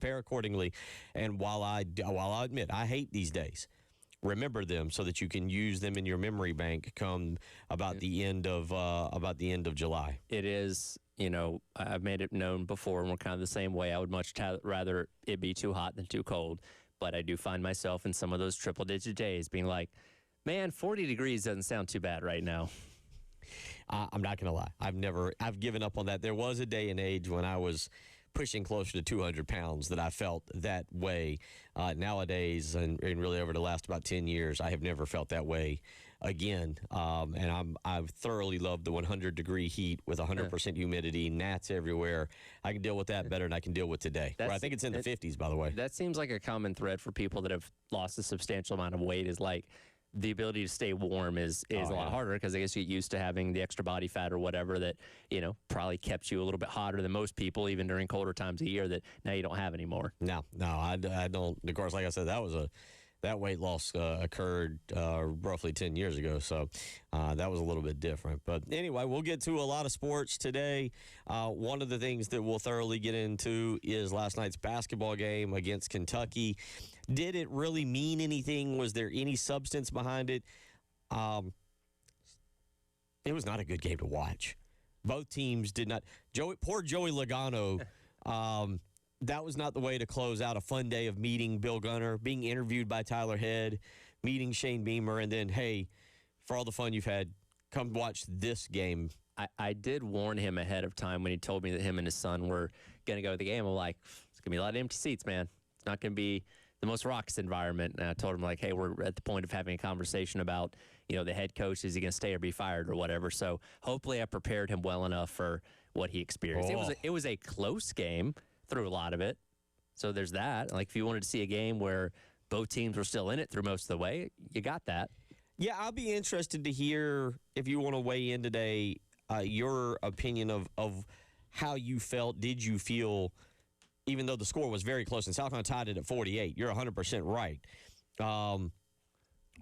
prepare accordingly. And while I admit I hate these days, remember them so that you can use them in your memory bank come about the end of July. It is, I've made it known before, and we're kind of the same way. I would much rather it be too hot than too cold. But I do find myself in some of those triple-digit days being like, man, 40 degrees doesn't sound too bad right now. I'm not going to lie. I've given up on that. There was a day and age when I was pushing closer to 200 pounds that I felt that way. Nowadays, and really over the last about 10 years, I have never felt that way again. And I've thoroughly loved the 100-degree heat with 100% humidity, gnats everywhere. I can deal with that better than I can deal with today. I think it's in the 50s, by the way. That seems like a common thread for people that have lost a substantial amount of weight is like, the ability to stay warm is a lot harder because I guess you get used to having the extra body fat or whatever that, probably kept you a little bit hotter than most people, even during colder times of year that now you don't have anymore. No, I don't. Of course, like I said, that weight loss occurred roughly 10 years ago, so that was a little bit different. But anyway, we'll get to a lot of sports today. One of the things that we'll thoroughly get into is last night's basketball game against Kentucky. Did it really mean anything? Was there any substance behind it? It was not a good game to watch. Both teams did not. Poor Joey Logano. That was not the way to close out a fun day of meeting Bill Gunner, being interviewed by Tyler Head, meeting Shane Beamer, and then, hey, for all the fun you've had, come watch this game. I did warn him ahead of time when he told me that him and his son were going to go to the game. I'm like, it's going to be a lot of empty seats, man. It's not going to be the most raucous environment. And I told him, like, hey, we're at the point of having a conversation about, the head coach, is he going to stay or be fired or whatever. So hopefully I prepared him well enough for what he experienced. It was a close game through a lot of it. So there's that. Like, if you wanted to see a game where both teams were still in it through most of the way, you got that. Yeah, I'll be interested to hear, if you want to weigh in today, your opinion of how you felt. Did you feel, even though the score was very close and South Carolina tied it at 48, you're 100% right.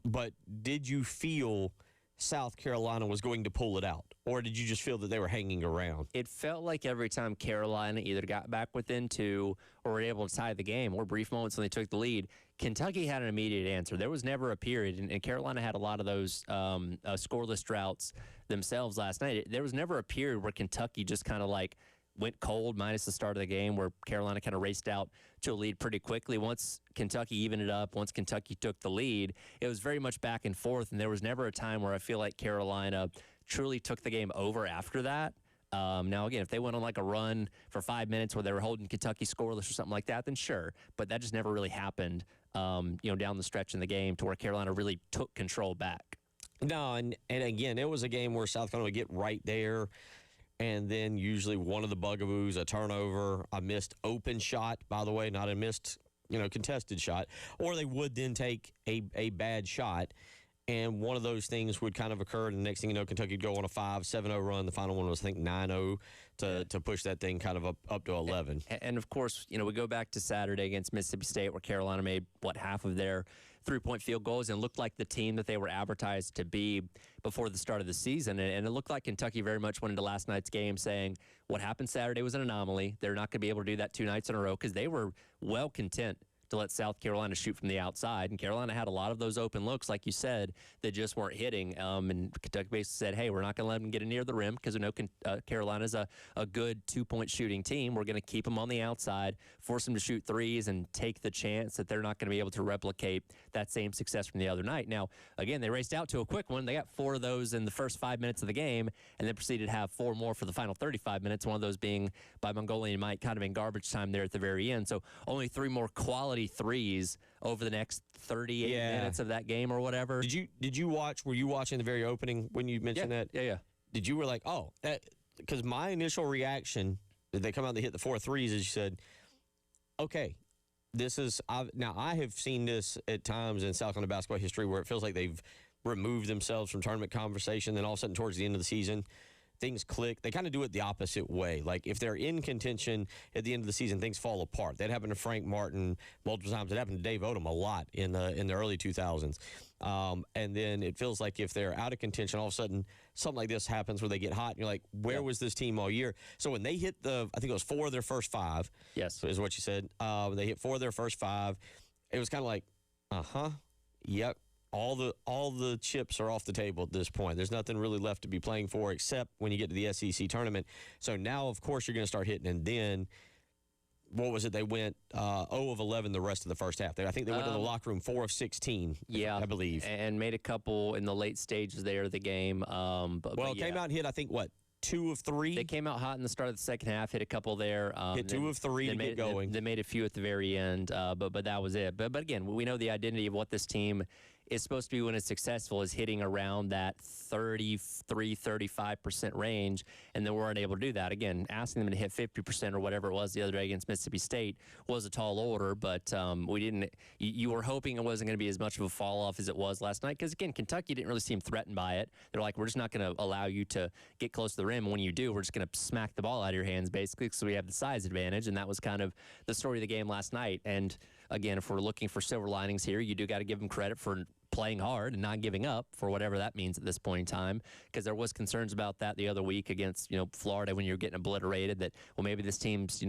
But did you feel South Carolina was going to pull it out? Or did you just feel that they were hanging around? It felt like every time Carolina either got back within two or were able to tie the game, or brief moments when they took the lead, Kentucky had an immediate answer. There was never a period, and Carolina had a lot of those scoreless droughts themselves last night. There was never a period where Kentucky just kind of like went cold minus the start of the game where Carolina kind of raced out to a lead pretty quickly. Once Kentucky evened it up, once Kentucky took the lead, it was very much back and forth, and there was never a time where I feel like Carolina truly took the game over after that. Now, again, if they went on like a run for 5 minutes where they were holding Kentucky scoreless or something like that, then sure. But that just never really happened, down the stretch in the game to where Carolina really took control back. No, and again, it was a game where South Carolina would get right there, and then usually one of the bugaboos, a turnover, a missed open shot, by the way, not a missed, contested shot, or they would then take a bad shot, and one of those things would kind of occur, and the next thing you know, Kentucky would go on a 5-7-0 run. The final one was, I think, 9-0 to push that thing kind of up to 11. And of course, we go back to Saturday against Mississippi State where Carolina made, half of their three-point field goals and looked like the team that they were advertised to be before the start of the season. And it looked like Kentucky very much went into last night's game saying what happened Saturday was an anomaly. They're not going to be able to do that 2 nights in a row because they were well content to let South Carolina shoot from the outside. And Carolina had a lot of those open looks, like you said, that just weren't hitting. And Kentucky basically said, hey, we're not going to let them get near the rim because we know Carolina's a good 2-point shooting team. We're going to keep them on the outside, force them to shoot threes, and take the chance that they're not going to be able to replicate that same success from the other night. Now, again, they raced out to a quick one. They got 4 of those in the first 5 minutes of the game, and then proceeded to have 4 more for the final 35 minutes, one of those being by Mongolian Mike kind of in garbage time there at the very end. So only 3 more quality threes over the next 38 minutes of that game or whatever. Did you watch? Were you watching the very opening when you mentioned that? Yeah. Did you were like, oh, because my initial reaction, did they come out and they hit the 4 threes, as you said, okay, this is, now I have seen this at times in South Carolina basketball history where it feels like they've removed themselves from tournament conversation, then all of a sudden towards the end of the season, things click. They kind of do it the opposite way. Like if they're in contention at the end of the season, things fall apart. That happened to Frank Martin multiple times. It happened to Dave Odom a lot in the early 2000s. And then it feels like if they're out of contention, all of a sudden something like this happens where they get hot, and you're like, where was this team all year? So when they hit I think it was 4 of their first 5. Yes, is what you said. They hit 4 of their first 5. It was kind of like, yep. All the chips are off the table at this point. There's nothing really left to be playing for except when you get to the SEC tournament. So now, of course, you're going to start hitting. And then, what was it? They went 0 of 11 the rest of the first half. I think they went to the locker room 4 of 16, I believe. And made a couple in the late stages there of the game. But came out and hit, I think, 2 of 3? They came out hot in the start of the second half, hit a couple there. Hit 2 of 3 to get going. They made a few at the very end, but that was it. But again, we know the identity of what this team is supposed to be when it's successful is hitting around that 33-35% range, and they weren't able to do that. Again, asking them to hit 50% or whatever it was the other day against Mississippi State was a tall order, but we didn't. You were hoping it wasn't going to be as much of a fall off as it was last night, because again, Kentucky didn't really seem threatened by it. They're like, we're just not going to allow you to get close to the rim. And when you do, we're just going to smack the ball out of your hands, basically, because we have the size advantage, and that was kind of the story of the game last night. And again, if we're looking for silver linings here, you do got to give them credit for playing hard and not giving up, for whatever that means at this point in time, because there was concerns about that the other week against Florida when you're getting obliterated, that maybe this team's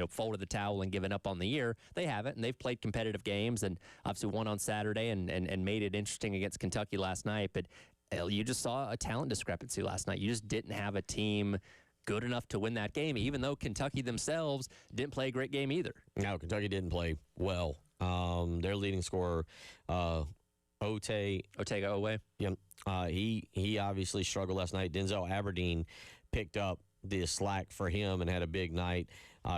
folded the towel and given up on the year. They haven't, and they've played competitive games, and obviously won on Saturday and made it interesting against Kentucky last night. But you just saw a talent discrepancy last night. You just didn't have a team good enough to win that game, even though Kentucky themselves didn't play a great game either. No, Kentucky didn't play well. Their leading scorer, Otega-Oweh. Yeah, he obviously struggled last night. Denzel Aberdeen picked up the slack for him and had a big night.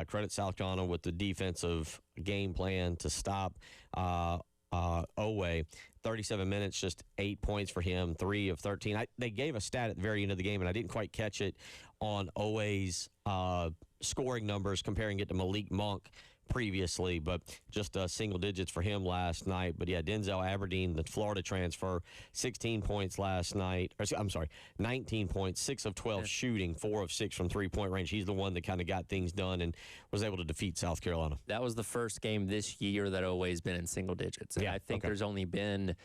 Credit South Carolina with the defensive game plan to stop Oweh. 37 minutes, just 8 points for him, 3 of 13. They gave a stat at the very end of the game, and I didn't quite catch it on Oweh's scoring numbers, comparing it to Malik Monk previously, but just single digits for him last night. But yeah, Denzel Aberdeen, the Florida transfer, 16 points last night. I'm sorry, 19 points, 6 of 12 shooting, 4 of 6 from three-point range. He's the one that kind of got things done and was able to defeat South Carolina. That was the first game this year that Oweh's been in single digits. And I think there's only been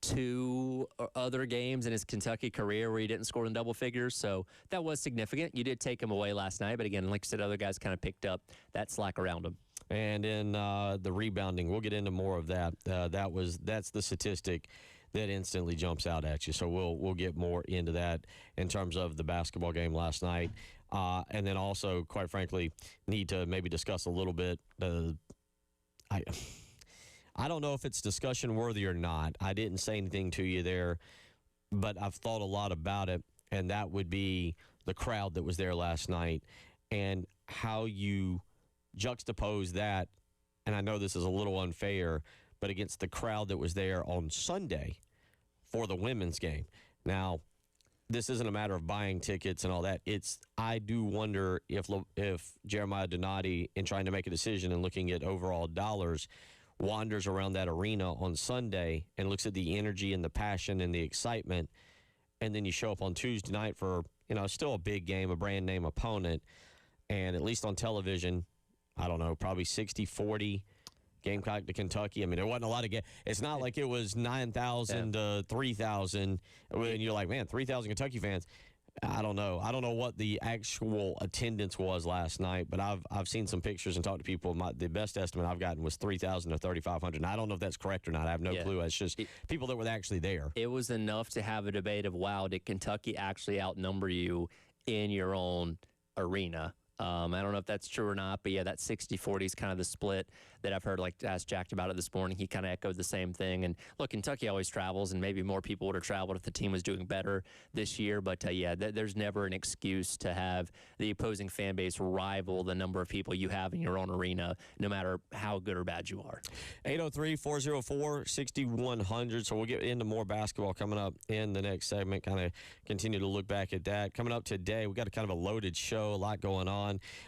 2 other games in his Kentucky career where he didn't score in double figures, so that was significant. You did take him away last night, but again, like you said, other guys kind of picked up that slack around him. And in the rebounding, we'll get into more of that. That's the statistic that instantly jumps out at you. So we'll get more into that in terms of the basketball game last night, and then also, quite frankly, need to maybe discuss a little bit. I don't know if it's discussion worthy or not. I didn't say anything to you there, but I've thought a lot about it, and that would be the crowd that was there last night and how you juxtapose that, and I know this is a little unfair, but against the crowd that was there on Sunday for the women's game. Now, this isn't a matter of buying tickets and all that. I do wonder if Jeremiah Donati, in trying to make a decision and looking at overall dollars, wanders around that arena on Sunday and looks at the energy and the passion and the excitement, and then you show up on Tuesday night for, still a big game, a brand name opponent, and at least on television, I don't know, probably 60-40 Gamecock to Kentucky. I mean, there wasn't a lot of it's not like it was 9,000 to 3,000. And you're like, man, 3,000 Kentucky fans. I don't know. I don't know what the actual attendance was last night, but I've seen some pictures and talked to people. The best estimate I've gotten was 3,000 to 3,500. And I don't know if that's correct or not. I have no clue. It's just people that were actually there. It was enough to have a debate of, wow, did Kentucky actually outnumber you in your own arena? I don't know if that's true or not, but yeah, that 60-40 is kind of the split that I've heard. Like, asked Jack about it this morning. He kind of echoed the same thing. And look, Kentucky always travels, and maybe more people would have traveled if the team was doing better this year. But there's never an excuse to have the opposing fan base rival the number of people you have in your own arena, no matter how good or bad you are. 803-404-6100. So we'll get into more basketball coming up in the next segment, kind of continue to look back at that. Coming up today, we got a kind of a loaded show, a lot going on.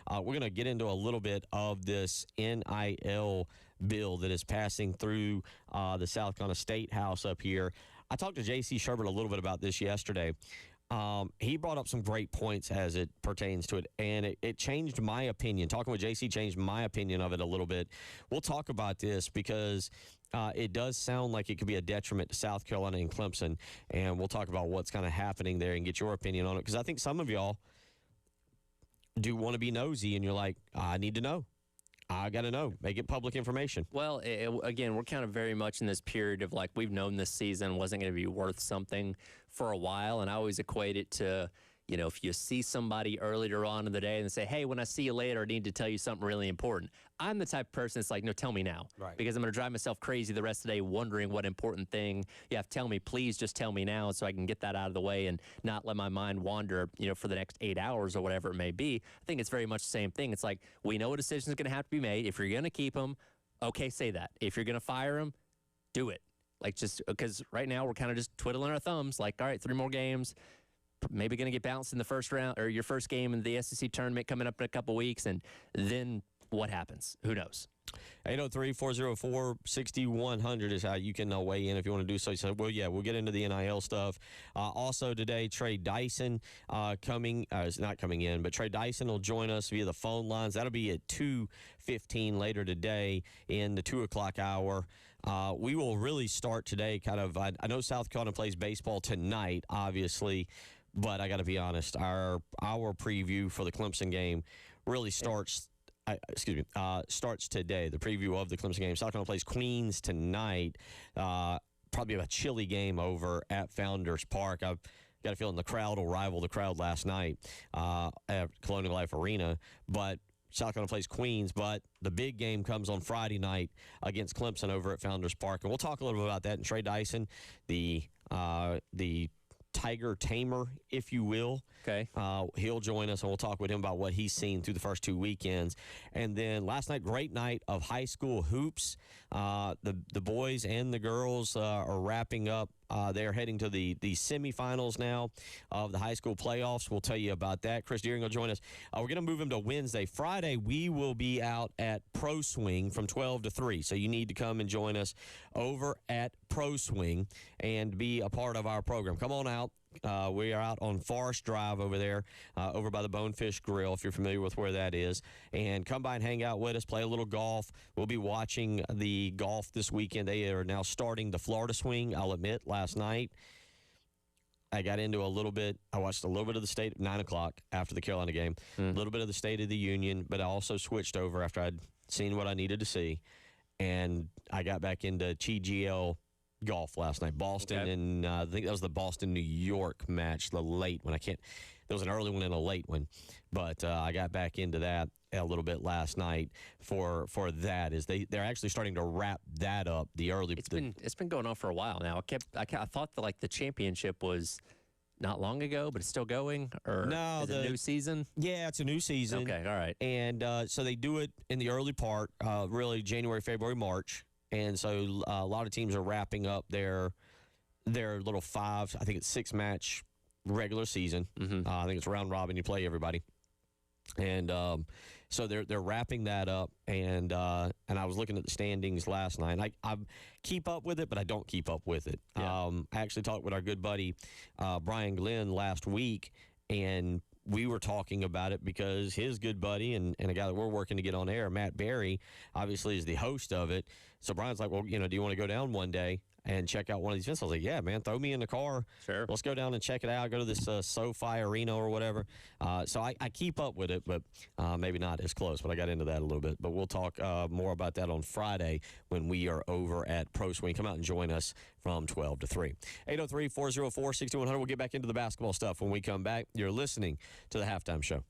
We're going to get into a little bit of this NIL bill that is passing through the South Carolina State House up here. I talked to J.C. Sherbert a little bit about this yesterday. He brought up some great points as it pertains to it, and it changed my opinion. Talking with JC changed my opinion of it a little bit. We'll talk about this because it does sound like it could be a detriment to South Carolina and Clemson, and we'll talk about what's kind of happening there and get your opinion on it, because I think some of y'all do want to be nosy, and you're like, I need to know. I got to know. Make it public information. Well, again, we're kind of very much in this period of like we've known this season wasn't going to be worth something for a while, and I always equate it to, you know, if you see somebody earlier on in the day and say, hey, when I see you later, I need to tell you something really important. I'm the type of person that's like, no, tell me now. Right. Because I'm going to drive myself crazy the rest of the day wondering what important thing you have to tell me. Please just tell me now so I can get that out of the way and not let my mind wander, you know, for the next 8 hours or whatever it may be. I think it's very much the same thing. It's like we know a decision is going to have to be made. If you're going to keep them, okay, say that. If you're going to fire them, do it. Like just because right now we're kind of just twiddling our thumbs like, all right, 3 more games. Maybe going to get bounced in the first round or your first game in the SEC tournament coming up in a couple weeks. And then what happens? Who knows? 803-404-6100 is how you can weigh in if you want to do so. So, well, yeah, we'll get into the NIL stuff. Also today, Trey Dyson is not coming in, but Trey Dyson will join us via the phone lines. That'll be at 2:15 later today in the 2 o'clock hour. We will really start today kind of, I know South Carolina plays baseball tonight, obviously, but I got to be honest, our preview for the Clemson game really starts starts today, the preview of the Clemson game. South Carolina plays Queens tonight. Probably a chilly game over at Founders Park. I've got a feeling the crowd will rival the crowd last night at Colonial Life Arena. But South Carolina plays Queens, but the big game comes on Friday night against Clemson over at Founders Park. And we'll talk a little bit about that. And Trey Dyson, the Tiger Tamer, if you will. Okay. He'll join us, and we'll talk with him about what he's seen through the first 2 weekends. And then last night, great night of high school hoops. The boys and the girls are wrapping up. They're heading to the semifinals now of the high school playoffs. We'll tell you about that. Chris Deering will join us. We're going to move him to Wednesday. Friday, we will be out at Pro Swing from 12 to 3. So you need to come and join us over at Pro Swing and be a part of our program. Come on out. We are out on Forest Drive over there, over by the Bonefish Grill, if you're familiar with where that is. And come by and hang out with us, play a little golf. We'll be watching the golf this weekend. They are now starting the Florida Swing, I'll admit. Last night, I got into a little bit. I watched a little bit of the state at 9 o'clock after the Carolina game, a little bit of the State of the Union, but I also switched over after I'd seen what I needed to see. And I got back into TGL golf last night. Boston, okay. And I think that was the Boston-New York match, the late one. There was an early one and a late one. But I got back into that a little bit last night for that. They're actually starting to wrap that up. It's been going on for a while now. I thought the championship was not long ago, but it's still going? Or no, is it a new season? Yeah, it's a new season. Okay, all right. And so they do it in the early part, really January, February, March. And so a lot of teams are wrapping up their little 6-match regular season. Mm-hmm. I think it's round robin. You play everybody. And so they're wrapping that up. And I was looking at the standings last night. I keep up with it, but I don't keep up with it. Yeah. I actually talked with our good buddy Brian Glenn last week, and we were talking about it because his good buddy and a guy that we're working to get on air, Matt Berry, obviously is the host of it. So Brian's like, well, do you want to go down one day and check out one of these events? I was like, yeah, man, throw me in the car. Sure. Let's go down and check it out. Go to this SoFi Arena or whatever. So I keep up with it, but maybe not as close. But I got into that a little bit. But we'll talk more about that on Friday when we are over at Pro Swing. Come out and join us from 12 to 3. 803-404-6100. We'll get back into the basketball stuff when we come back. You're listening to the Halftime Show.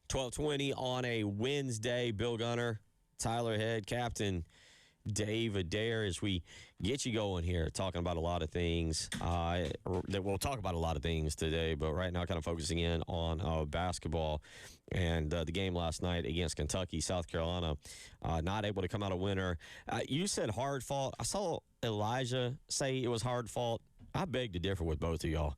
12:20 on a Wednesday. Bill Gunner, Tyler Head, Captain Dave Adair, as we get you going here, talking about a lot of things. We'll talk about a lot of things today, but right now kind of focusing in on basketball and the game last night against Kentucky. South Carolina not able to come out a winner. You said hard fought. I saw Elijah say it was hard fought. I beg to differ with both of y'all.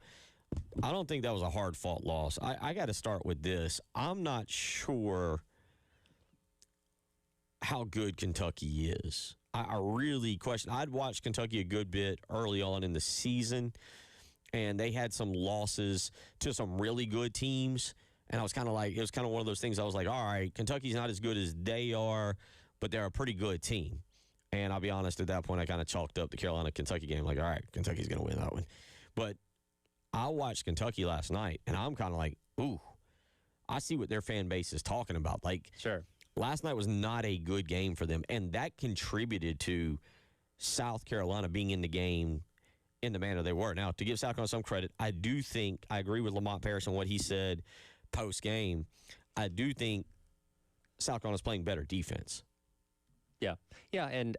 I don't think that was a hard fought loss. I got to start with this. I'm not sure how good Kentucky is. I really question. I'd watched Kentucky a good bit early on in the season, and they had some losses to some really good teams. And I was kind of like, it was kind of one of those things I was like, all right, Kentucky's not as good as they are, but they're a pretty good team. And I'll be honest, at that point, I kind of chalked up the Carolina-Kentucky game like, all right, Kentucky's going to win that one. But I watched Kentucky last night, and I'm kind of like, ooh, I see what their fan base is talking about. Like, Sure. Last night was not a good game for them, and that contributed to South Carolina being in the game in the manner they were. Now, to give South Carolina some credit, I do think I agree with Lamont Paris on what he said post-game. I do think South Carolina's playing better defense. Yeah, and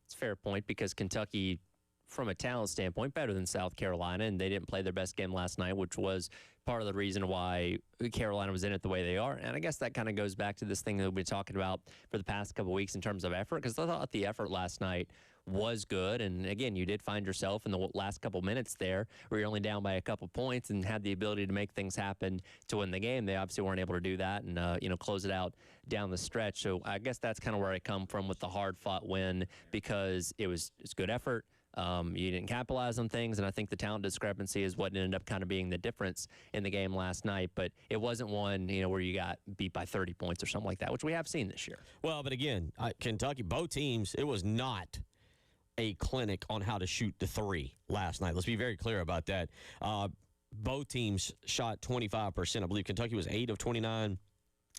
it's a fair point because Kentucky, from a talent standpoint, better than South Carolina, and they didn't play their best game last night, which was part of the reason why Carolina was in it the way they are. And I guess that kind of goes back to this thing that we've been talking about for the past couple of weeks in terms of effort, because I thought the effort last night was good. And again, you did find yourself in the last couple minutes there where you're only down by a couple points and had the ability to make things happen to win the game. They obviously weren't able to do that and, close it out down the stretch. So I guess that's kind of where I come from with the hard-fought win, because it's good effort. You didn't capitalize on things, and I think the talent discrepancy is what ended up kind of being the difference in the game last night. But it wasn't one, where you got beat by 30 points or something like that, which we have seen this year. Well, but again, Kentucky, both teams, it was not a clinic on how to shoot the three last night. Let's be very clear about that. Both teams shot 25%. I believe Kentucky was 8 of 29.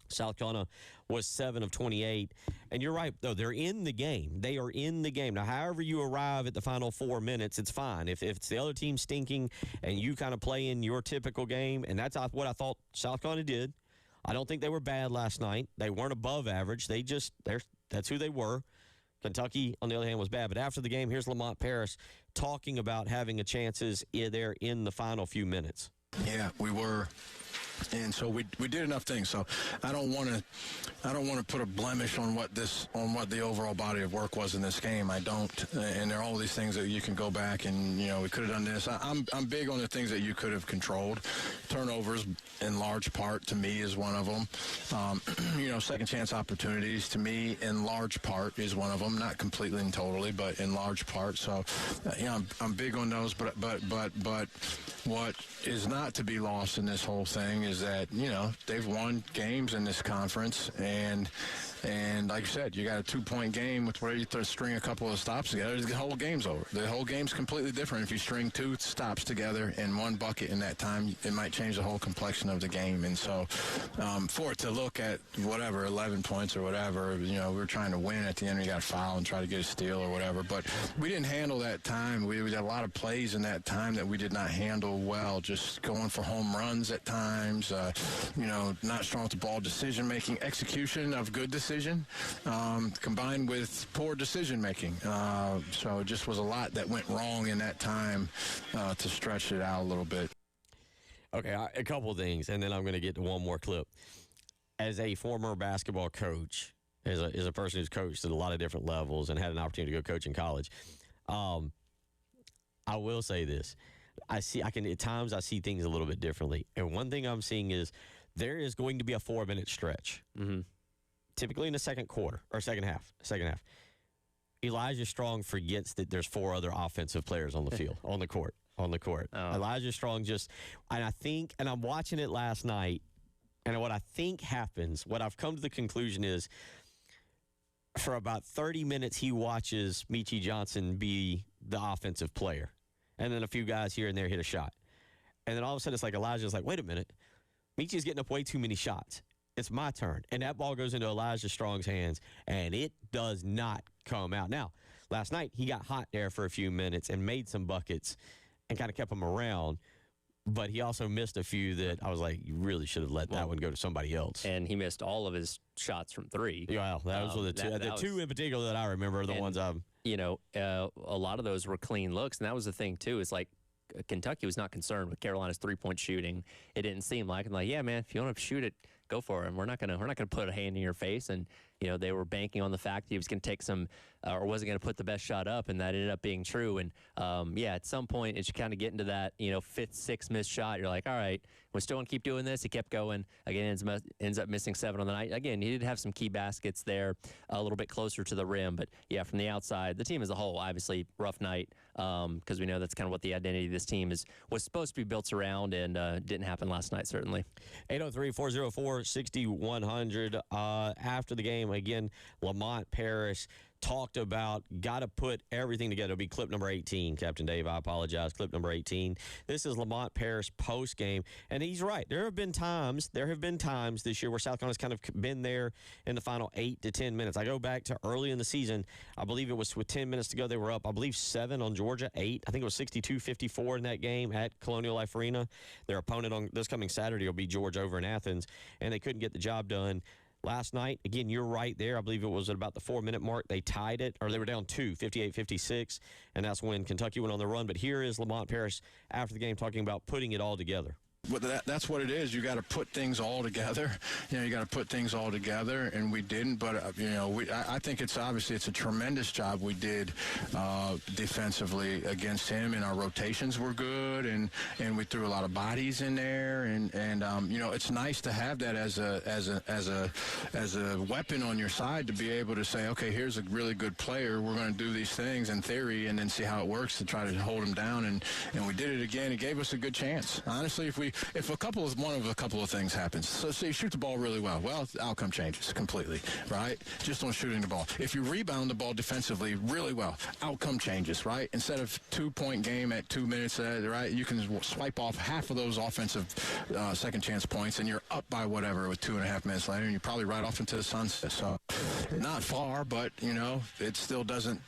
South Carolina was 7 of 28. And you're right, though. They're in the game. They are in the game. Now, however you arrive at the final 4 minutes, it's fine. If it's the other team stinking and you kind of play in your typical game, and that's what I thought South Carolina did. I don't think they were bad last night. They weren't above average. That's who they were. Kentucky, on the other hand, was bad. But after the game, here's Lamont Paris talking about having a chances there in the final few minutes. Yeah, we were. And so we did enough things. So I don't want to put a blemish on what the overall body of work was in this game. I don't. And there are all these things that you can go back and we could have done this. I'm big on the things that you could have controlled. Turnovers, in large part, to me, is one of them. Second chance opportunities, to me, in large part, is one of them. Not completely and totally, but in large part. So I'm big on those. But what is not to be lost in this whole thing is that, they've won games in this conference, and like you said, you got a 2-point game with where you string a couple of stops together, the whole game's over. The whole game's completely different. If you string 2 stops together in one bucket in that time, it might change the whole complexion of the game. And so for it to look at 11 points or whatever, we were trying to win at the end, we got a foul and try to get a steal or whatever, but we didn't handle that time. We had a lot of plays in that time that we did not handle well, just going for home runs at times, not strong with the ball decision-making, execution of good decision, combined with poor decision-making. So it just was a lot that went wrong in that time to stretch it out a little bit. Okay, a couple of things, and then I'm going to get to one more clip. As a former basketball coach, as a person who's coached at a lot of different levels and had an opportunity to go coach in college, I will say this. At times I see things a little bit differently. And one thing I'm seeing is there is going to be a 4-minute stretch. Mm-hmm. Typically in the second half. Elijah Strong forgets that there's 4 other offensive players on the field, on the court. Oh. Elijah Strong and I'm watching it last night, and what I think happens, what I've come to the conclusion is, for about 30 minutes he watches Meechie Johnson be the offensive player. And then a few guys here and there hit a shot. And then all of a sudden, it's like Elijah's like, wait a minute. Meechie's getting up way too many shots. It's my turn. And that ball goes into Elijah Strong's hands, and it does not come out. Now, last night, he got hot there for a few minutes and made some buckets and kind of kept them around. but he also missed a few that I was like, you really should have let that one go to somebody else. And he missed all of his shots from three. Yeah, that was the two. The two in particular that I remember are the ones I've. A lot of those were clean looks, and that was the thing too. Is like Kentucky was not concerned with Carolina's 3-point shooting. It didn't seem like, and like, yeah, man, if you want to shoot it, go for it. And we're not gonna put a hand in your face. And they were banking on the fact that he was going to take some, or wasn't going to put the best shot up, and that ended up being true. And at some point, as you kind of get into that, fifth, sixth missed shot, you're like, all right, we still want to keep doing this. He kept going. Again, ends up missing 7 on the night. Again, he did have some key baskets there, a little bit closer to the rim. But yeah, from the outside, the team as a whole, obviously rough night, because we know that's kind of what the identity of this team was supposed to be built around, and didn't happen last night, certainly. 803-404-6100. After the game, again, Lamont Paris talked about got to put everything together. It'll be clip number 18, Captain Dave. I apologize. Clip number 18. This is Lamont Paris post game, and he's right. There have been times this year where South Carolina's kind of been there in the final 8 to 10 minutes. I go back to early in the season. I believe it was with 10 minutes to go. They were up, I believe, 7 on Georgia, 8. I think it was 62-54 in that game at Colonial Life Arena. Their opponent on this coming Saturday will be Georgia over in Athens, and they couldn't get the job done. Last night, again, you're right there. I believe it was at about the 4-minute mark. They tied it, or they were down 2, 58-56, and that's when Kentucky went on the run. But here is Lamont Paris after the game talking about putting it all together. Well, that's what it is. You got to put things all together. You got to put things all together, and we didn't. But I think it's obviously it's a tremendous job we did defensively against him, and our rotations were good, and we threw a lot of bodies in there, and it's nice to have that as a weapon on your side to be able to say, okay, here's a really good player. We're going to do these things in theory, and then see how it works to try to hold him down, and we did it again. It gave us a good chance. Honestly, if a couple of things happens, so you shoot the ball really well, the outcome changes completely, right? Just on shooting the ball. If you rebound the ball defensively really well, outcome changes, right? Instead of 2-point game at 2 minutes, right, you can swipe off half of those offensive second chance points, and you're up by whatever with 2.5 minutes later, and you're probably right off into the sunset. So not far, but it still doesn't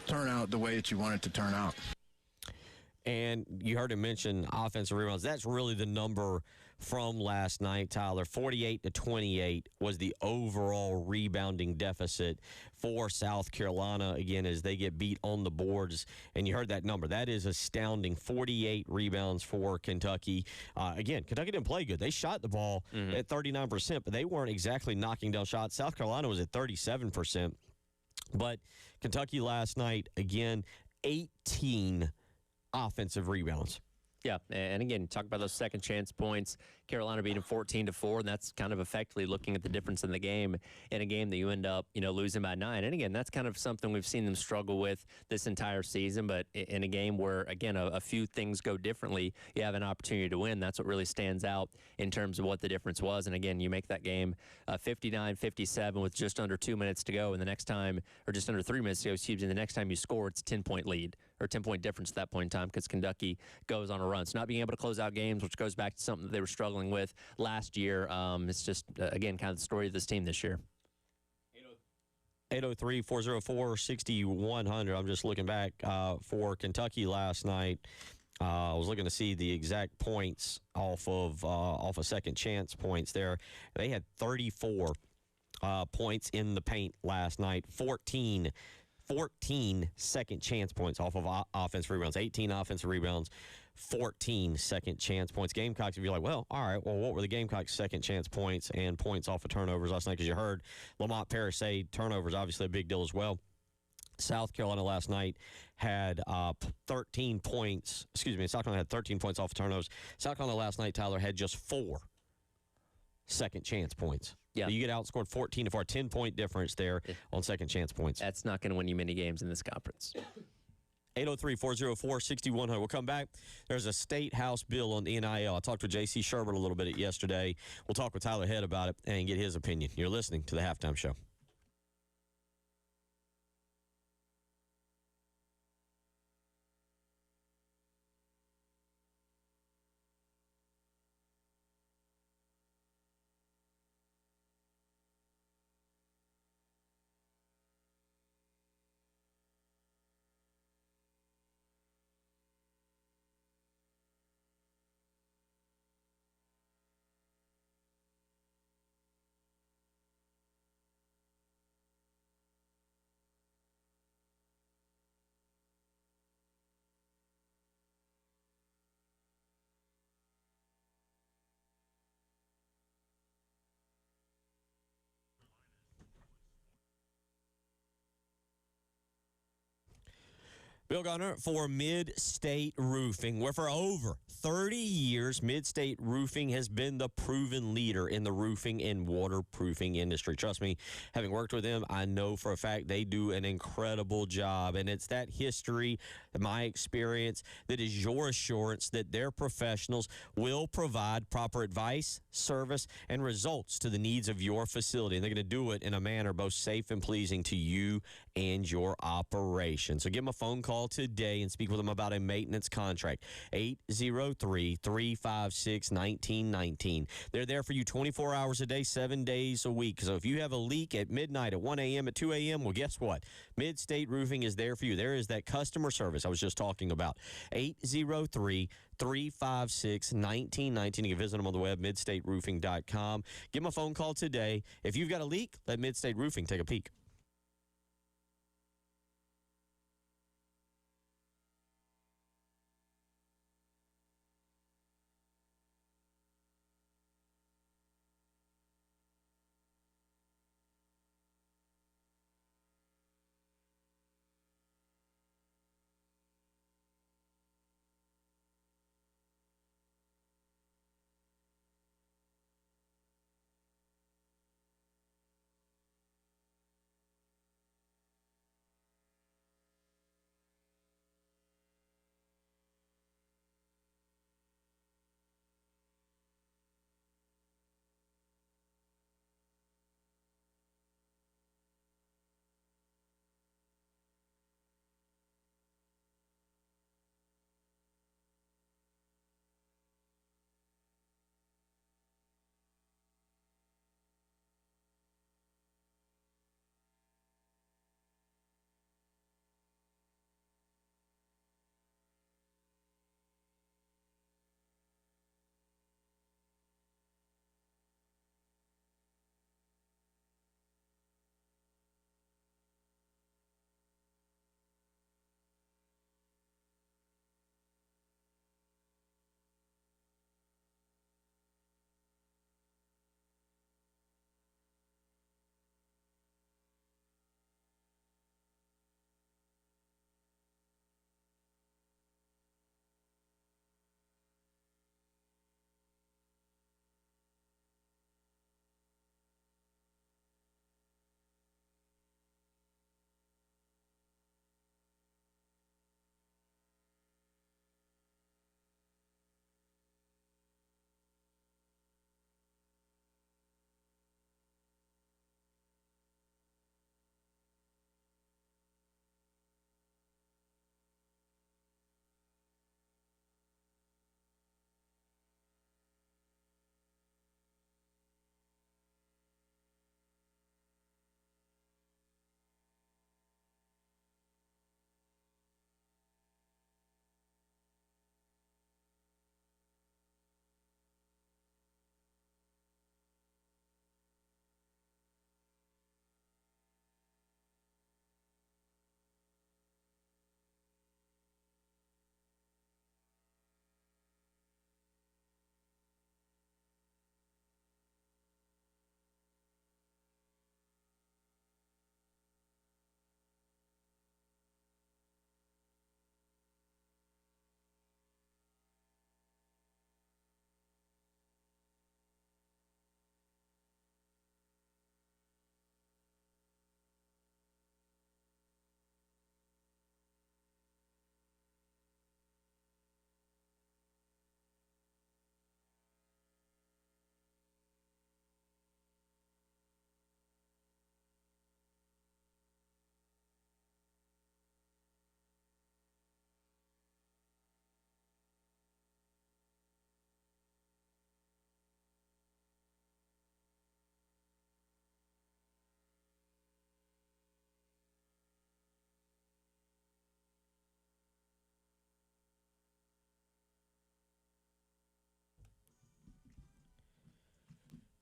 turn out the way that you want it to turn out. And you heard him mention offensive rebounds. That's really the number from last night, Tyler. 48-28 was the overall rebounding deficit for South Carolina, again, as they get beat on the boards. And you heard that number. That is astounding. 48 rebounds for Kentucky. Again, Kentucky didn't play good. They shot the ball at 39%, but they weren't exactly knocking down shots. South Carolina was at 37%. But Kentucky last night, again, 18 offensive rebounds. Yeah, and again, talk about those second chance points. Carolina beating 14-4, and that's kind of effectively looking at the difference in the game, in a game that you end up, losing by 9. And again, that's kind of something we've seen them struggle with this entire season. But in a game where, again, a few things go differently, you have an opportunity to win. That's what really stands out in terms of what the difference was. And again, you make that game 59-57 with just under 2 minutes to go, and the next time, or just under 3 minutes to go, excuse me, the next time you score, it's a 10-point lead, or 10-point difference at that point in time, because Kentucky goes on a run. So not being able to close out games, which goes back to something that they were struggling with last year. It's just, again, kind of the story of this team this year. 803-404-6100. I'm just looking back for Kentucky last night. I was looking to see the exact points off of second chance points there. They had 34 points in the paint last night, 14 second chance points off of offensive rebounds, 18 offensive rebounds, 14 second chance points. Gamecocks, if you're like, well, all right, well, what were the Gamecocks' second chance points and points off of turnovers last night? Because you heard Lamont Paris say turnovers, obviously a big deal as well. South Carolina last night had 13 points. Excuse me, South Carolina had 13 points off of turnovers. South Carolina last night, Tyler, had just 4 second chance points. Yeah. So you get outscored 14-4, a 10-point difference there on second chance points. That's not going to win you many games in this conference. 803-404-6100. We'll come back. There's a state house bill on the NIL. I talked with J.C. Sherbert a little bit yesterday. We'll talk with Tyler Head about it and get his opinion. You're listening to the Halftime Show. Bill Gunner for Mid-State Roofing, where for over 30 years, Mid-State Roofing has been the proven leader in the roofing and waterproofing industry. Trust me, having worked with them, I know for a fact they do an incredible job. And it's that history, my experience, that is your assurance that their professionals will provide proper advice, service, and results to the needs of your facility. And they're going to do it in a manner both safe and pleasing to you and your operation. So give them a phone call today and speak with them about a maintenance contract. 803-356-1919. They're there for you 24 hours a day, 7 days a week. So if you have a leak at midnight, at 1 a.m., at 2 a.m., well, guess what? Mid-State Roofing is there for you. There is that customer service I was just talking about. 803-356-1919. You can visit them on the web, midstateroofing.com. Give them a phone call today. If you've got a leak, let Mid-State Roofing take a peek.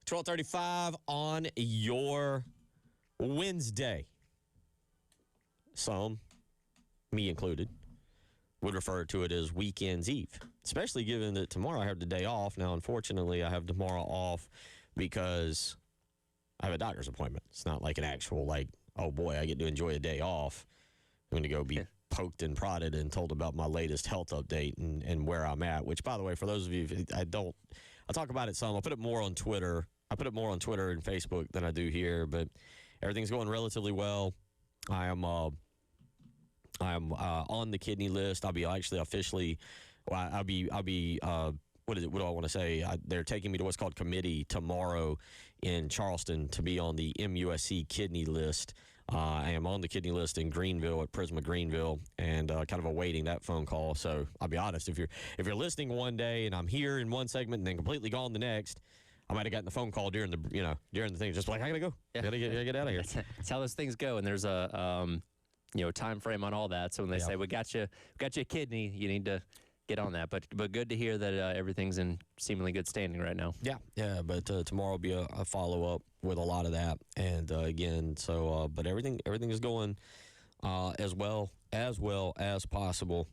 $12:35 on your Wednesday. Some, me included, would refer to it as Weekend's Eve, especially given that tomorrow I have the day off. Now, unfortunately, I have tomorrow off because I have a doctor's appointment. It's not like an actual, like, oh, boy, I get to enjoy a day off. I'm going to go be poked and prodded and told about my latest health update and where I'm at, which, by the way, for those of you, I talk about it some. I'll put it more on Twitter. I put it more on Twitter and Facebook than I do here, but everything's going relatively well. I am on the kidney list. I'll be actually officially, what do I want to say? They're taking me to what's called committee tomorrow in Charleston to be on the MUSC kidney list. I am on the kidney list in Greenville at Prisma Greenville, and kind of awaiting that phone call. So I'll be honest, if you're listening one day and I'm here in one segment and then completely gone the next, I might have gotten the phone call during the thing, just like, I gotta go, gotta get out of here. That's how those things go, and there's a time frame on all that. So when they say we got you a kidney, you need to get on that. But good to hear that everything's in seemingly good standing right now. Yeah. But tomorrow will be a follow up with a lot of that, and again, so but everything is going as well as possible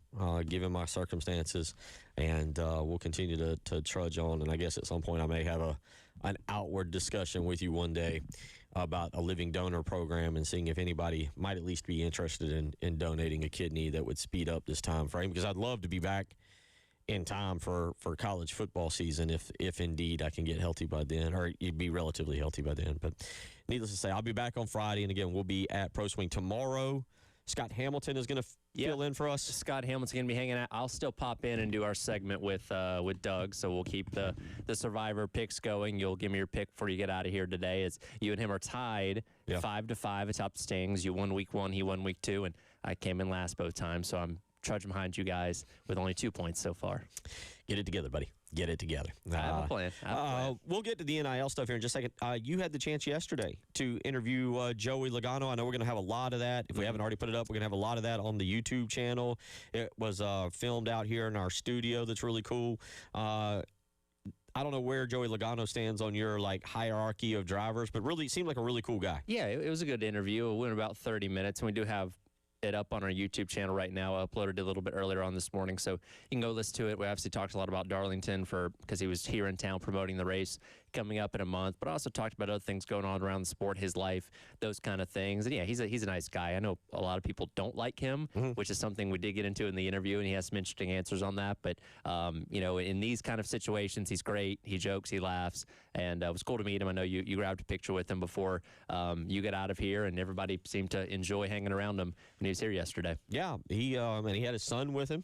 given my circumstances, and we'll continue to trudge on. And I guess at some point I may have an outward discussion with you one day about a living donor program and seeing if anybody might at least be interested in donating a kidney that would speed up this time frame, because I'd love to be back in time for college football season if indeed I can get healthy by then, or you'd be relatively healthy by then. But needless to say, I'll be back on Friday, and again, we'll be at Pro Swing tomorrow. Scott Hamilton is going to fill in for us. Scott Hamilton's going to be hanging out. I'll still pop in and do our segment with Doug, so we'll keep the Survivor picks going. You'll give me your pick before you get out of here today. As you and him are tied 5-5 atop the standings. You won week 1, he won week 2, and I came in last both times, so I'm trudging behind you guys with only 2 points so far. Get it together, buddy. Get it together. I have a plan. We'll get to the NIL stuff here in just a second. You had the chance yesterday to interview Joey Logano. I know we're going to have a lot of that. If we haven't already put it up, we're going to have a lot of that on the YouTube channel. It was filmed out here in our studio. That's really cool. I don't know where Joey Logano stands on your hierarchy of drivers, but really seemed like a really cool guy. Yeah, it was a good interview. It went about 30 minutes, and we do have it up on our YouTube channel right now. I uploaded it a little bit earlier on this morning, so you can go listen to it. We obviously talked a lot about Darlington because he was here in town promoting the race coming up in a month, but also talked about other things going on around the sport, his life, those kind of things. And yeah, he's a nice guy. I know a lot of people don't like him, which is something we did get into in the interview, and he has some interesting answers on that. But in these kind of situations, he's great. He jokes, he laughs, and it was cool to meet him. I know you grabbed a picture with him before you got out of here, and everybody seemed to enjoy hanging around him when he was here yesterday. Yeah, he had his son with him.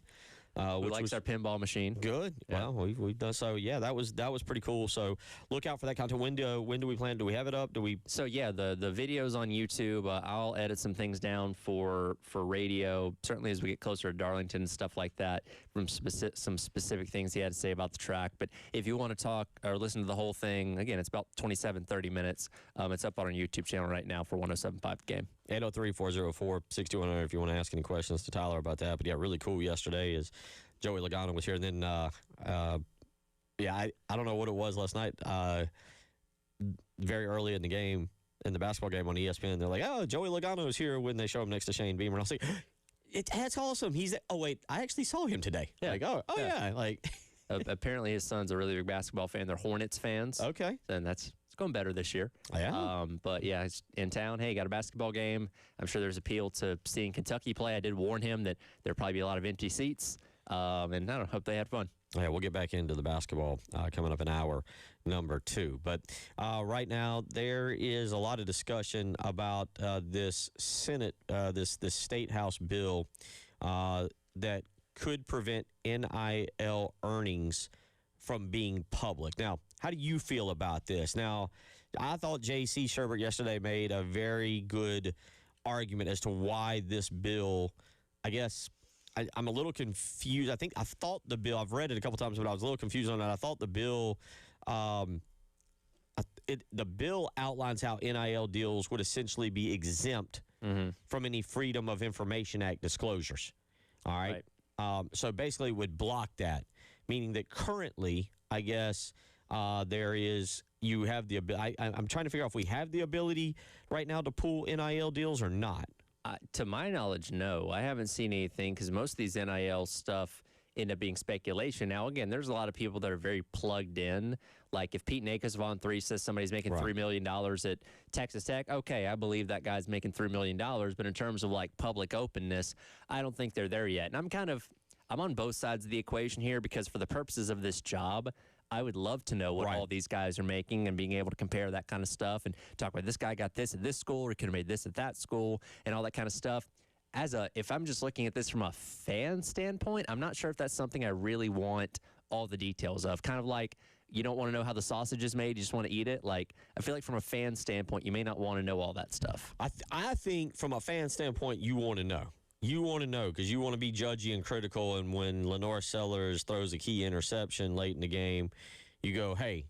Who likes our pinball machine. Good. Yeah. Well, we've done so. Yeah, that was pretty cool. So look out for that content. When do we plan? Do we have it up? So yeah, the video's on YouTube. I'll edit some things down for radio. Certainly as we get closer to Darlington and stuff like that, from some specific things he had to say about the track. But if you want to talk or listen to the whole thing, again, it's about 27-30 minutes. It's up on our YouTube channel right now for 107.5 The Game. 803-404-6200 if you want to ask any questions to Tyler about that. But yeah, really cool yesterday is Joey Logano was here. And then, I don't know what it was last night. Very early in the game, in the basketball game on ESPN, they're like, oh, Joey Logano's here when they show him next to Shane Beamer. And I was like, that's awesome. I actually saw him today. Yeah. Yeah. Like, apparently his son's a really big basketball fan. They're Hornets fans. Okay. And it's going better this year. Yeah. But yeah, he's in town. Hey, got a basketball game. I'm sure there's appeal to seeing Kentucky play. I did warn him that there'll probably be a lot of empty seats. And I hope they had fun. Yeah, we'll get back into the basketball coming up in hour number 2. But right now, there is a lot of discussion about this Senate, this State House bill that could prevent NIL earnings from being public. Now, how do you feel about this? Now, I thought J.C. Sherbert yesterday made a very good argument as to why this bill, I guess, I'm a little confused. I thought the bill, I've read it a couple times, but I was a little confused on that. I thought the bill, the bill outlines how NIL deals would essentially be exempt from any Freedom of Information Act disclosures. All right. So basically it would block that, meaning that currently, I guess, you have the ability. I'm trying to figure out if we have the ability right now to pull NIL deals or not. To my knowledge, no. I haven't seen anything because most of these NIL stuff end up being speculation. Now, again, there's a lot of people that are very plugged in. Like if Pete Nakes of On3 says somebody's making $3 million at Texas Tech, okay, I believe that guy's making $3 million. But in terms of like public openness, I don't think they're there yet. And I'm on both sides of the equation here because for the purposes of this job, I would love to know what all these guys are making and being able to compare that kind of stuff and talk about this guy got this at this school or he could have made this at that school and all that kind of stuff. If I'm just looking at this from a fan standpoint, I'm not sure if that's something I really want all the details of. Kind of like you don't want to know how the sausage is made, you just want to eat it. Like I feel like from a fan standpoint, you may not want to know all that stuff. I think from a fan standpoint, you want to know. You want to know because you want to be judgy and critical. And when Lenore Sellers throws a key interception late in the game, you go, "Hey,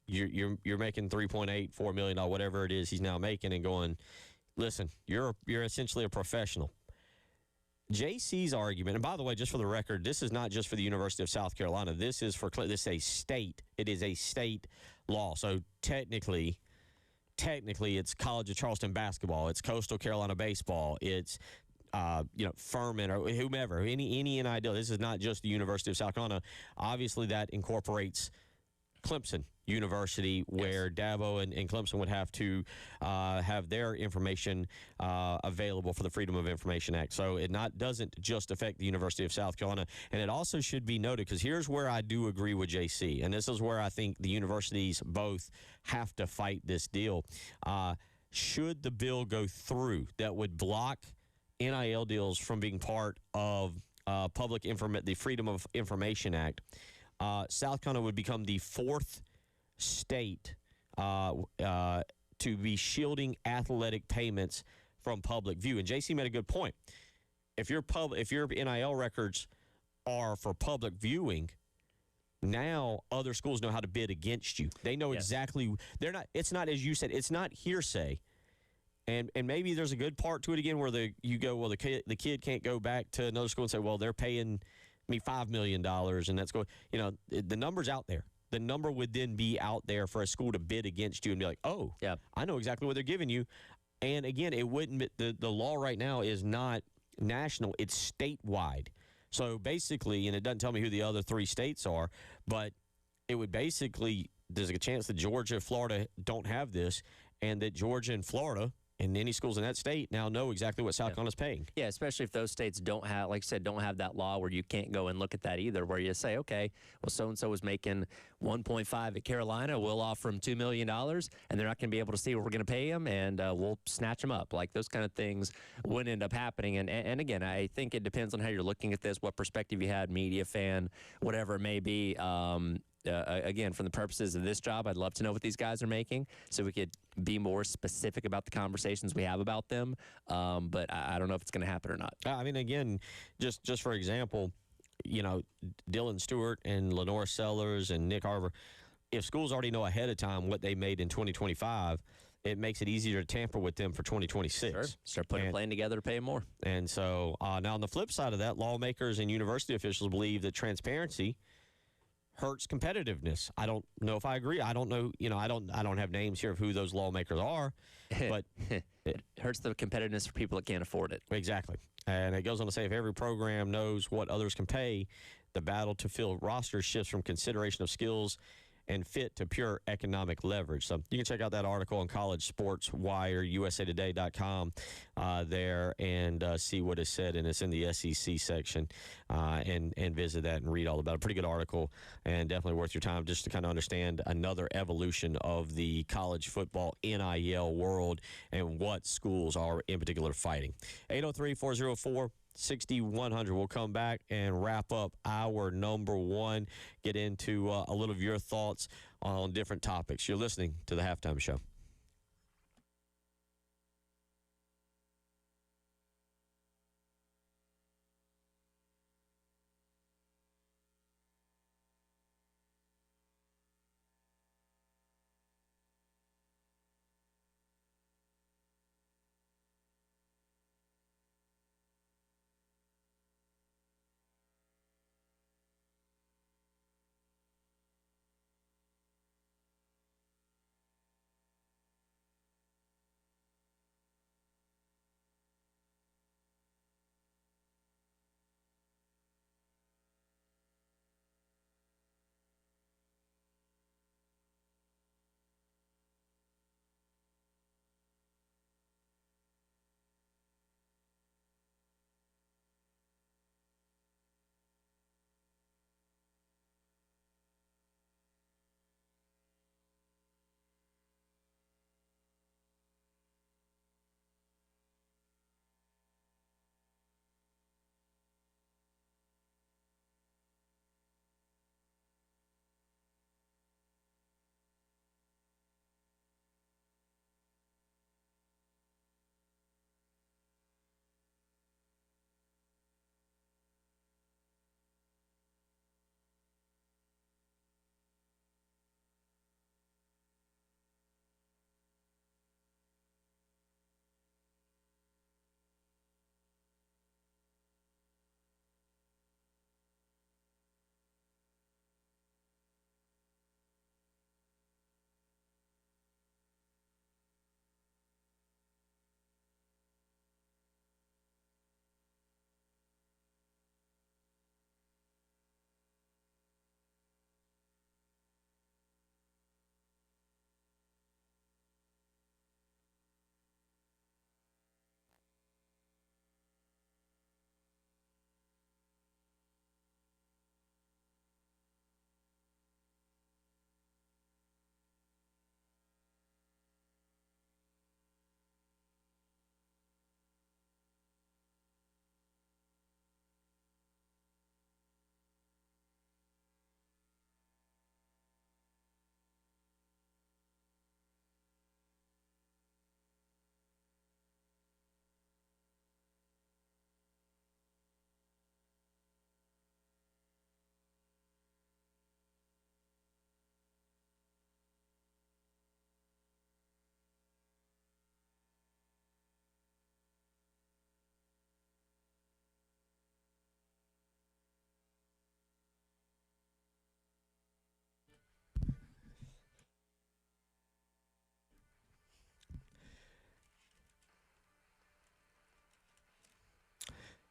you're making $3.8-4 million, whatever it is he's now making," and going, "Listen, you're essentially a professional." JC's argument, and by the way, just for the record, this is not just for the University of South Carolina. This is a state. It is a state law. So technically, it's College of Charleston basketball. It's Coastal Carolina baseball. It's Furman or whomever, any NIL. This is not just the University of South Carolina. Obviously, that incorporates Clemson University, where Dabo and Clemson would have to have their information available for the Freedom of Information Act. So it doesn't just affect the University of South Carolina. And it also should be noted, because here's where I do agree with JC, and this is where I think the universities both have to fight this deal. Should the bill go through that would block NIL deals from being part of the Freedom of Information Act, South Carolina would become the fourth state to be shielding athletic payments from public view. And JC made a good point. If your NIL records are for public viewing, now other schools know how to bid against you. They know exactly. It's not, as you said, it's not hearsay. And maybe there's a good part to it again where the kid can't go back to another school and say, well, they're paying me $5 million, and that's going. The number's out there. The number would then be out there for a school to bid against you and be like, oh, yeah, I know exactly what they're giving you. And again, it wouldn't. The law right now is not national; it's statewide. So basically, and it doesn't tell me who the other three states are, but it would basically, there's a chance that Georgia and Florida don't have this, and that Georgia and Florida and any schools in that state now know exactly what South Carolina's paying. Yeah, especially if those states don't have, like I said, don't have that law where you can't go and look at that either, where you say, okay, well, so-and-so was making 1.5 at Carolina. We'll offer them $2 million, and they're not going to be able to see what we're going to pay them, and we'll snatch them up. Like, those kind of things would end up happening. And again, I think it depends on how you're looking at this, what perspective you had, media fan, whatever it may be. Again, from the purposes of this job, I'd love to know what these guys are making so we could be more specific about the conversations we have about them. But I don't know if it's going to happen or not. I mean, again, just for example, Dylan Stewart and Lenore Sellers and Nick Harver, if schools already know ahead of time what they made in 2025, it makes it easier to tamper with them for 2026. Sure. Start putting a plan together to pay them more. And so now on the flip side of that, lawmakers and university officials believe that transparency hurts competitiveness. I don't know if I agree. I don't know. I don't have names here of who those lawmakers are, but it hurts the competitiveness for people that can't afford it. Exactly. And it goes on to say, if every program knows what others can pay, the battle to fill rosters shifts from consideration of skills and fit to pure economic leverage. So you can check out that article on College Sports Wire, usatoday.com there, and see what is said, and it's in the SEC section, and visit that and read all about it. Pretty good article, and definitely worth your time just to kind of understand another evolution of the college football NIL world and what schools are in particular fighting. 803-404-6100. We'll come back and wrap up our number one, get into a little of your thoughts on different topics. You're listening to The Halftime Show.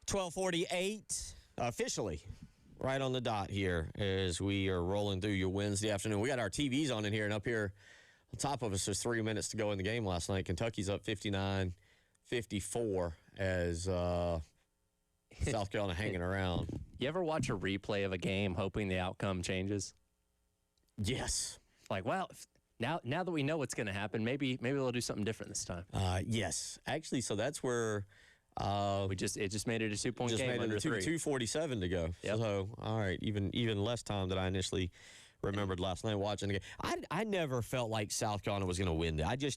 12:48 officially. Right on the dot here as we are rolling through your Wednesday afternoon. We got our TVs on in here, and up here on top of us, there's 3 minutes to go in the game last night. Kentucky's up 59-54 as South Carolina hanging around. You ever watch a replay of a game hoping the outcome changes? Yes. Like, well, now that we know what's going to happen, maybe they'll do something different this time. Yes. Actually, so that's where it just made it a 2-point just game made it under 3. 2:47 to go. Yep. So, all right, even less time than I initially remembered last night watching the game. I never felt like South Carolina was going to win that.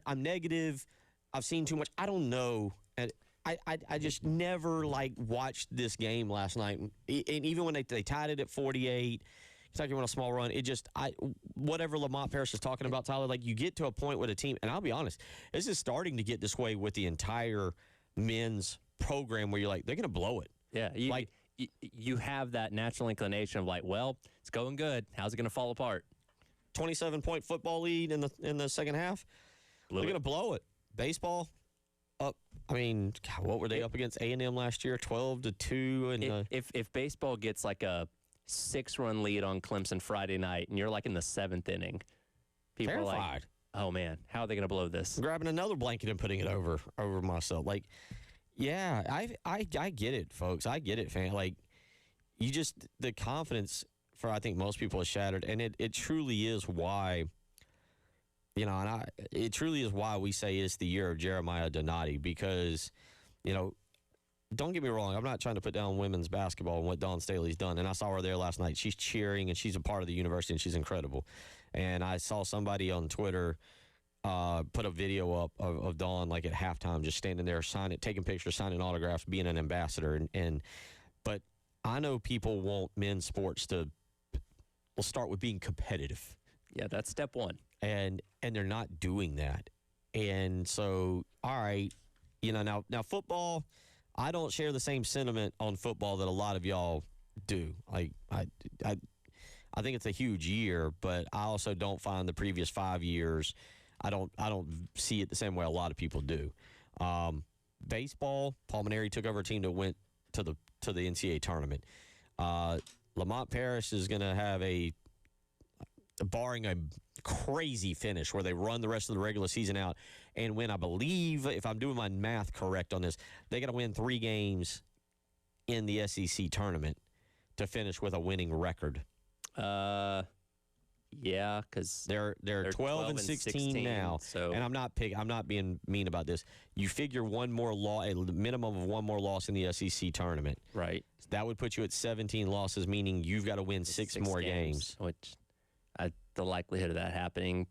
I'm negative. I've seen too much. I don't know. And I just never watched this game last night. And even when they tied it at 48, Kentucky went a small run. Whatever Lamont Paris is talking about, Tyler, you get to a point with a team, and I'll be honest, this is starting to get this way with the entire men's program where you're like, they're going to blow it. Yeah. You have that natural inclination of well, it's going good. How's it going to fall apart? 27-point football lead in the second half. They're going to blow it. Baseball up. I mean, God, what were they up against A&M last year? 12-2. And if baseball gets a 6-run lead on Clemson Friday night, and you're in the 7th inning, people terrified. are like, "Oh man, how are they going to blow this?" I'm grabbing another blanket and putting it over myself. Yeah, I get it, folks. I get it, fan. The confidence for I think most people is shattered, and it truly is why. It truly is why we say it's the year of Jeremiah Donati because, don't get me wrong. I'm not trying to put down women's basketball and what Dawn Staley's done. And I saw her there last night. She's cheering, and she's a part of the university, and she's incredible. And I saw somebody on Twitter put a video up of Dawn at halftime, just standing there, taking pictures, signing autographs, being an ambassador. But I know people want men's sports we'll start with being competitive. Yeah, that's step one. And they're not doing that. And so, all right, now football, I don't share the same sentiment on football that a lot of y'all do. I think it's a huge year, but I also don't find the previous 5 years. I don't see it the same way a lot of people do. Baseball, Paul Maneri took over a team that went to the NCAA tournament. Lamont Paris is going to have barring a crazy finish where they run the rest of the regular season out and win, I believe, if I'm doing my math correct on this, they got to win 3 games in the SEC tournament to finish with a winning record. Yeah, because they're 12 and 16 now. So, and I'm not being mean about this. You figure one more a minimum of one more loss in the SEC tournament. Right. That would put you at 17 losses, meaning you've got to win 6 more games. Which the likelihood of that happening,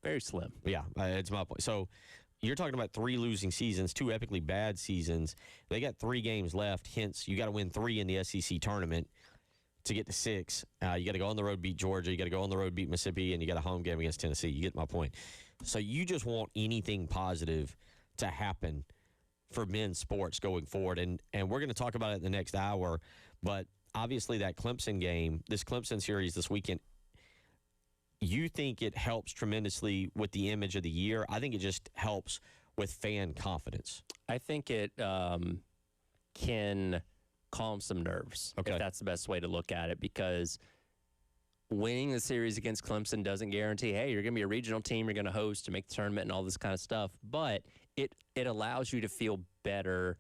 very slim. Yeah, it's my point. So you're talking about 3 losing seasons, 2 epically bad seasons. They got 3 games left, hence you got to win 3 in the SEC tournament to get to 6. You got to go on the road, beat Georgia. You got to go on the road, beat Mississippi, and you got a home game against Tennessee. You get my point. So you just want anything positive to happen for men's sports going forward. And we're going to talk about it in the next hour. But obviously that Clemson game, this Clemson series this weekend, you think it helps tremendously with the image of the year? I think it just helps with fan confidence. I think it can calm some nerves, if that's the best way to look at it, because winning the series against Clemson doesn't guarantee, hey, you're going to be a regional team, you're going to host to make the tournament and all this kind of stuff, but it allows you to feel better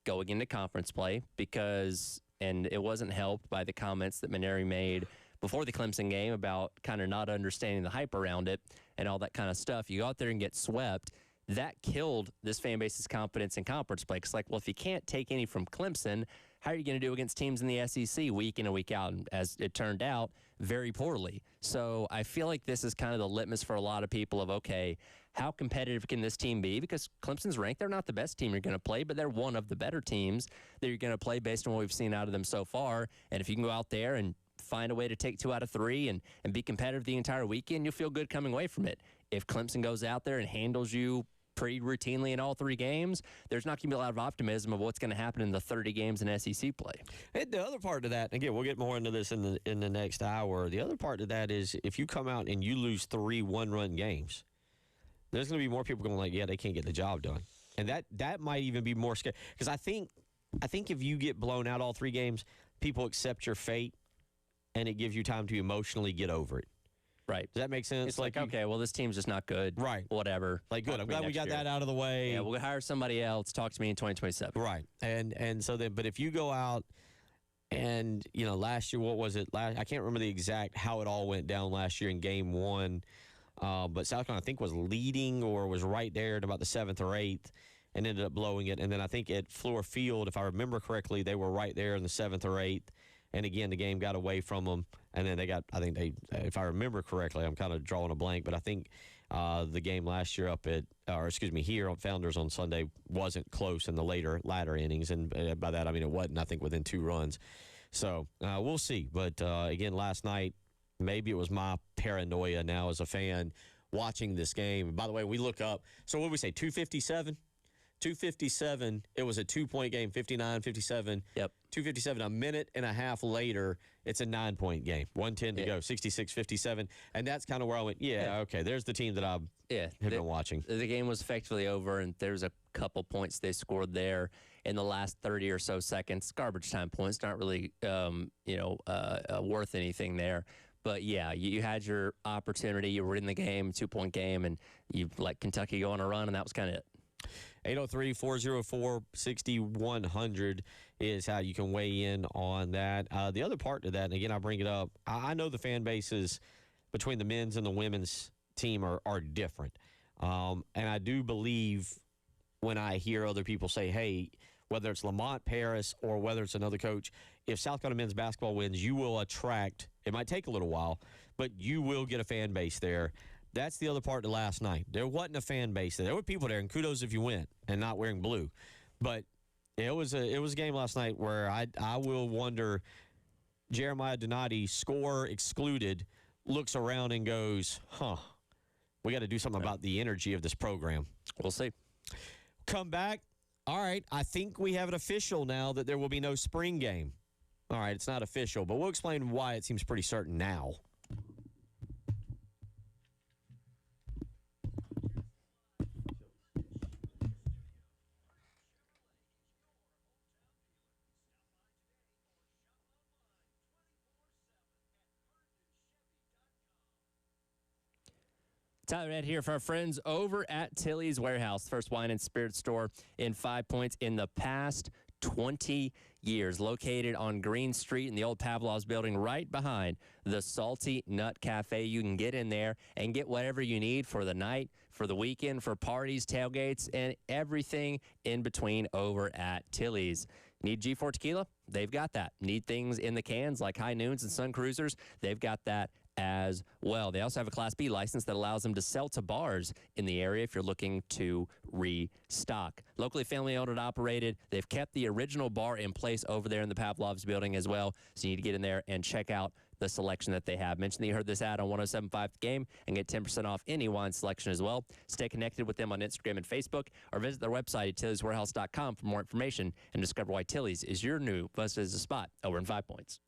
going into conference play because, and it wasn't helped by the comments that Maneri made before the Clemson game about kind of not understanding the hype around it and all that kind of stuff. You go out there and get swept. That killed this fan base's confidence in conference play. It's well, if you can't take any from Clemson, how are you going to do against teams in the SEC week in and week out? And as it turned out, very poorly. So I feel like this is kind of the litmus for a lot of people of, okay, how competitive can this team be? Because Clemson's ranked. They're not the best team you're going to play, but they're one of the better teams that you're going to play based on what we've seen out of them so far. And if you can go out there and find a way to take 2 out of 3 and be competitive the entire weekend, you'll feel good coming away from it. If Clemson goes out there and handles you pretty routinely in all 3 games, there's not going to be a lot of optimism of what's going to happen in the 30 games in SEC play. And the other part of that, again, we'll get more into this in the next hour. The other part of that is if you come out and you lose 3 one-run games, there's going to be more people going yeah, they can't get the job done. And that might even be more scary. Because I think I think if you get blown out all 3 games, people accept your fate, and it gives you time to emotionally get over it. Right. Does that make sense? It's like okay, well, this team's just not good. Right. Whatever. Like, good. I'm glad we got year. that out of the way. Yeah, we'll hire somebody else. Talk to me in 2027. Right. And so then, but if you go out and, last year, what was it? I can't remember the exact how it all went down last year in game 1. But South Carolina, I think, was leading or was right there at about the 7th or 8th and ended up blowing it. And then I think at Fluor Field, if I remember correctly, they were right there in the 7th or 8th. And again, the game got away from them. And then if I remember correctly, I'm kind of drawing a blank, but I think the game last year here on Founders on Sunday wasn't close in the latter innings. And by that, I mean, it wasn't, I think, within 2 runs. So we'll see. But again, last night, maybe it was my paranoia now as a fan watching this game. By the way, we look up. So what did we say, 257? 257, it was a 2-point game, 59-57. Yep. 257, a minute and a half later, it's a 9-point game. 1:10 to go, 66-57. And that's kind of where I went, okay, there's the team that I have been watching. The game was effectively over, and there's a couple points they scored there in the last 30 or so seconds. Garbage time points, not really worth anything there. But, yeah, you had your opportunity. You were in the game, 2-point game, and you let Kentucky go on a run, and that was kind of it. 803-404-6100 is how you can weigh in on that. The other part to that, and again, I bring it up, I know the fan bases between the men's and the women's team are different. And I do believe when I hear other people say, hey, whether it's Lamont Paris or whether it's another coach, if South Carolina men's basketball wins, you will attract, it might take a little while, but you will get a fan base there. That's the other part of last night. There wasn't a fan base there. There were people there, and kudos if you went and not wearing blue. But it was a game last night where I will wonder, Jeremiah Donati, score excluded, looks around and goes, we got to do something about the energy of this program. We'll see. Come back. All right, I think we have it official now that there will be no spring game. All right, it's not official, but we'll explain why it seems pretty certain now. Tyler Ed here for our friends over at Tilly's Warehouse, first wine and spirit store in 5 Points in the past 20 years. Located on Green Street in the old Pavlov's building right behind the Salty Nut Cafe. You can get in there and get whatever you need for the night, for the weekend, for parties, tailgates, and everything in between over at Tilly's. Need G4 tequila? They've got that. Need things in the cans like High Noons and Sun Cruisers? They've got that as well. They also have a Class B license that allows them to sell to bars in the area if you're looking to restock. Locally family owned and operated. They've kept the original bar in place over there in the Pavlov's building as well. So you need to get in there and check out the selection that they have. Mention that you heard this ad on 107.5 The Game and get 10% off any wine selection as well. Stay connected with them on Instagram and Facebook or visit their website at tillyswarehouse.com for more information and discover why Tilly's is your new best as a spot over in 5 Points.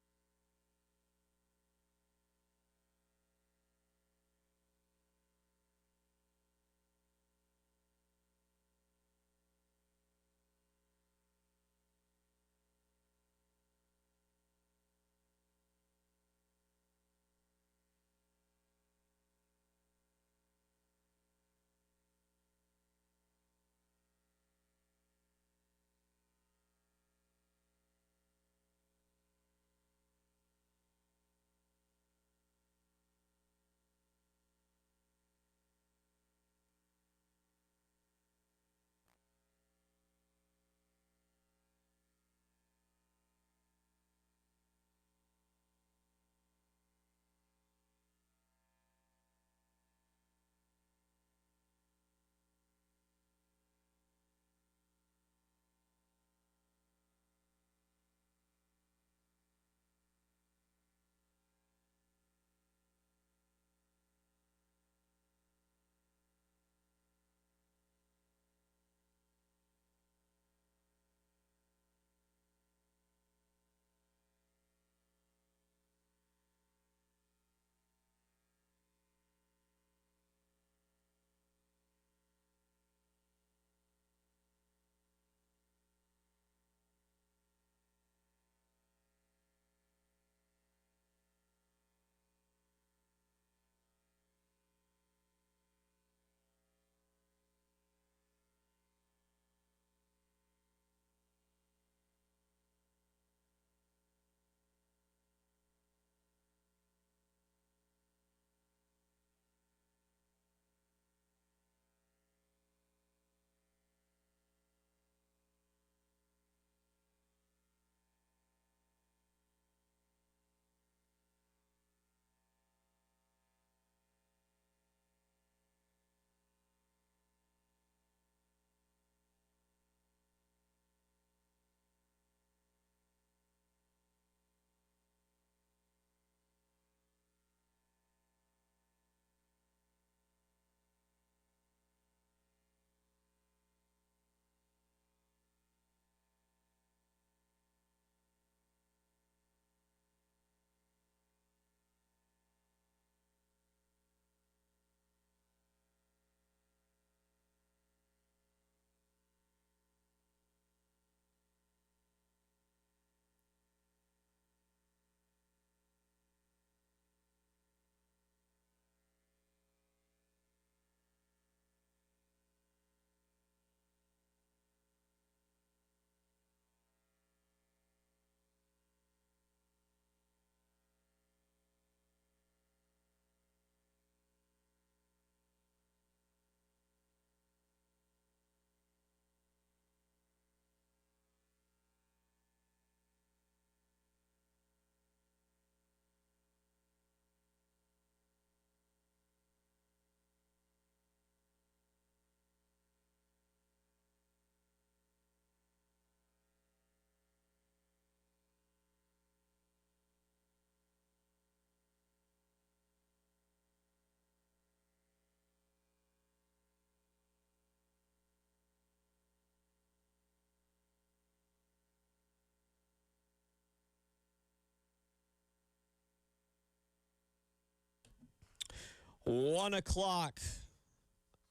1 o'clock.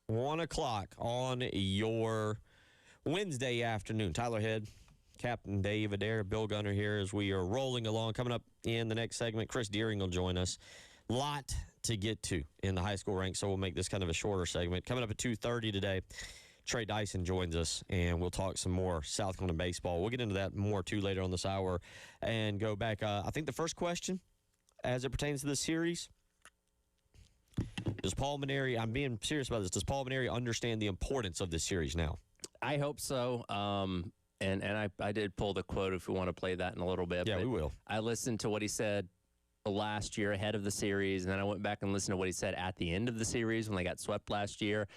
1 o'clock on your Wednesday afternoon. Tyler Head, Captain Dave Adair, Bill Gunner here as we are rolling along. Coming up in the next segment, Chris Deering will join us. Lot to get to in the high school ranks, so we'll make this kind of a shorter segment. Coming up at 2:30 today, Trey Dyson joins us, and we'll talk some more South Carolina baseball. We'll get into that more, too, later on this hour and go back. I think the first question, as it pertains to this series, does Paul Maneri, I'm being serious about this, does Paul Maneri understand the importance of this series now? I hope so. And I did pull the quote if we want to play that in a little bit. Yeah, we will. I listened to what he said last year ahead of the series, and then I went back and listened to what he said at the end of the series when they got swept last year.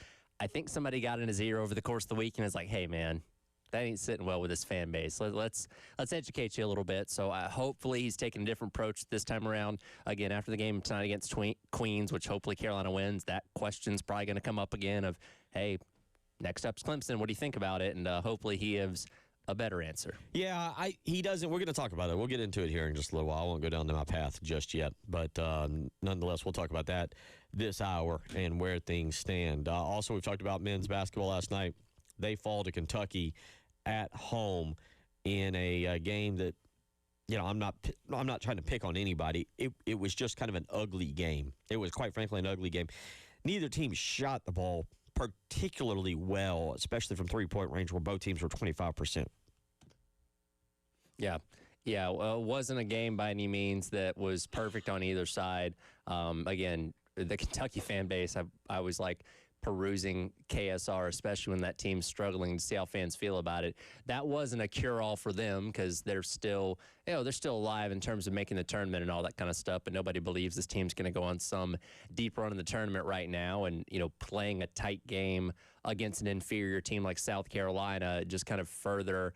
I think somebody got in his ear over the course of the week and was like, hey, man, that ain't sitting well with this fan base. Let's educate you a little bit. So hopefully he's taking a different approach this time around. Again, after the game tonight against Queens, which hopefully Carolina wins, that question's probably going to come up again of, hey, next up's Clemson. What do you think about it? And hopefully he gives a better answer. Yeah, he doesn't. We're going to talk about it. We'll get into it here in just a little while. I won't go down to my path just yet. But nonetheless, we'll talk about that this hour and where things stand. Also, we've talked about men's basketball last night. They fall to Kentucky at home in a game that, I'm not trying to pick on anybody. It was just kind of an ugly game. It was, quite frankly, an ugly game. Neither team shot the ball particularly well, especially from three-point range, where both teams were 25%. Yeah. Well, it wasn't a game by any means that was perfect on either side. Again, the Kentucky fan base, I was like perusing KSR, especially when that team's struggling, to see how fans feel about it. That wasn't a cure-all for them because they're still alive in terms of making the tournament and all that kind of stuff, but nobody believes this team's going to go on some deep run in the tournament right now. And, playing a tight game against an inferior team like South Carolina just kind of further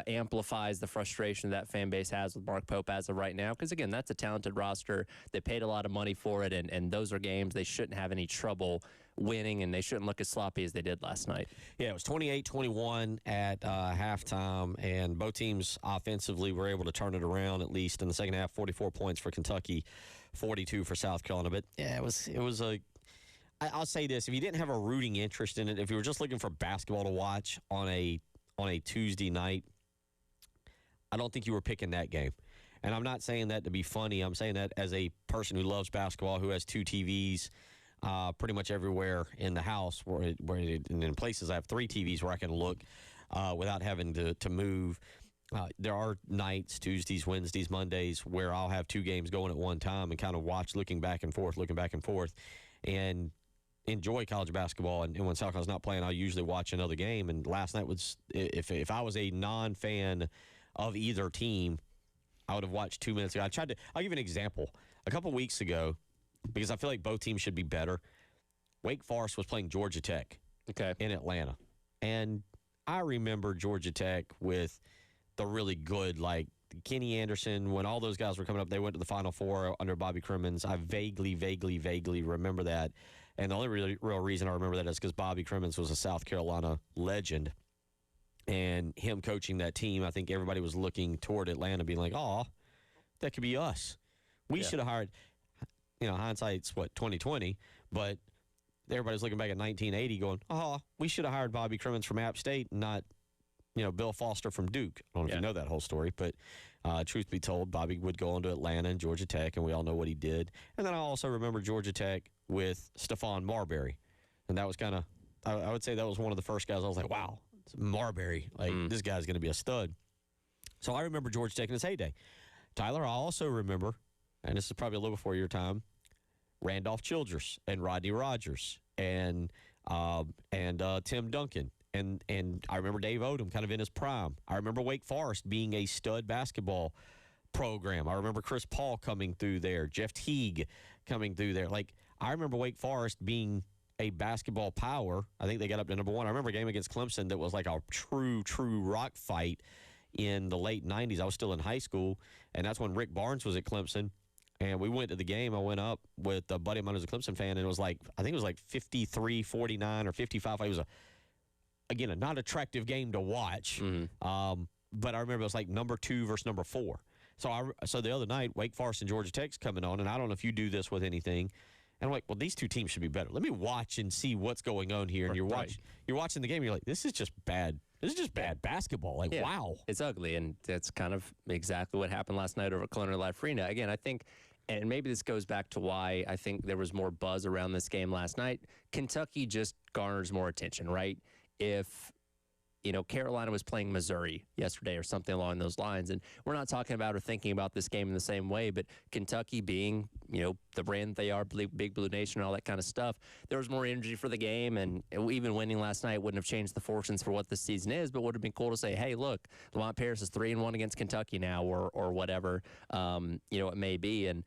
amplifies the frustration that fan base has with Mark Pope as of right now. Because, again, that's a talented roster. They paid a lot of money for it, and those are games they shouldn't have any trouble winning, and they shouldn't look as sloppy as they did last night. Yeah, it was 28-21 at halftime, and both teams offensively were able to turn it around, at least in the second half. 44 points for Kentucky, 42 for South Carolina. But, yeah, it was a – I'll say this. If you didn't have a rooting interest in it, if you were just looking for basketball to watch on a Tuesday night, I don't think you were picking that game. And I'm not saying that to be funny. I'm saying that as a person who loves basketball, who has two TVs pretty much everywhere in the house, and in places I have three TVs where I can look without having to move. There are nights, Tuesdays, Wednesdays, Mondays, where I'll have two games going at one time and kind of watch, looking back and forth, and enjoy college basketball. And when South Carolina's not playing, I'll usually watch another game. And last night was, if I was a non-fan of either team, I would have watched 2 minutes ago. I'll give you an example. A couple weeks ago, because I feel like both teams should be better, Wake Forest was playing Georgia Tech in Atlanta. And I remember Georgia Tech with the really good, like Kenny Anderson, when all those guys were coming up, they went to the Final Four under Bobby Crimmins. I vaguely remember that. And the only real reason I remember that is because Bobby Crimmins was a South Carolina legend. And him coaching that team, I think everybody was looking toward Atlanta being like, oh, that could be us. We should have hired, hindsight's, 2020, but everybody's looking back at 1980 going, oh, we should have hired Bobby Crimmins from App State and not, Bill Foster from Duke. I don't know if you know that whole story, but truth be told, Bobby would go on to Atlanta and Georgia Tech, and we all know what he did. And then I also remember Georgia Tech with Stephon Marbury. And that was kind of, I would say that was one of the first guys I was like, wow, Marbury. This guy's going to be a stud. So I remember Georgia Tech in its heyday. Tyler, I also remember, and this is probably a little before your time, Randolph Childress and Rodney Rogers and Tim Duncan. And I remember Dave Odom kind of in his prime. I remember Wake Forest being a stud basketball program. I remember Chris Paul coming through there, Jeff Teague coming through there. I remember Wake Forest being a basketball power. I think they got up to number one. I remember a game against Clemson that was like a true rock fight in the late 90s. I was still in high school, and that's when Rick Barnes was at Clemson. And we went to the game. I went up with a buddy of mine who's a Clemson fan, and it was I think it was 53-49 or 55. It was a not attractive game to watch. Mm-hmm. But I remember it was number 2 versus number 4. So the other night, Wake Forest and Georgia Tech's coming on, and I don't know if you do this with anything. And I'm like, well, these two teams should be better. Let me watch and see what's going on here. And you're watching the game, and you're like, this is just bad. This is just bad basketball. Like, wow. It's ugly, and that's kind of exactly what happened last night over at Colonial Life Arena. Again, I think, and maybe this goes back to why I think there was more buzz around this game last night. Kentucky just garners more attention, right? If Carolina was playing Missouri yesterday or something along those lines. And we're not talking about or thinking about this game in the same way, but Kentucky being, the brand they are, Big Blue Nation and all that kind of stuff, there was more energy for the game. And even winning last night wouldn't have changed the fortunes for what this season is, but would have been cool to say, hey, look, Lamont Paris is 3-1 against Kentucky now or whatever, it may be. And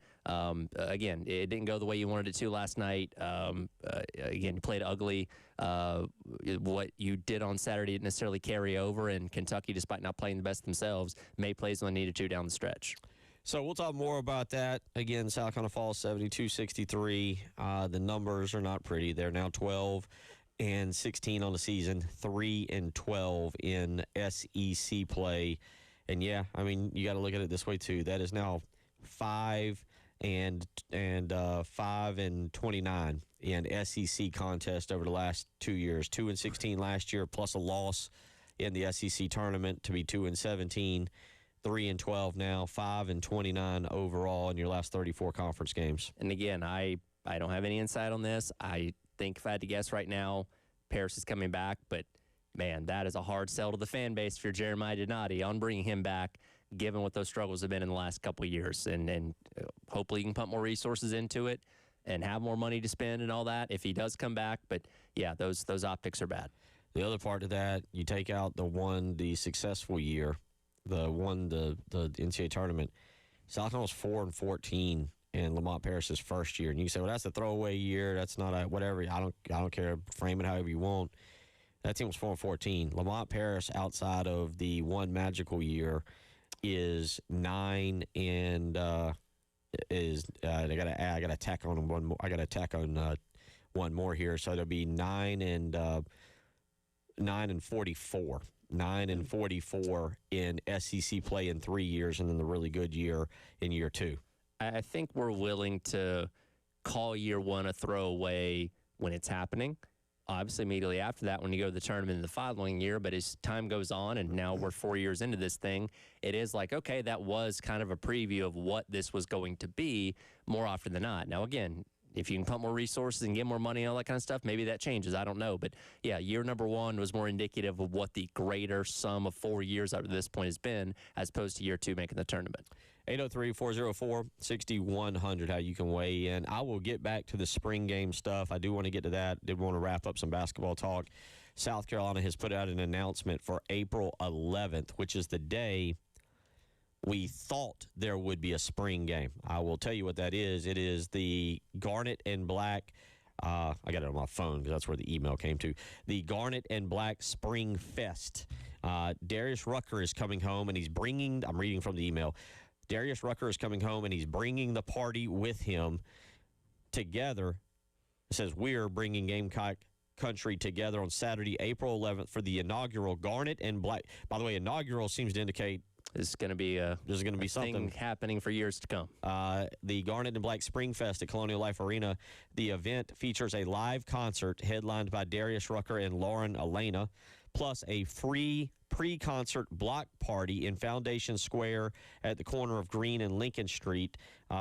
again, it didn't go the way you wanted it to last night. Again, you played ugly. What you did on Saturday didn't necessarily carry over, and Kentucky, despite not playing the best themselves, made plays when they needed to down the stretch. So we'll talk more about that. Again, South Carolina Falls 72-63. The numbers are not pretty. They're now 12-16 on the season, 3-12 in SEC play. And yeah, I mean, you got to look at it this way too. That is now 5-29 in SEC contest over the last 2 years. 2-16 last year, plus a loss in the SEC tournament to be 2-17. 3-12 now, 5-29 overall in your last 34 conference games. And again, I don't have any insight on this. I think if I had to guess right now, Paris is coming back. But man, that is a hard sell to the fan base for Jeremiah Donati on bringing him back, given what those struggles have been in the last couple of years. And hopefully you can put more resources into it and have more money to spend and all that if he does come back. But yeah, those optics are bad. The other part of that, you take out the successful year, the NCAA tournament. South Carolina was 4-14 in Lamont Paris's first year, and you can say, well, that's a throwaway year. That's not whatever. I don't care. Frame it however you want. That team was 4-14. Lamont Paris, outside of the one magical year, is 9 and I got to tack on one more. I got to tack on one more here, so there'll be 9-44. 9-44 in SEC play in 3 years, and then the really good year in year 2. I think we're willing to call year one a throwaway when it's happening. Obviously, immediately after that, when you go to the tournament in the following year, but as time goes on, and now we're 4 years into this thing, it is like, okay, that was kind of a preview of what this was going to be more often than not. Now, again, if you can pump more resources and get more money and all that kind of stuff, maybe that changes. I don't know. But, yeah, year number one was more indicative of what the greater sum of 4 years up to this point has been, as opposed to year two making the tournament. 803-404-6100, how you can weigh in. I will get back to the spring game stuff. I do want to get to that. Did want to wrap up some basketball talk. South Carolina has put out an announcement for April 11th, which is the day we thought there would be a spring game. I will tell you what that is. It is the Garnet and Black. I got it on my phone because that's where the email came to. The Garnet and Black Spring Fest. Darius Rucker is coming home, and he's bringing, I'm reading from the email, Darius Rucker is coming home, and he's bringing the party with him together. It says, we're bringing Gamecock Country together on Saturday, April 11th for the inaugural Garnet and Black. By the way, inaugural seems to indicate This is going to be something happening for years to come. The Garnet and Black Spring Fest at Colonial Life Arena. The event features a live concert headlined by Darius Rucker and Lauren Elena, plus a free pre-concert block party in Foundation Square at the corner of Green and Lincoln Street.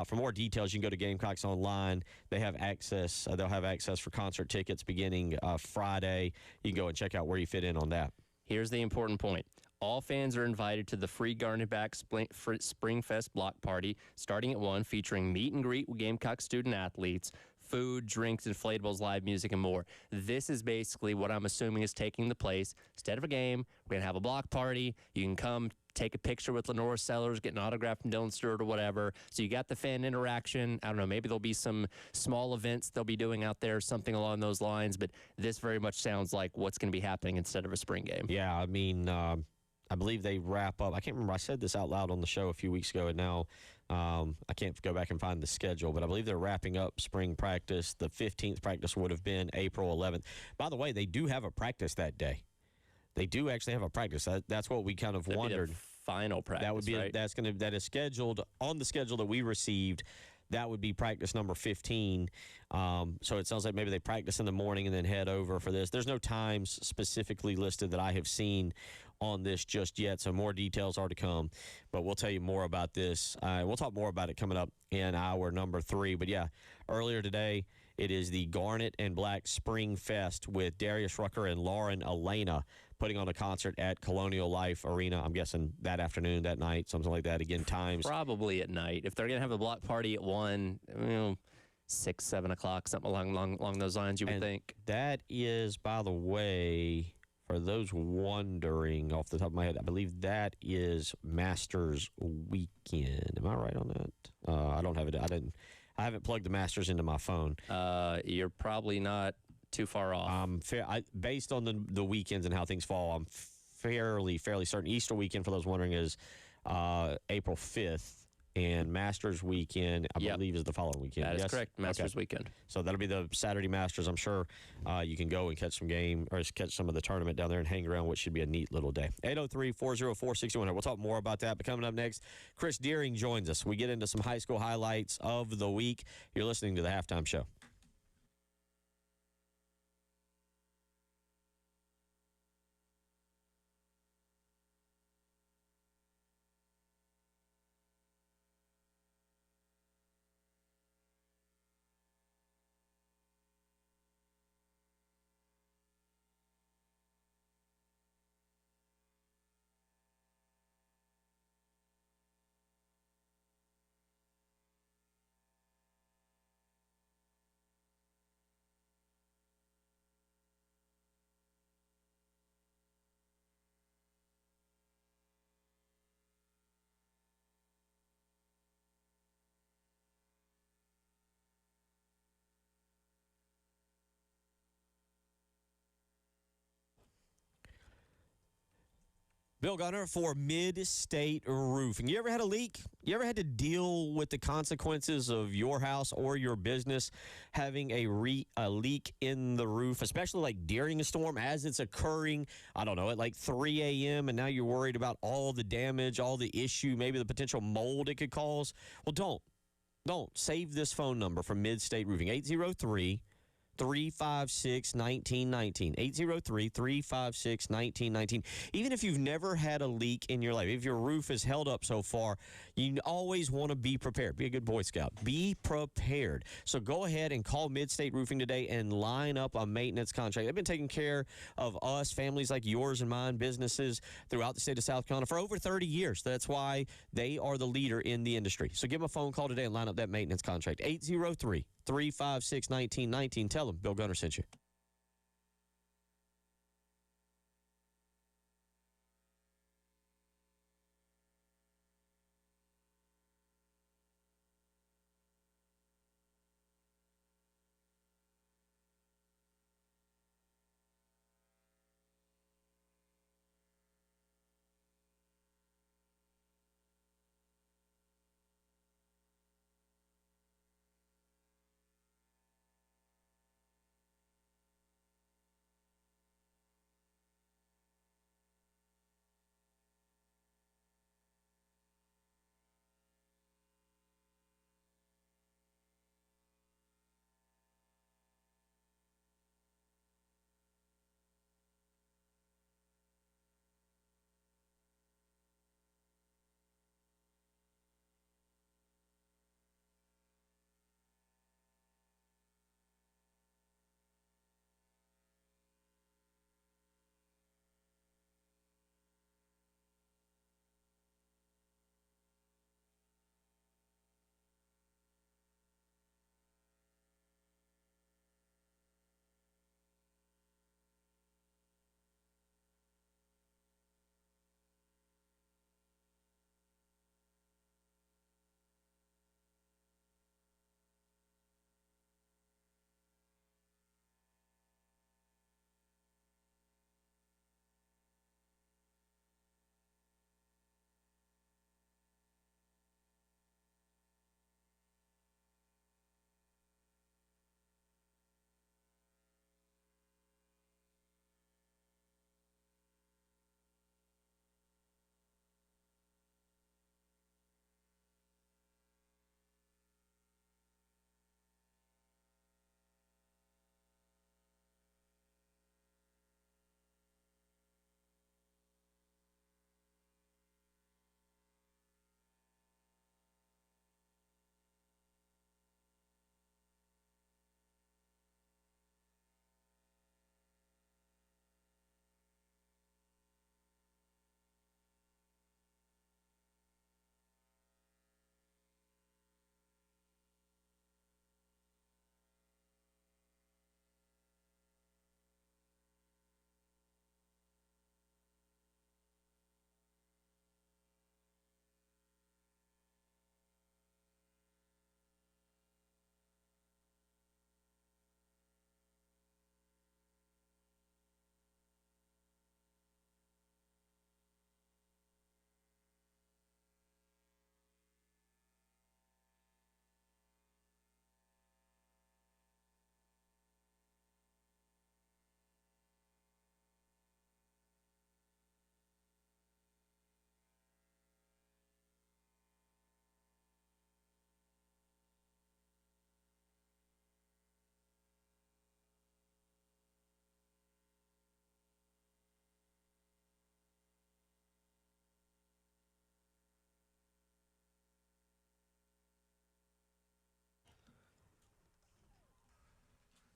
For more details, you can go to Gamecocks Online. They have access. They'll have access for concert tickets beginning Friday. You can go and check out where you fit in on that. Here's the important point. All fans are invited to the free Garnet Back Spring Fest block party starting at 1, featuring meet and greet with Gamecock student athletes, food, drinks, inflatables, live music, and more. This is basically what I'm assuming is taking the place. Instead of a game, we're going to have a block party. You can come take a picture with Lenora Sellers, get an autograph from Dylan Stewart or whatever. So you got the fan interaction. I don't know, maybe there'll be some small events they'll be doing out there, something along those lines. But this very much sounds like what's going to be happening instead of a spring game. Yeah, I mean, I believe they wrap up. I can't remember. I said this out loud on the show a few weeks ago, and now I can't go back and find the schedule, but I believe they're wrapping up spring practice. The 15th practice would have been April 11th. By the way, they do have a practice that day. They do actually have a practice. That's what we kind of wondered. final practice. That would be right? that is scheduled on the schedule that we received. That would be practice number 15. So it sounds like maybe they practice in the morning and then head over for this. There's no times specifically listed that I have seen on this just yet, so more details are to come. But we'll tell you more about this. We'll talk more about it coming up in hour number 3. But, yeah, earlier today, it is the Garnet and Black Spring Fest with Darius Rucker and Lauren Elena putting on a concert at Colonial Life Arena. I'm guessing that afternoon, that night, something like that. Again, times. Probably at night. If they're going to have a block party at 1, 6, 7 o'clock, something along those lines, you would think. That is, by the way, for those wondering off the top of my head, I believe that is Masters weekend. Am I right on that? I don't have it. I haven't plugged the Masters into my phone. You're probably not too far off. Based on the weekends and how things fall, I'm fairly certain. Easter weekend, for those wondering, is April 5th, and Masters weekend, I believe, is the following weekend. That is correct. Masters weekend. So that'll be the Saturday Masters. I'm sure you can go and catch some game or catch some of the tournament down there and hang around, which should be a neat little day. 803-404-6100. We'll talk more about that. But coming up next, Chris Deering joins us. We get into some high school highlights of the week. You're listening to the Halftime Show. Bill Gunner for Mid-State Roofing. You ever had a leak? You ever had to deal with the consequences of your house or your business having a leak in the roof, especially like during a storm as it's occurring, I don't know, at like 3 a.m., and now you're worried about all the damage, all the issue, maybe the potential mold it could cause? Well, don't. Save this phone number from Mid-State Roofing, 803-356-1919. 803-356-1919. Even if you've never had a leak in your life, if your roof has held up so far, you always want to be prepared. Be a good Boy Scout. Be prepared. So go ahead and call Mid-State Roofing today and line up a maintenance contract. They've been taking care of us, families like yours and mine, businesses throughout the state of South Carolina for over 30 years. That's why they are the leader in the industry. So give them a phone call today and line up that maintenance contract. 803-356-1919. Tell them Bill Gunner sent you.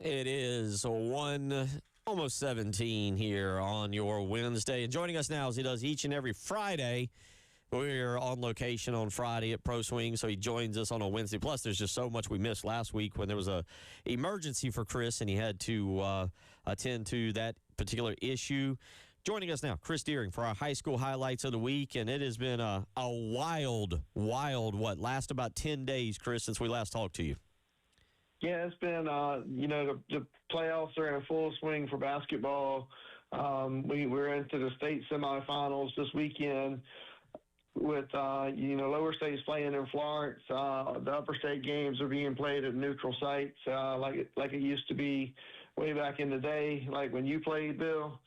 It is 1, almost 17 here on your Wednesday. And joining us now, as he does each and every Friday, we're on location on Friday at Pro Swing, so he joins us on a Wednesday. Plus, there's just so much we missed last week when there was a emergency for Chris, and he had to attend to that particular issue. Joining us now, Chris Deering, for our high school highlights of the week. And it has been a wild, last about 10 days, Chris, since we last talked to you. Yeah, it's been, the playoffs are in full swing for basketball. We're into the state semifinals this weekend with, lower states playing in Florence. The upper state games are being played at neutral sites like it used to be way back in the day, like when you played, Bill.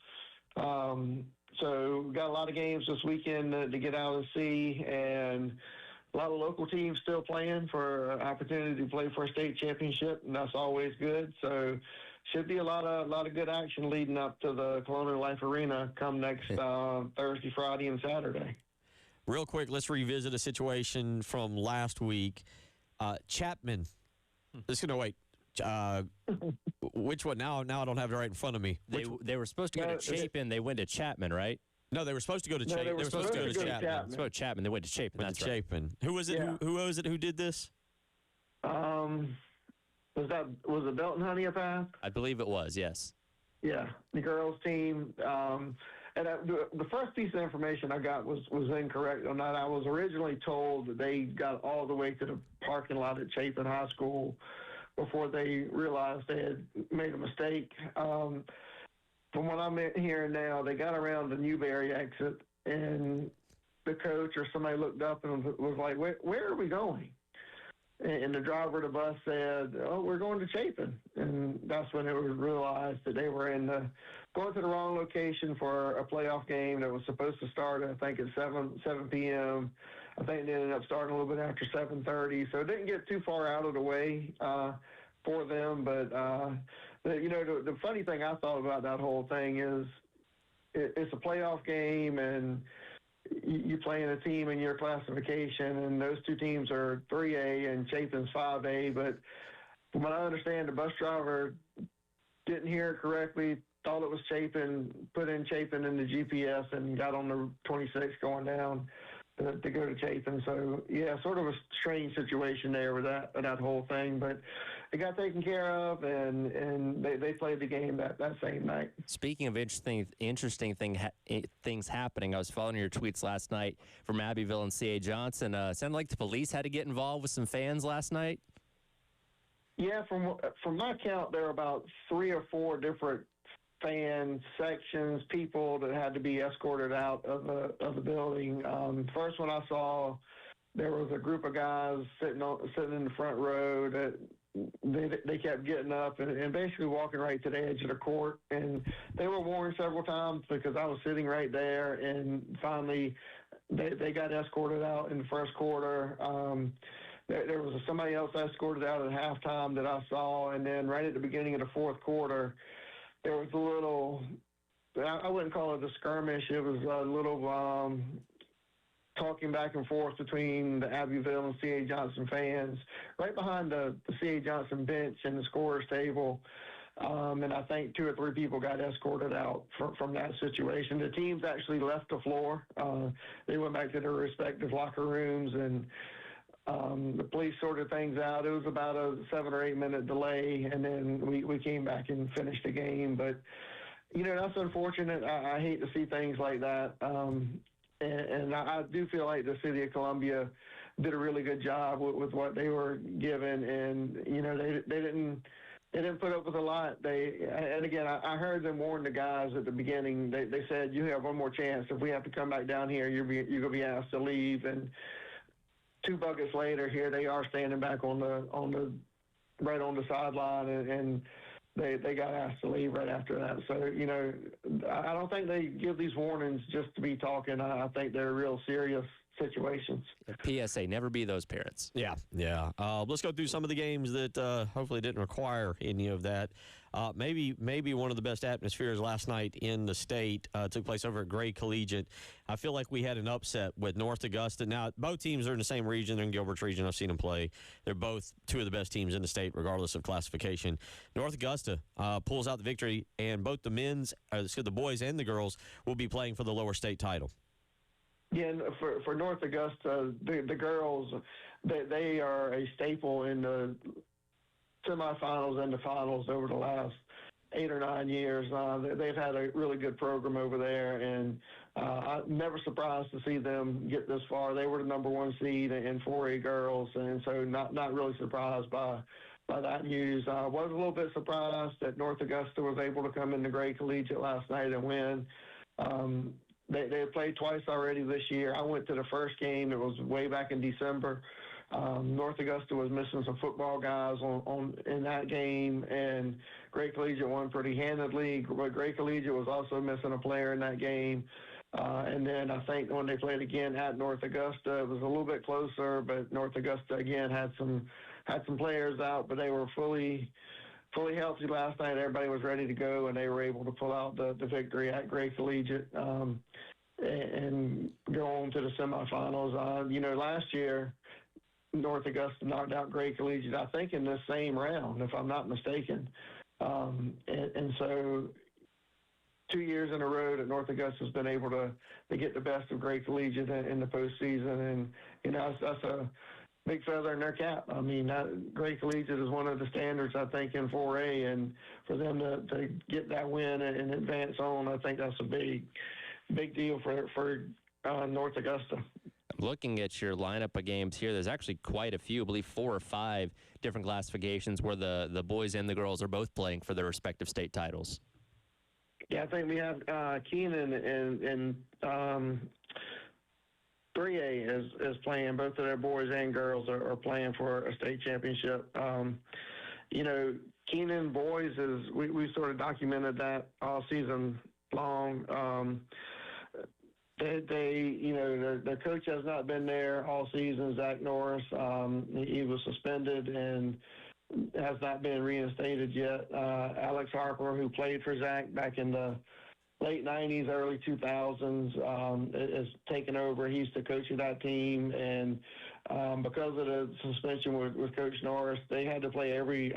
So we've got a lot of games this weekend to get out and see, and a lot of local teams still playing for an opportunity to play for a state championship, and that's always good. So should be a lot of good action leading up to the Colonial Life Arena come next Thursday, Friday, and Saturday. Real quick, let's revisit a situation from last week. Chapman. This is going to wait. Which one? Now I don't have it right in front of me. They were supposed to go to Chapin. They went to Chapman, right? No, they were supposed to go to Chapman. They were supposed to go to Chapman. Supposed to Chapman. They went to Chapin. That's right. Chapin. Who was it? Yeah. Who was it? Who did this? Was it Belton Honeypath? I believe it was. Yes. Yeah, the girls team. And the first piece of information I got was incorrect on that. I was originally told that they got all the way to the parking lot at Chapin High School before they realized they had made a mistake. From what I'm hearing now, they got around the Newberry exit, and the coach or somebody looked up and was like, where are we going? And the driver of the bus said, oh, we're going to Chapin. And that's when it was realized that they were going to the wrong location for a playoff game that was supposed to start, I think, at 7 p.m. I think they ended up starting a little bit after 7:30. So it didn't get too far out of the way for them. But, the funny thing I thought about that whole thing is it's a playoff game, and you playing a team in your classification, and those two teams are 3A and Chapin's 5A. But from what I understand, the bus driver didn't hear it correctly, thought it was Chapin, put in Chapin in the GPS, and got on the 26 going down to go to Chapin. So, yeah, sort of a strange situation there with that whole thing. But it got taken care of, and they played the game that same night. Speaking of interesting things happening, I was following your tweets last night from Abbeville and C.A. Johnson. Sounded like the police had to get involved with some fans last night. Yeah, from my count, there were about 3 or 4 different fan sections, people that had to be escorted out of the building. First one I saw, there was a group of guys sitting in the front row that they kept getting up and basically walking right to the edge of the court. And they were warned several times because I was sitting right there, and finally they got escorted out in the first quarter. There was somebody else escorted out at halftime that I saw, and then right at the beginning of the fourth quarter, there was a little, I wouldn't call it a skirmish, it was a little talking back and forth between the Abbeville and C.A. Johnson fans, right behind the C.A. Johnson bench and the scorer's table. And I think 2 or 3 people got escorted out from that situation. The teams actually left the floor. They went back to their respective locker rooms, and the police sorted things out. It was about a 7 or 8 minute delay, and then we came back and finished the game. But, that's unfortunate. I hate to see things like that. And I do feel like the city of Columbia did a really good job with what they were given, and they didn't put up with a lot. And again, I heard them warn the guys at the beginning. They said, you have one more chance. If we have to come back down here, you're gonna be asked to leave. And 2 buckets later, here they are standing back right on the sideline, and they got asked to leave right after that. So, I don't think they give these warnings just to be talking. I think they're real serious situations. PSA, never be those parents. Yeah. Let's go through some of the games that hopefully didn't require any of that. Maybe one of the best atmospheres last night in the state took place over at Gray Collegiate. I feel like we had an upset with North Augusta. Now, both teams are in the same region. They're in Gilbert's region. I've seen them play. They're both two of the best teams in the state, regardless of classification. North Augusta pulls out the victory, and both the boys and the girls will be playing for the lower state title. Yeah, and for North Augusta, the girls, they are a staple in the semifinals and the finals over the last 8 or 9 years. They've had a really good program over there, and I'm never surprised to see them get this far. They were the number 1 seed in 4A girls, and so not really surprised by that news. I was a little bit surprised that North Augusta was able to come into Gray Collegiate last night and win. They have played twice already this year. I went to the first game. It was way back in December. North Augusta was missing some football guys in that game, and Gray Collegiate won pretty handedly. But Gray Collegiate was also missing a player in that game. And then I think when they played again at North Augusta, it was a little bit closer, but North Augusta again had some players out, but they were fully healthy last night. Everybody was ready to go, and they were able to pull out the victory at Gray Collegiate and go on to the semifinals. Last year, North Augusta knocked out Gray Collegiate, I think, in this same round, if I'm not mistaken. And so 2 years in a row that North Augusta's been able to get the best of Gray Collegiate in the postseason, and that's a big feather in their cap. I mean, Gray Collegiate is one of the standards, I think, in 4A, and for them to get that win and advance on, I think that's a big deal for North Augusta. Looking at your lineup of games here, there's actually quite a few, I believe 4 or 5 different classifications where the boys and the girls are both playing for their respective state titles. Yeah, I think we have Keenan and 3A is playing. Both of their boys and girls are playing for a state championship. Keenan boys we sort of documented that all season long. Their coach has not been there all season, Zach Norris. He was suspended and has not been reinstated yet. Alex Harper, who played for Zach back in the late 90s, early 2000s, is taken over. He's the coach of that team, and because of the suspension with Coach Norris, they had to play every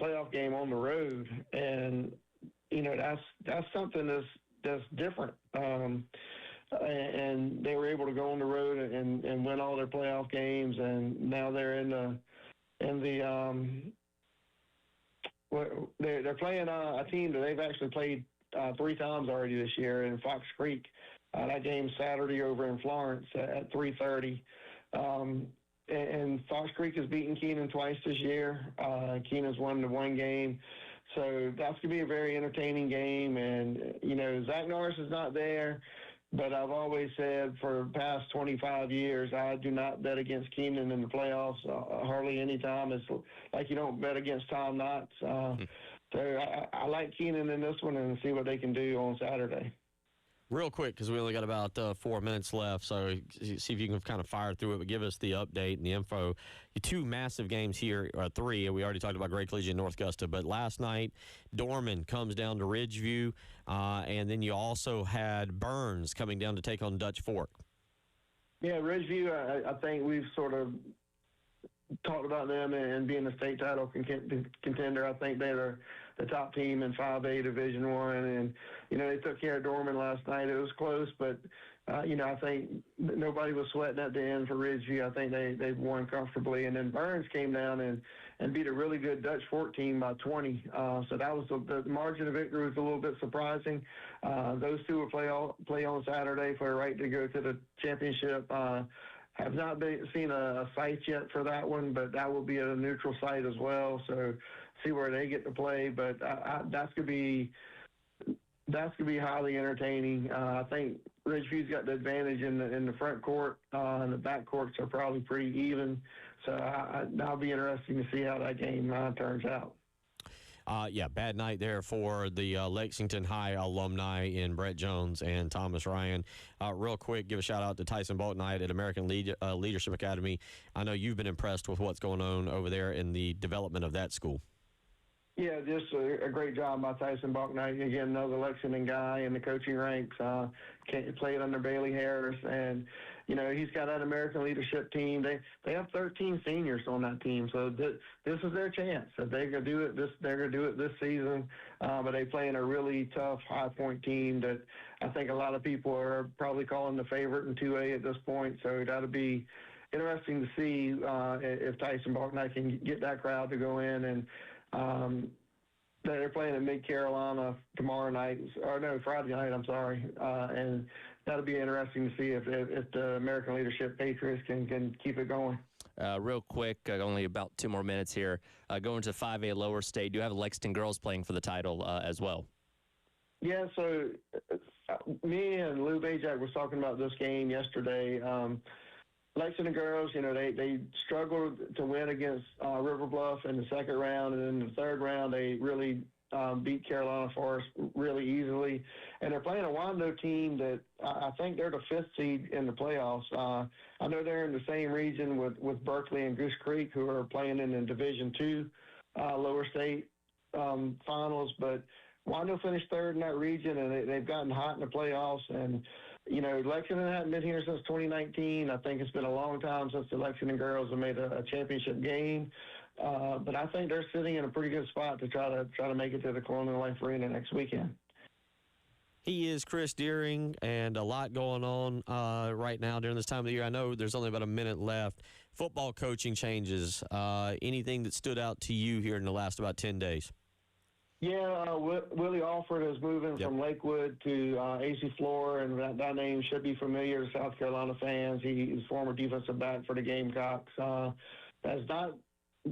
playoff game on the road, and that's something that's different. And they were able to go on the road and win all their playoff games, and now they're they're playing a team that they've actually played 3 times already this year in Fox Creek. That game's Saturday over in Florence at 3:30. And Fox Creek has beaten Keenan twice this year. Keenan's won the 1 game. So that's going to be a very entertaining game. And, Zach Norris is not there, but I've always said for the past 25 years, I do not bet against Keenan in the playoffs hardly any time. It's like you don't bet against Tom Knotts. So I like Keenan in this one and see what they can do on Saturday. Real quick, because we only got about 4 minutes left, so see if you can kind of fire through it, but give us the update and the info. 2 massive games here, 3, and we already talked about Gray Collegiate and North Augusta, but last night, Dorman comes down to Ridgeview, and then you also had Burns coming down to take on Dutch Fork. Yeah, Ridgeview, I think we've sort of talked about them and being a state title contender. I think they're the top team in 5A Division I, and they took care of Dorman last night. It was close, but I think nobody was sweating at the end for Ridgeview. I think they won comfortably, and then Burns came down and beat a really good Dutch Fork team by 20. So that was the margin of victory was a little bit surprising. Those two will play on Saturday for a right to go to the championship. Have not seen a site yet for that one, but that will be at a neutral site as well. So see where they get to play. But that's gonna be highly entertaining. I think Ridgeview's got the advantage in the front court, and the back courts are probably pretty even. So that'll be interesting to see how that game turns out. Yeah, bad night there for the Lexington High alumni in Brett Jones and Thomas Ryan. Real quick, give a shout out to Tyson Boltnight at American Leadership Academy. I know you've been impressed with what's going on over there in the development of that school. Yeah, just a great job by Tyson Bucknight. Again, another Lexington guy in the coaching ranks. Played under Bailey Harris, and he's got that American leadership team. They have 13 seniors on that team, so this is their chance. If they're gonna do it, they're gonna do it this season. But they play in a really tough High Point team that I think a lot of people are probably calling the favorite in 2A at this point. So that'll be interesting to see if Tyson Bucknight can get that crowd to go in and. They're playing in Mid-Carolina tomorrow night, or no, Friday night, I'm sorry. And that'll be interesting to see if the American Leadership Patriots can keep it going. Real quick, only about 2 more minutes here. Going to 5A Lower State, do you have Lexington girls playing for the title as well? Yeah, so me and Lou Bajak was talking about this game yesterday. Lexington girls, they struggled to win against River Bluff in the second round, and in the third round they really beat Carolina Forest really easily. And they're playing a Wando team that I think they're the 5th seed in the playoffs. I know they're in the same region with Berkeley and Goose Creek, who are playing in the Division II Lower State finals, but Wando finished 3rd in that region, and they've gotten hot in the playoffs. And Lexington hadn't been here since 2019. I think it's been a long time since the Lexington girls have made a championship game. But I think they're sitting in a pretty good spot to try to make it to the Colonial Life Arena next weekend. He is Chris Deering, and a lot going on right now during this time of the year. I know there's only about a minute left. Football coaching changes. Anything that stood out to you here in the last about 10 days? Yeah, Willie Alford is moving from Lakewood to AC Flora, and that name should be familiar to South Carolina fans. He is former defensive back for the Gamecocks. Has not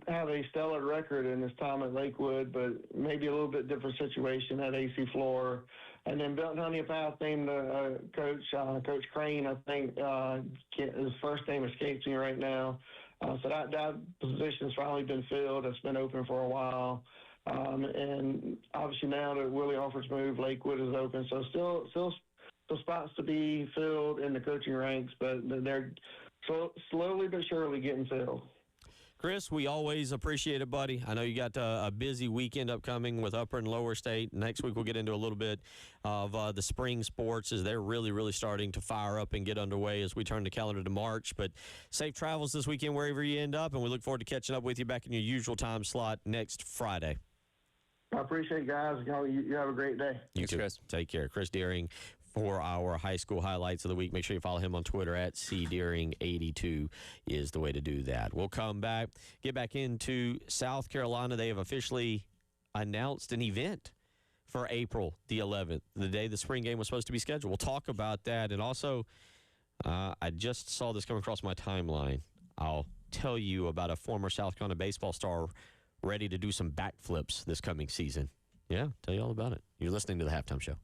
have a stellar record in his time at Lakewood, but maybe a little bit different situation at AC Flora. And then Belton Honeypath named Coach Crane, I think his first name escapes me right now. So that position's finally been filled. It's been open for a while. And obviously now that Willie Alford's moved, Lakewood is open. So still some spots to be filled in the coaching ranks, but they're slowly but surely getting filled. Chris, we always appreciate it, buddy. I know you got a busy weekend upcoming with Upper and Lower State. Next week we'll get into a little bit of the spring sports as they're really, really starting to fire up and get underway as we turn the calendar to March. But safe travels this weekend wherever you end up, and we look forward to catching up with you back in your usual time slot next Friday. I appreciate it, guys. You have a great day. You too. Chris. Take care. Chris Deering for our high school highlights of the week. Make sure you follow him on Twitter at cdeering82 is the way to do that. We'll come back, get back into South Carolina. They have officially announced an event for April the 11th, the day the spring game was supposed to be scheduled. We'll talk about that. And also, I just saw this come across my timeline. I'll tell you about a former South Carolina baseball star ready to do some backflips this coming season. Yeah, tell you all about it. You're listening to The Halftime Show.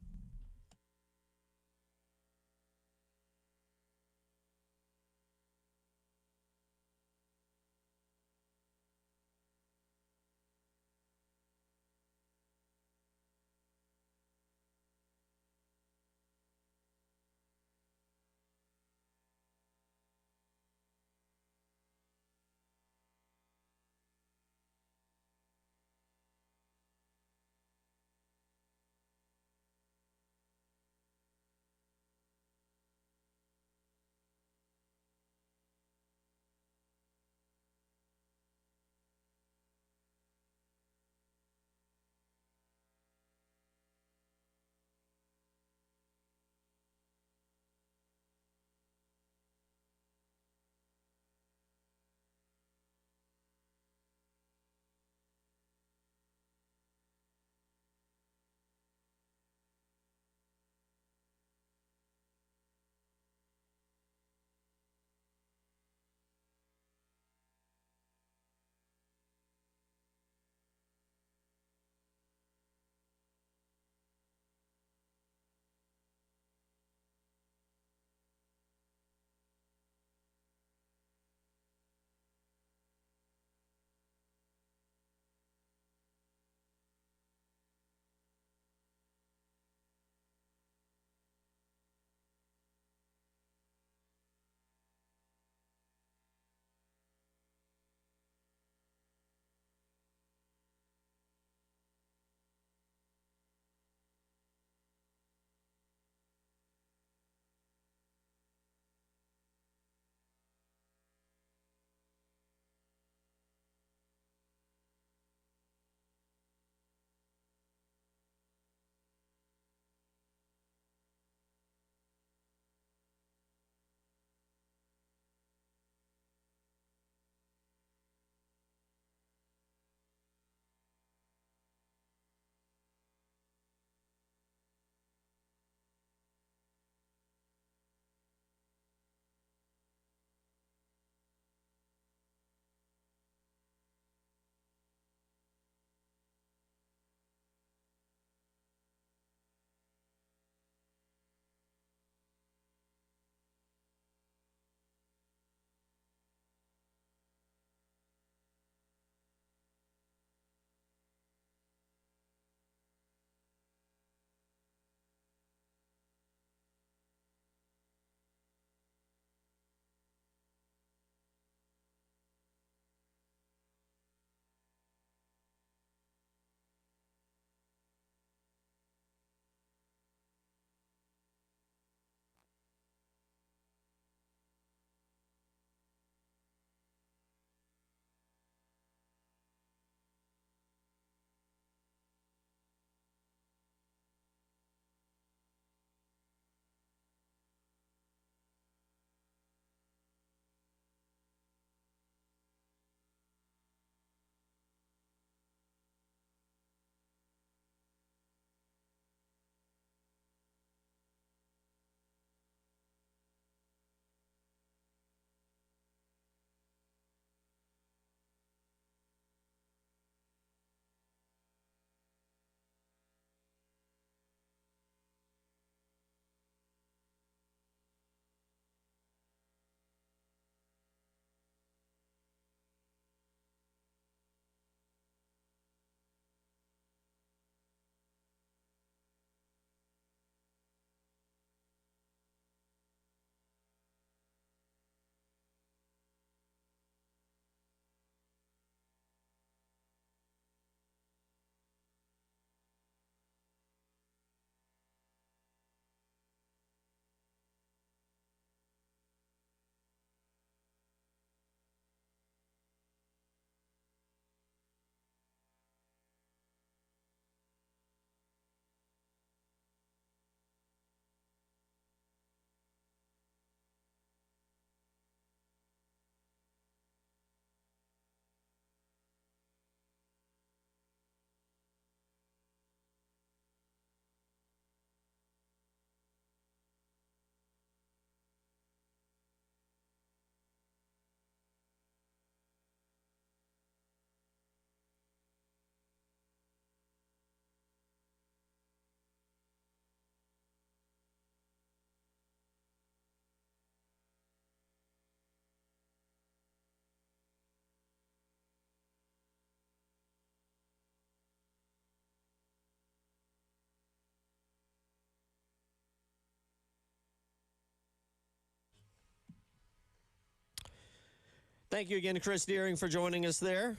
Thank you again to Chris Deering for joining us there.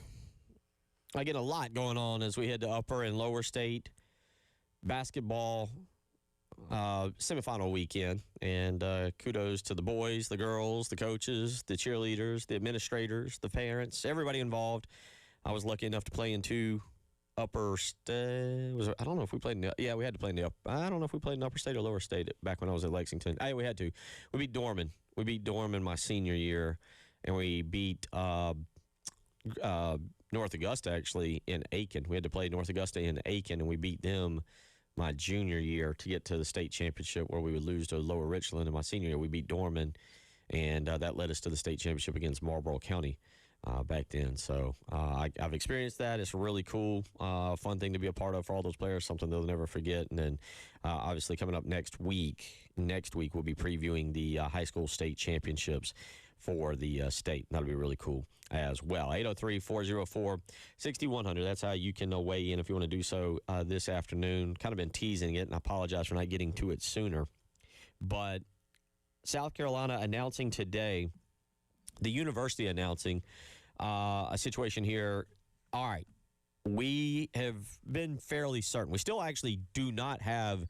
I get a lot going on as we head to upper and lower state basketball semifinal weekend. And kudos to the boys, the girls, the coaches, the cheerleaders, the administrators, the parents, everybody involved. I was lucky enough to play in two upper state. I don't know if we played in the, we had to play in the I don't know if we played in upper state or lower state back when I was at Lexington. We had to. We beat Dorman. We beat Dorman my senior year, and we beat North Augusta, actually, in Aiken. We had to play North Augusta in Aiken, and we beat them my junior year to get to the state championship, where we would lose to Lower Richland. In my senior year, we beat Dorman, and that led us to the state championship against Marlboro County back then. So I've experienced that. It's a really cool, fun thing to be a part of for all those players, something they'll never forget. And then, obviously, coming up next week, we'll be previewing the high school state championships for the state. That'll be really cool as well. 803-404-6100. That's how you can weigh in if you want to do so this afternoon. Kind of been teasing it, and I apologize for not getting to it sooner. But South Carolina announcing today, the university announcing a situation here. All right, we have been fairly certain. We still actually do not have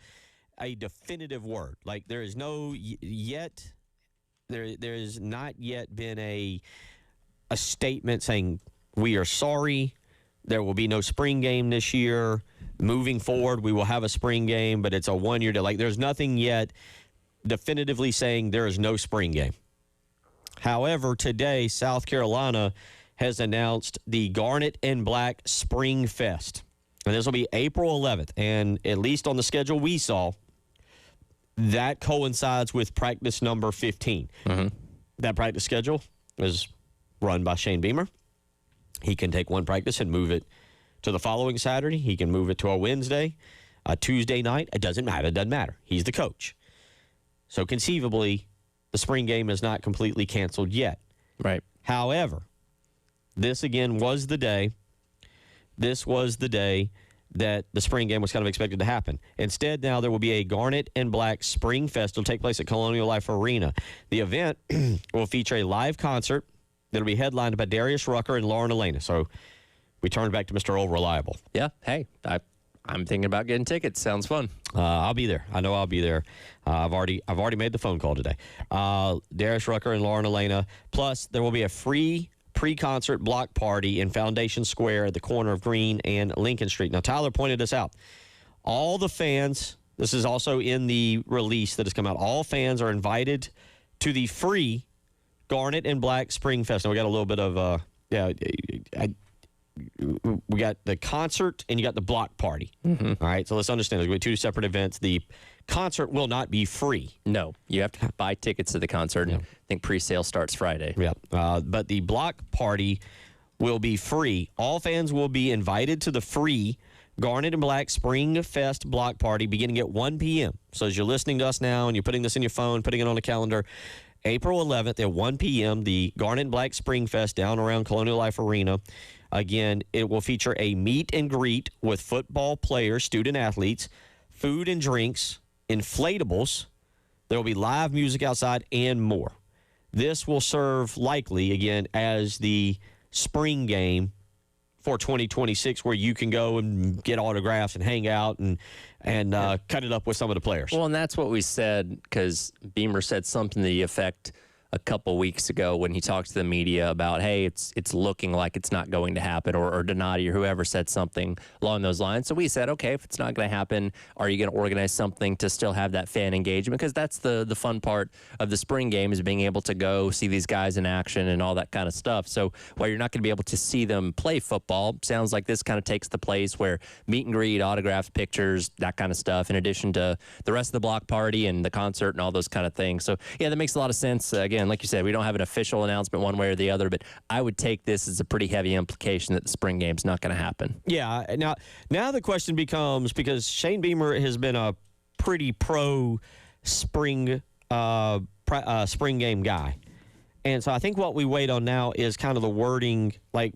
a definitive word. Like, there is no yet. There has not yet been a statement saying we are sorry. There will be no spring game this year. Moving forward, we will have a spring game, but it's a 1 year delay. Like, there's nothing yet definitively saying there is no spring game. However, today, South Carolina has announced the Garnet and Black Spring Fest. And this will be April 11th. And at least on the schedule we saw, that coincides with practice number 15. Mm-hmm. That practice schedule is run by Shane Beamer. He can take one practice and move it to the following Saturday. He can move it to a Wednesday, a Tuesday night. It doesn't matter. It doesn't matter. He's the coach. So conceivably, the spring game is not completely canceled yet. Right. However, this again was the day. This was the day that the spring game was kind of expected to happen. Instead, now there will be a Garnet and Black Spring Fest. It'll take place at Colonial Life Arena. The event will feature a live concert that'll be headlined by Darius Rucker and Lauren Elena. So we turn back to Mr. Old Reliable. Yeah. Hey, I'm thinking about getting tickets. Sounds fun. I'll be there. I know I'll be there. I've already made the phone call today. Darius Rucker and Lauren Elena. Plus, there will be a free pre-concert block party in Foundation Square at the corner of Green and Lincoln Street. Now, Tyler pointed this out. All the fans, this is also in the release that has come out, all fans are invited to the free Garnet and Black Spring Fest. Now, we got a little bit of, we got the concert and you got the block party. Mm-hmm. All right, so let's understand. There's going to be two separate events. The concert will not be free. No, you have to buy tickets to the concert. Yeah. And I think pre-sale starts Friday. Yeah, but the block party will be free. All fans will be invited to the free Garnet and Black Spring Fest block party beginning at 1 p.m. So as you're listening to us now and you're putting this in your phone, putting it on the calendar, April 11th at 1 p.m., the Garnet and Black Spring Fest down around Colonial Life Arena. Again, it will feature a meet and greet with football players, student athletes, food and drinks, inflatables. There will be live music outside and more. This will serve likely, again, as the spring game for 2026, where you can go and get autographs and hang out and cut it up with some of the players. Well, and that's what we said, because Beamer said something to the effect a couple weeks ago when he talked to the media about, hey, it's looking like it's not going to happen, or Donati or whoever said something along those lines. So we said, okay, if it's not going to happen, are you going to organize something to still have that fan engagement? Because that's the fun part of the spring game, is being able to go see these guys in action and all that kind of stuff. So while you're not going to be able to see them play football, sounds like this kind of takes the place where meet and greet, autographs, pictures, that kind of stuff, in addition to the rest of the block party and the concert and all those kind of things. So yeah, that makes a lot of sense. Again, like you said, we don't have an official announcement one way or the other, but I would take this as a pretty heavy implication that the spring game's not going to happen. Yeah. Now the question becomes, because Shane Beamer has been a pretty pro spring game guy. And so I think what we wait on now is kind of the wording. Like,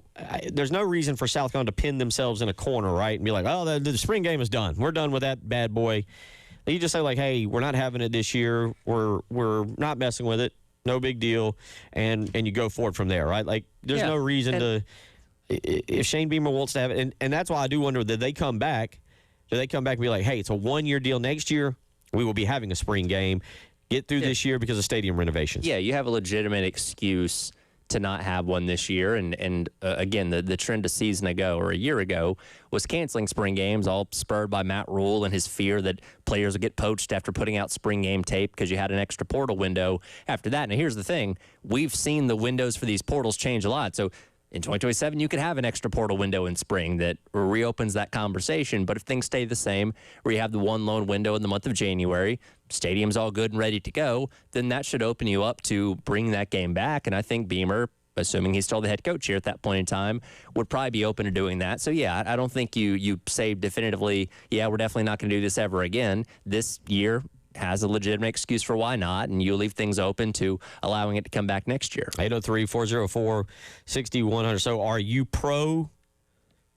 there's no reason for South Carolina to pin themselves in a corner, right, and be like, oh, the spring game is done. We're done with that bad boy. You just say, like, hey, we're not having it this year. We're not messing with it. no big deal, and you go forward from there, right? Like, there's no reason to – if Shane Beamer wants to have it – and that's why I do wonder, did they come back? Do they come back and be like, hey, it's a one-year deal next year? We will be having a spring game. Get through this year because of stadium renovations. Yeah, you have a legitimate excuse to not have one this year. And again, the trend a season ago or a year ago was canceling spring games, all spurred by Matt Rule and his fear that players would get poached after putting out spring game tape because you had an extra portal window after that. Now, here's the thing. We've seen the windows for these portals change a lot. So in 2027, you could have an extra portal window in spring that reopens that conversation. But if things stay the same, where you have the one lone window in the month of January, stadium's all good and ready to go, then that should open you up to bring that game back. And I think Beamer, assuming he's still the head coach here at that point in time, would probably be open to doing that. So, yeah, I don't think you say definitively, yeah, we're definitely not going to do this ever again. This year has a legitimate excuse for why not, and you leave things open to allowing it to come back next year. 803-404-6100. So are you pro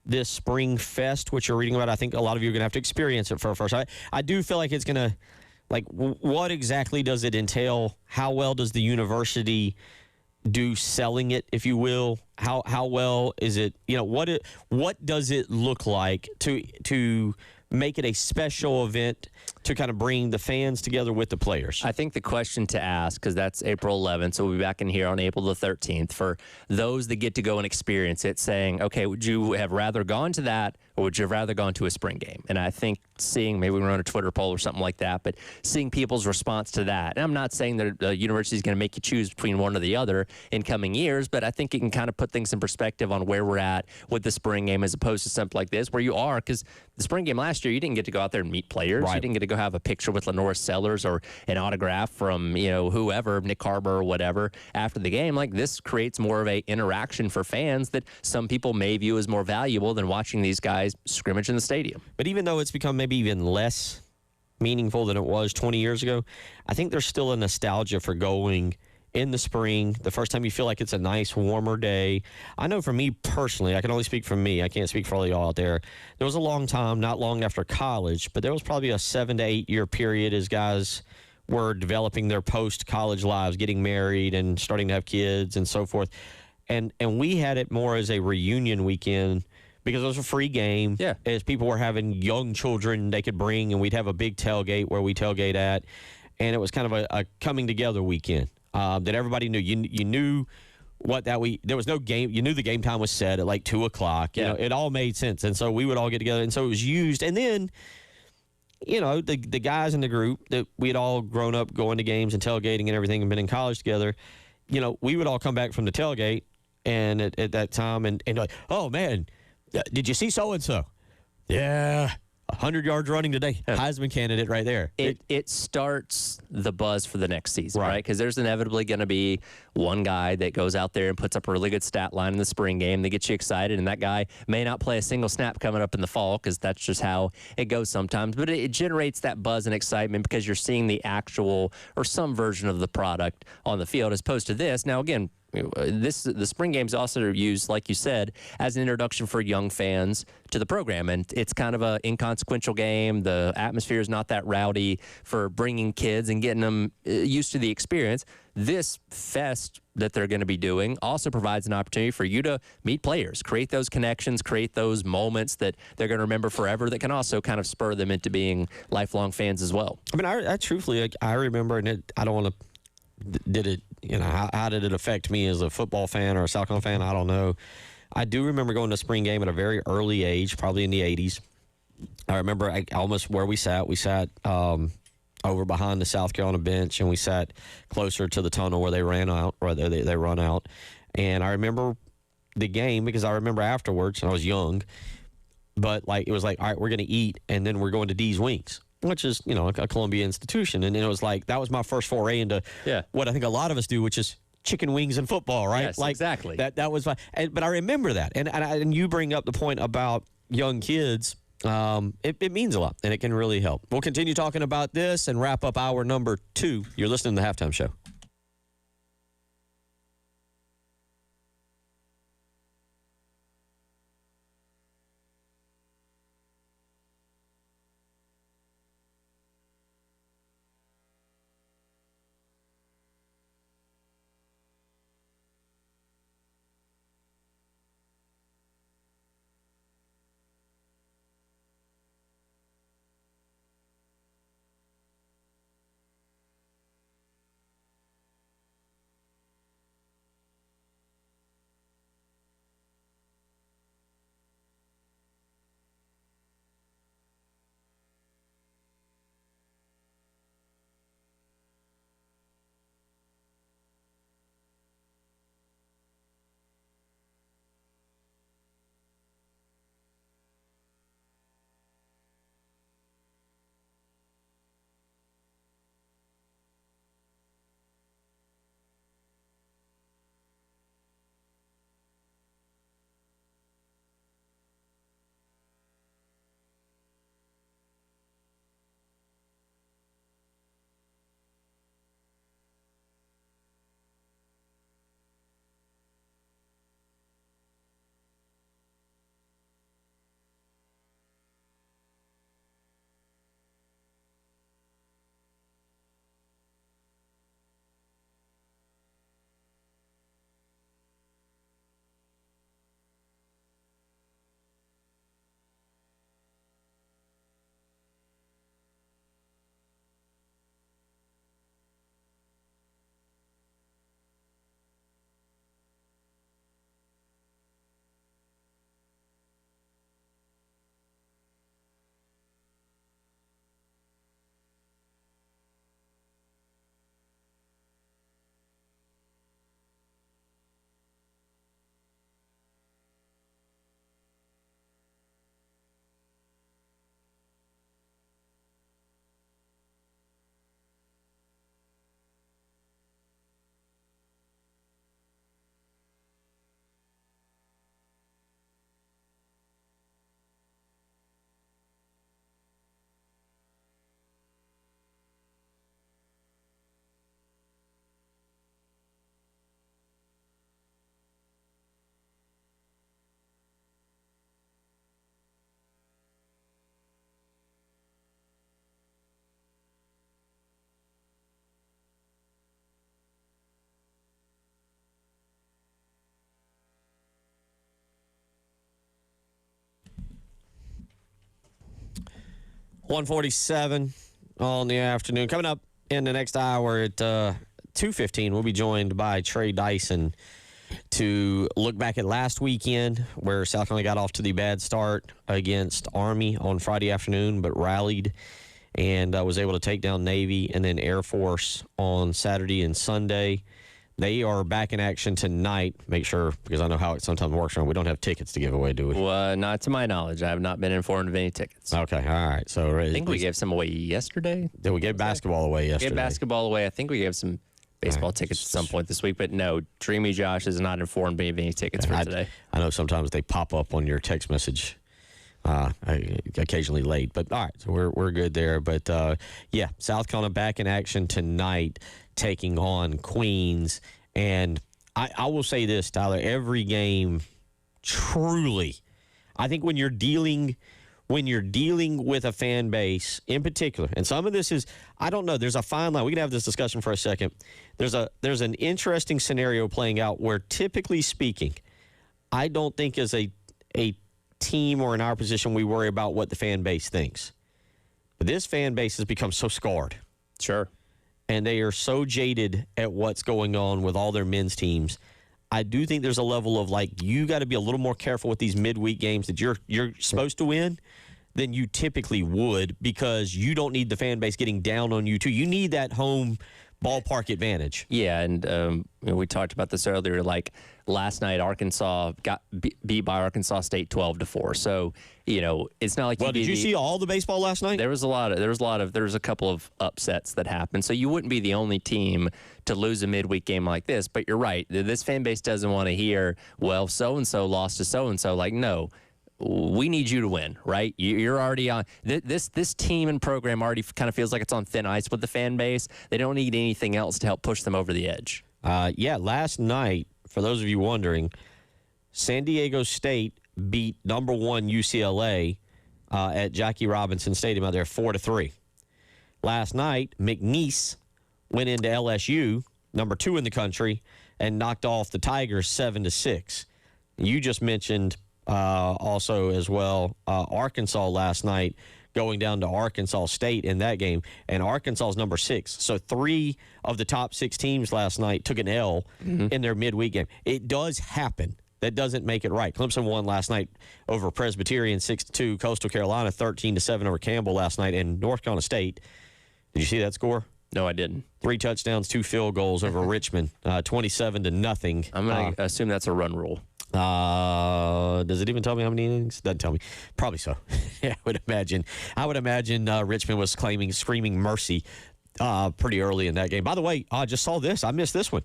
this Spring Fest, which you're reading about? I think a lot of you are going to have to experience it for first. I do feel like it's going to, like, what exactly does it entail? How well does the university do selling it, if you will? How well is it, what does it look like to make it a special event to kind of bring the fans together with the players? I think the question to ask, because that's April 11th, so we'll be back in here on April the 13th, for those that get to go and experience it, saying, okay, would you have rather gone to that, or would you have rather gone to a spring game? And I think seeing, maybe we run a Twitter poll or something like that, but seeing people's response to that. And I'm not saying that the university is going to make you choose between one or the other in coming years, but I think it can kind of put things in perspective on where we're at with the spring game as opposed to something like this, where you are, because the spring game last year, you didn't get to go out there and meet players. Right. You didn't get to go have a picture with Lenora Sellers or an autograph from, whoever, Nick Harbor or whatever, after the game. Like, this creates more of a interaction for fans that some people may view as more valuable than watching these guys scrimmage in the stadium. But even though it's become maybe even less meaningful than it was 20 years ago, I think there's still a nostalgia for going in the spring, the first time you feel like it's a nice, warmer day. I know for me personally, I can only speak for me. I can't speak for all y'all out there. There was a long time, not long after college, but there was probably a 7 to 8 year period as guys were developing their post-college lives, getting married and starting to have kids and so forth. And we had it more as a reunion weekend because it was a free game. Yeah. As people were having young children they could bring, and we'd have a big tailgate where we tailgate at. And it was kind of a coming together weekend. That everybody knew. You knew what that week. There was no game. You knew the game time was set at like 2:00. You know, it all made sense. And so we would all get together. And so it was used. And then, the guys in the group that we had all grown up going to games and tailgating and everything and been in college together, we would all come back from the tailgate and at that time and like, oh, man, did you see so-and-so? Yeah. 100 yards running today. Heisman candidate right there. It starts the buzz for the next season, right? Because there's inevitably going to be one guy that goes out there and puts up a really good stat line in the spring game that gets you excited, and that guy may not play a single snap coming up in the fall because that's just how it goes sometimes. But it generates that buzz and excitement because you're seeing the actual or some version of the product on the field as opposed to this. Now, again, the spring games also are used, like you said, as an introduction for young fans to the program, and it's kind of an inconsequential game. The atmosphere is not that rowdy for bringing kids and getting them used to the experience. This fest that they're going to be doing also provides an opportunity for you to meet players, create those connections, create those moments that they're going to remember forever that can also kind of spur them into being lifelong fans as well. I mean, I truthfully, I remember, and I don't want to, did it, how did it affect me as a football fan or a South Carolina fan? I don't know. I do remember going to a spring game at a very early age, probably in the 80s. I remember almost where we sat. We sat over behind the South Carolina bench, and we sat closer to the tunnel where they ran out, or they run out. And I remember the game because I remember afterwards, and I was young, but it was like, all right, we're going to eat, and then we're going to D's Wings, which is, a Columbia institution. And it was like, that was my first foray into what I think a lot of us do, which is chicken wings and football, right? Yes, exactly. That was fun. But I remember that. And you bring up the point about young kids. It means a lot, and it can really help. We'll continue talking about this and wrap up hour number 2. You're listening to The Halftime Show. 1:47 on the afternoon. Coming up in the next hour at 2:15, we'll be joined by Trey Dyson to look back at last weekend where South Carolina got off to the bad start against Army on Friday afternoon, but rallied and was able to take down Navy and then Air Force on Saturday and Sunday. They are back in action tonight. Make sure, because I know how it sometimes works around. We don't have tickets to give away, do we? Well, not to my knowledge. I have not been informed of any tickets. Okay, all right. So I think we gave some away yesterday. Did we give basketball away yesterday? We gave basketball away. I think we gave some baseball tickets at some point this week. But no, Dreamy Josh has not informed me of any tickets for today. I know sometimes they pop up on your text message. Occasionally late, but all right, so we're good there. But yeah, South Carolina back in action tonight, taking on Queens. And I will say this, Tyler, every game, truly, I think when you're dealing with a fan base in particular, and some of this is, I don't know, there's a fine line. We can have this discussion for a second. There's an interesting scenario playing out where, typically speaking, I don't think as a team or in our position we worry about what the fan base thinks. But this fan base has become so scarred. Sure. And they are so jaded at what's going on with all their men's teams. I do think there's a level of, like, you got to be a little more careful with these midweek games that you're supposed to win than you typically would, because you don't need the fan base getting down on you too. You need that home ballpark advantage. Yeah, and we talked about this earlier. Like last night, Arkansas got beat by Arkansas State 12-4. So it's not like. Well, did you see all the baseball last night? There was a couple of upsets that happened. So you wouldn't be the only team to lose a midweek game like this. But you're right. This fan base doesn't want to hear, well, so and so lost to so and so. Like, no. We need you to win, right? You're already on this team and program already kind of feels like it's on thin ice with the fan base. They don't need anything else to help push them over the edge. Yeah, last night, for those of you wondering, San Diego State beat number 1 UCLA at Jackie Robinson Stadium out there 4-3. Last night, McNeese went into LSU, number 2 in the country, and knocked off the Tigers 7-6. You just mentioned also as well, Arkansas last night going down to Arkansas State in that game, and Arkansas's number 6. So 3 of the top 6 teams last night took an L in their midweek game. It does happen. That doesn't make it right. Clemson won last night over Presbyterian 6-2, Coastal Carolina 13-7 over Campbell last night, and North Carolina State. Did you see that score? No, I didn't. 3 touchdowns, 2 field goals over Richmond, 27-0. I'm going to assume that's a run rule. Does it even tell me how many innings? Doesn't tell me. Probably so. Yeah, I would imagine Richmond was screaming mercy pretty early in that game. By the way, I just saw this. I missed this one.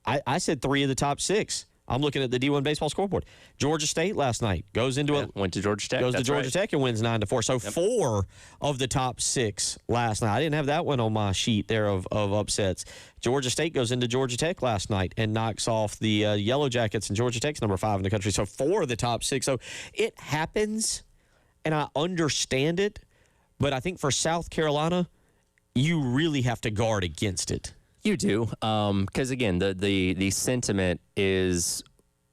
I said 3 of the top 6. I'm looking at the D1 baseball scoreboard. Georgia State last night went to Georgia Tech. Goes to Georgia Tech and wins 9-4. So 4 of the top 6 last night. I didn't have that one on my sheet there of upsets. Georgia State goes into Georgia Tech last night and knocks off the Yellow Jackets, and Georgia Tech's number 5 in the country. So 4 of the top 6. So it happens, and I understand it, but I think for South Carolina, you really have to guard against it. You do, because again, the sentiment is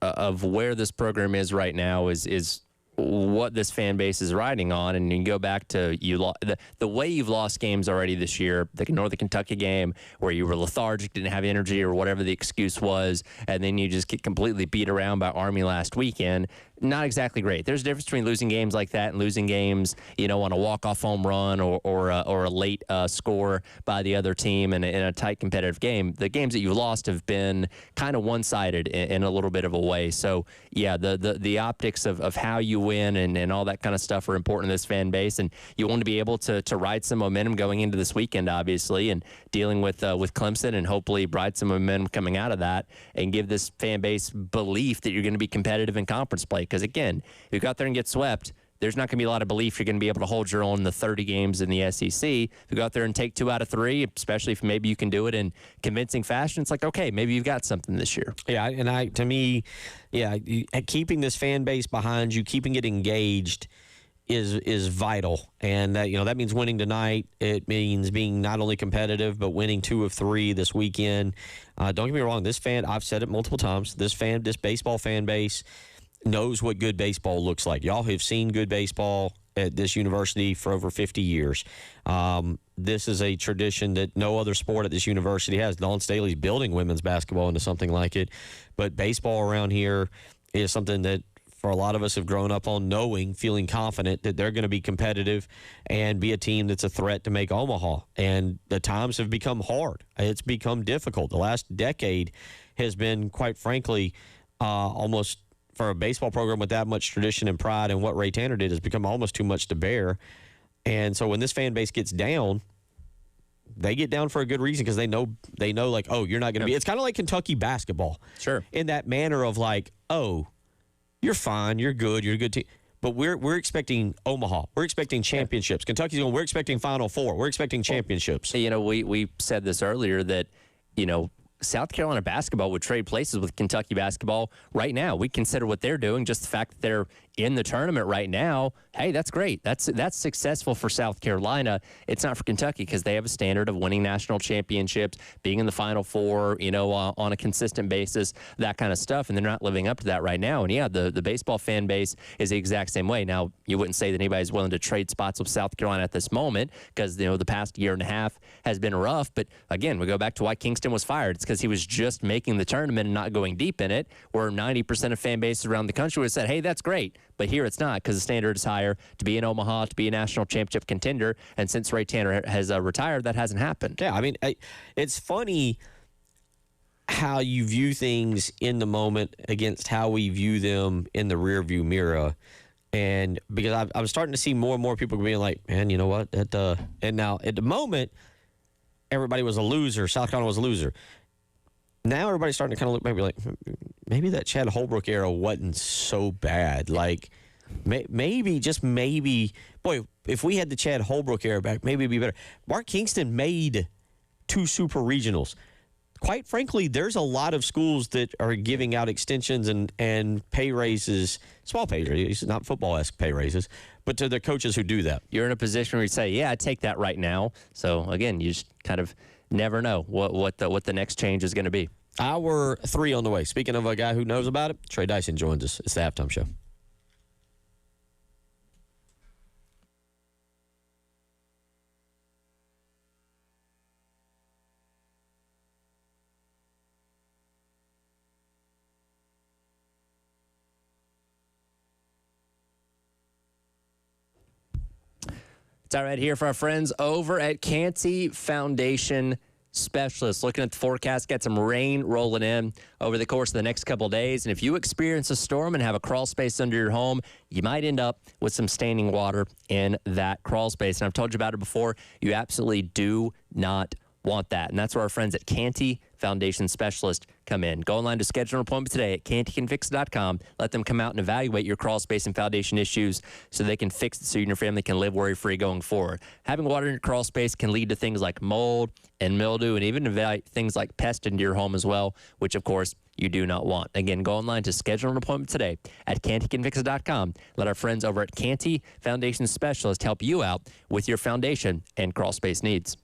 of where this program is right now is what this fan base is riding on, and you can go back to the way you've lost games already this year, the Northern Kentucky game where you were lethargic, didn't have energy, or whatever the excuse was, and then you just get completely beat around by Army last weekend. Not exactly great. There's a difference between losing games like that and losing games, on a walk-off home run or a late score by the other team in a tight competitive game. The games that you've lost have been kind of one-sided in a little bit of a way. So, yeah, the optics of how you win and all that kind of stuff are important to this fan base, and you want to be able to ride some momentum going into this weekend, obviously, and dealing with Clemson, and hopefully ride some momentum coming out of that and give this fan base belief that you're going to be competitive in conference play. Because, again, if you go out there and get swept, there's not going to be a lot of belief you're going to be able to hold your own in the 30 games in the SEC. If you go out there and take 2 out of 3, especially if maybe you can do it in convincing fashion, it's like, okay, maybe you've got something this year. Yeah, and to me, keeping this fan base behind you, keeping it engaged is vital. And that means winning tonight. It means being not only competitive, but winning 2 of 3 this weekend. Don't get me wrong, I've said it multiple times, this baseball fan base knows what good baseball looks like. Y'all have seen good baseball at this university for over 50 years. This is a tradition that no other sport at this university has. Dawn Staley's building women's basketball into something like it. But baseball around here is something that for a lot of us have grown up on knowing, feeling confident that they're going to be competitive and be a team that's a threat to make Omaha. And the times have become hard. It's become difficult. The last decade has been, quite frankly, almost for a baseball program with that much tradition and pride, and what Ray Tanner did has become almost too much to bear. And so when this fan base gets down, they get down for a good reason because they know like, oh, you're not going to be. It's kind of like Kentucky basketball. Sure. In that manner of like, oh, you're fine, you're good, you're a good team. But we're expecting Omaha. We're expecting championships. Kentucky's going, we're expecting Final Four. We're expecting championships. You know, we said this earlier that, you know, South Carolina basketball would trade places with Kentucky basketball right now. We consider what they're doing, just the fact that they're in the tournament right now. Hey, that's great. That's successful for South Carolina. It's not for Kentucky because they have a standard of winning national championships, being in the Final Four, you know, on a consistent basis, that kind of stuff, and they're not living up to that right now. And yeah, the baseball fan base is the exact same way. Now, you wouldn't say that anybody's willing to trade spots with South Carolina at this moment because, you know, the past year and a half has been rough. But again, we go back to why Kingston was fired. It's because he was just making the tournament and not going deep in it, where 90% of fan bases around the country would have said, hey, that's great. But here it's not because the standard is higher to be in Omaha, to be a national championship contender. And since Ray Tanner has retired, that hasn't happened. Yeah, I mean, it's funny how you view things in the moment against how we view them in the rearview mirror. And because I'm starting to see more and more people being like, man, you know what? And now at the moment, everybody was a loser. South Carolina was a loser. Now everybody's starting to kind of look maybe that Chad Holbrook era wasn't so bad. Like, maybe, just maybe, boy, if we had the Chad Holbrook era back, maybe it'd be better. Mark Kingston made 2 super regionals. Quite frankly, there's a lot of schools that are giving out extensions and pay raises, small pay raises, not football-esque pay raises, but to the coaches who do that. You're in a position where you say, yeah, I'd take that right now. So, again, you just kind of never know what the next change is going to be. Hour 3 on the way. Speaking of a guy who knows about it, Trey Dyson joins us. It's the Halftime Show. It's all right here for our friends over at Canty Foundation Specialists. Looking at the forecast, got some rain rolling in over the course of the next couple of days. And if you experience a storm and have a crawl space under your home, you might end up with some standing water in that crawl space. And I've told you about it before. You absolutely do not want that. And that's where our friends at Canty Foundation Specialist come in. Go online to schedule an appointment today at cantycanfix.com. Let them come out and evaluate your crawl space and foundation issues so they can fix it so you and your family can live worry-free going forward. Having water in your crawl space can lead to things like mold and mildew and even things like pests into your home as well, which, of course, you do not want. Again, go online to schedule an appointment today at cantycanfix.com. Let our friends over at Canty Foundation Specialist help you out with your foundation and crawl space needs.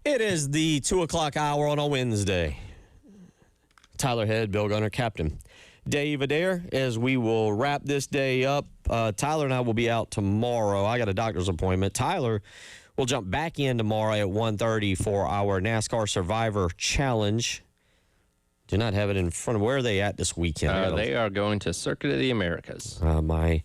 It is the 2 o'clock hour on a Wednesday. Tyler Head, Bill Gunner, Captain Dave Adair, as we will wrap this day up. Tyler and I will be out tomorrow. I got a doctor's appointment. Tyler will jump back in tomorrow at 1:30 for our NASCAR Survivor Challenge. Do not have it in front of where are they at this weekend? They are going to Circuit of the Americas. My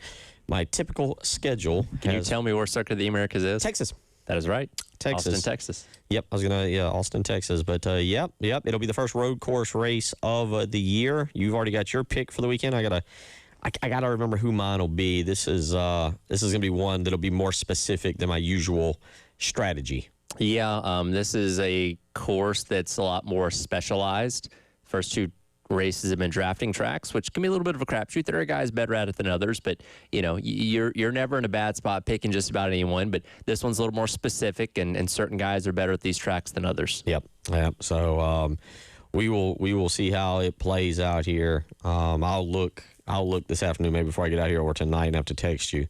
typical schedule. Can you tell me where Circuit of the Americas is? Texas. That is right. Texas. Austin, Texas. Yep, Austin, Texas. But, yep, it'll be the first road course race of the year. You've already got your pick for the weekend. I gotta remember who mine will be. This is gonna be one that'll be more specific than my usual strategy. Yeah, this is a course that's a lot more specialized. First two races have been drafting tracks, which can be a little bit of a crapshoot. There are guys better at it than others, but you're never in a bad spot picking just about anyone. But this one's a little more specific, and certain guys are better at these tracks than others. Yep. So we will see how it plays out here. I'll look this afternoon, maybe before I get out here, or tonight, and have to text you.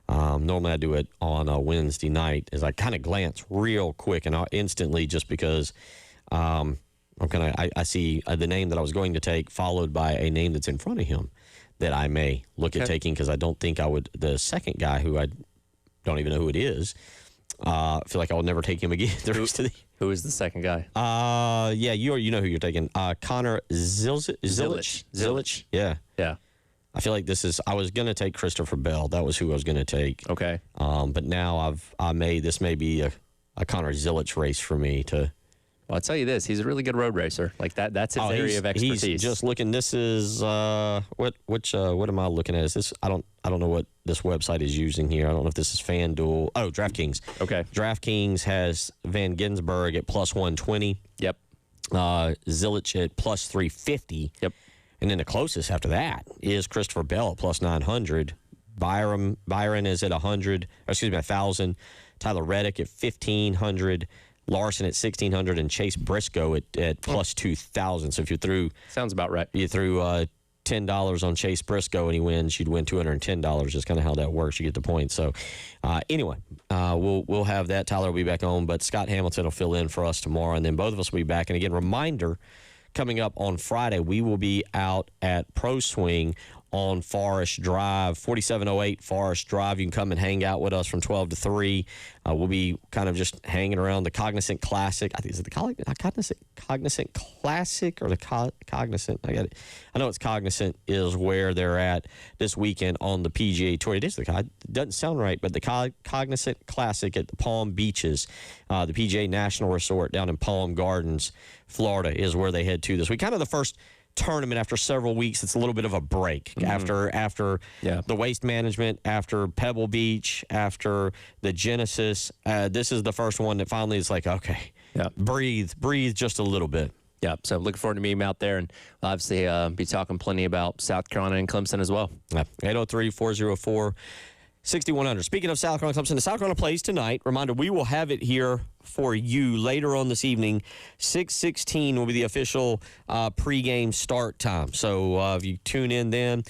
Normally I do it on a Wednesday night, as I kind of glance real quick and instantly, just because I see the name that I was going to take followed by a name that's in front of him that I may look at taking, because I don't think I would. The second guy, who I don't even know who it is, I feel like I will never take him again. Who is the second guy? Yeah, you know who you're taking. Connor Zilich. Yeah. I feel like I was going to take Christopher Bell. That was who I was going to take. Okay. But now this may be a Connor Zilich race for me to. Well, I'll tell you this: he's a really good road racer. Like that's his area of expertise. He's just looking. This is what am I looking at? Is this? I don't know what this website is using here. I don't know if this is FanDuel. Oh, DraftKings. Okay. DraftKings has Van Ginsberg at plus 120. Yep. Zilich at plus 350. Yep. And then the closest after that is Christopher Bell at plus 900. Byron is at 1,000. Tyler Reddick at 1,500. Larson at 1,600, and Chase Briscoe at plus 2,000. So if you threw sounds about right. You threw $10 on Chase Briscoe and he wins, you'd win $210. That's kind of how that works. You get the point. So anyway, we'll have that. Tyler will be back on, but Scott Hamilton will fill in for us tomorrow, and then both of us will be back. And again, reminder, coming up on Friday, we will be out at Pro Swing on Forest Drive, 4708 Forest Drive. You can come and hang out with us from 12 to 3. We'll be kind of just hanging around the Cognizant Classic. I think is it the Cognizant Classic or the Cognizant? I got it. I know it's Cognizant is where they're at this weekend on the PGA Tour. It doesn't sound right, but the Cognizant Classic at the Palm Beaches, the PGA National Resort down in Palm Gardens, Florida, is where they head to this week. Kind of the first tournament after several weeks. It's a little bit of a break after the Waste Management, after Pebble Beach, after the Genesis. This is the first one that finally is like, okay, breathe just a little bit. Yeah, so looking forward to meeting him out there, and we'll obviously be talking plenty about South Carolina and Clemson as well. 803-404-6100. Speaking of South Carolina Clemson, the South Carolina plays tonight. Reminder, we will have it here for you later on this evening. 6:16 will be the official pregame start time. So if you tune in then,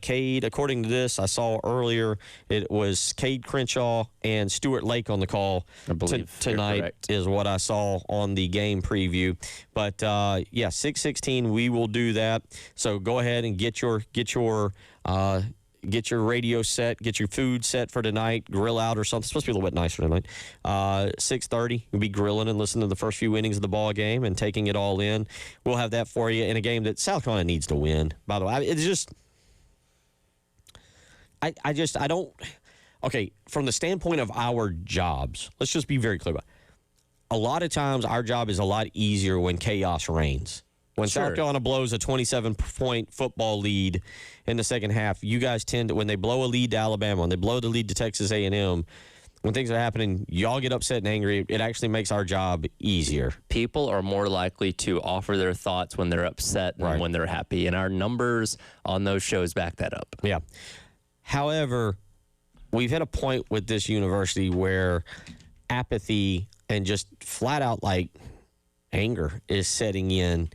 Cade, according to this, I saw earlier, it was Cade Crenshaw and Stuart Lake on the call tonight is what I saw on the game preview. But, 6:16, we will do that. So go ahead and get your radio set, get your food set for tonight, grill out or something. It's supposed to be a little bit nicer tonight. 6:30, you'll be grilling and listening to the first few innings of the ball game and taking it all in. We'll have that for you in a game that South Carolina needs to win, by the way. It's just, I don't, okay, from the standpoint of our jobs, let's just be very clear about it. A lot of times our job is a lot easier when chaos reigns. When South Carolina blows a 27-point football lead in the second half, you guys tend to, when they blow a lead to Alabama, when they blow the lead to Texas A&M, when things are happening, y'all get upset and angry. It actually makes our job easier. People are more likely to offer their thoughts when they're upset than when they're happy, and our numbers on those shows back that up. Yeah. However, we've hit a point with this university where apathy and just flat out like anger is setting in.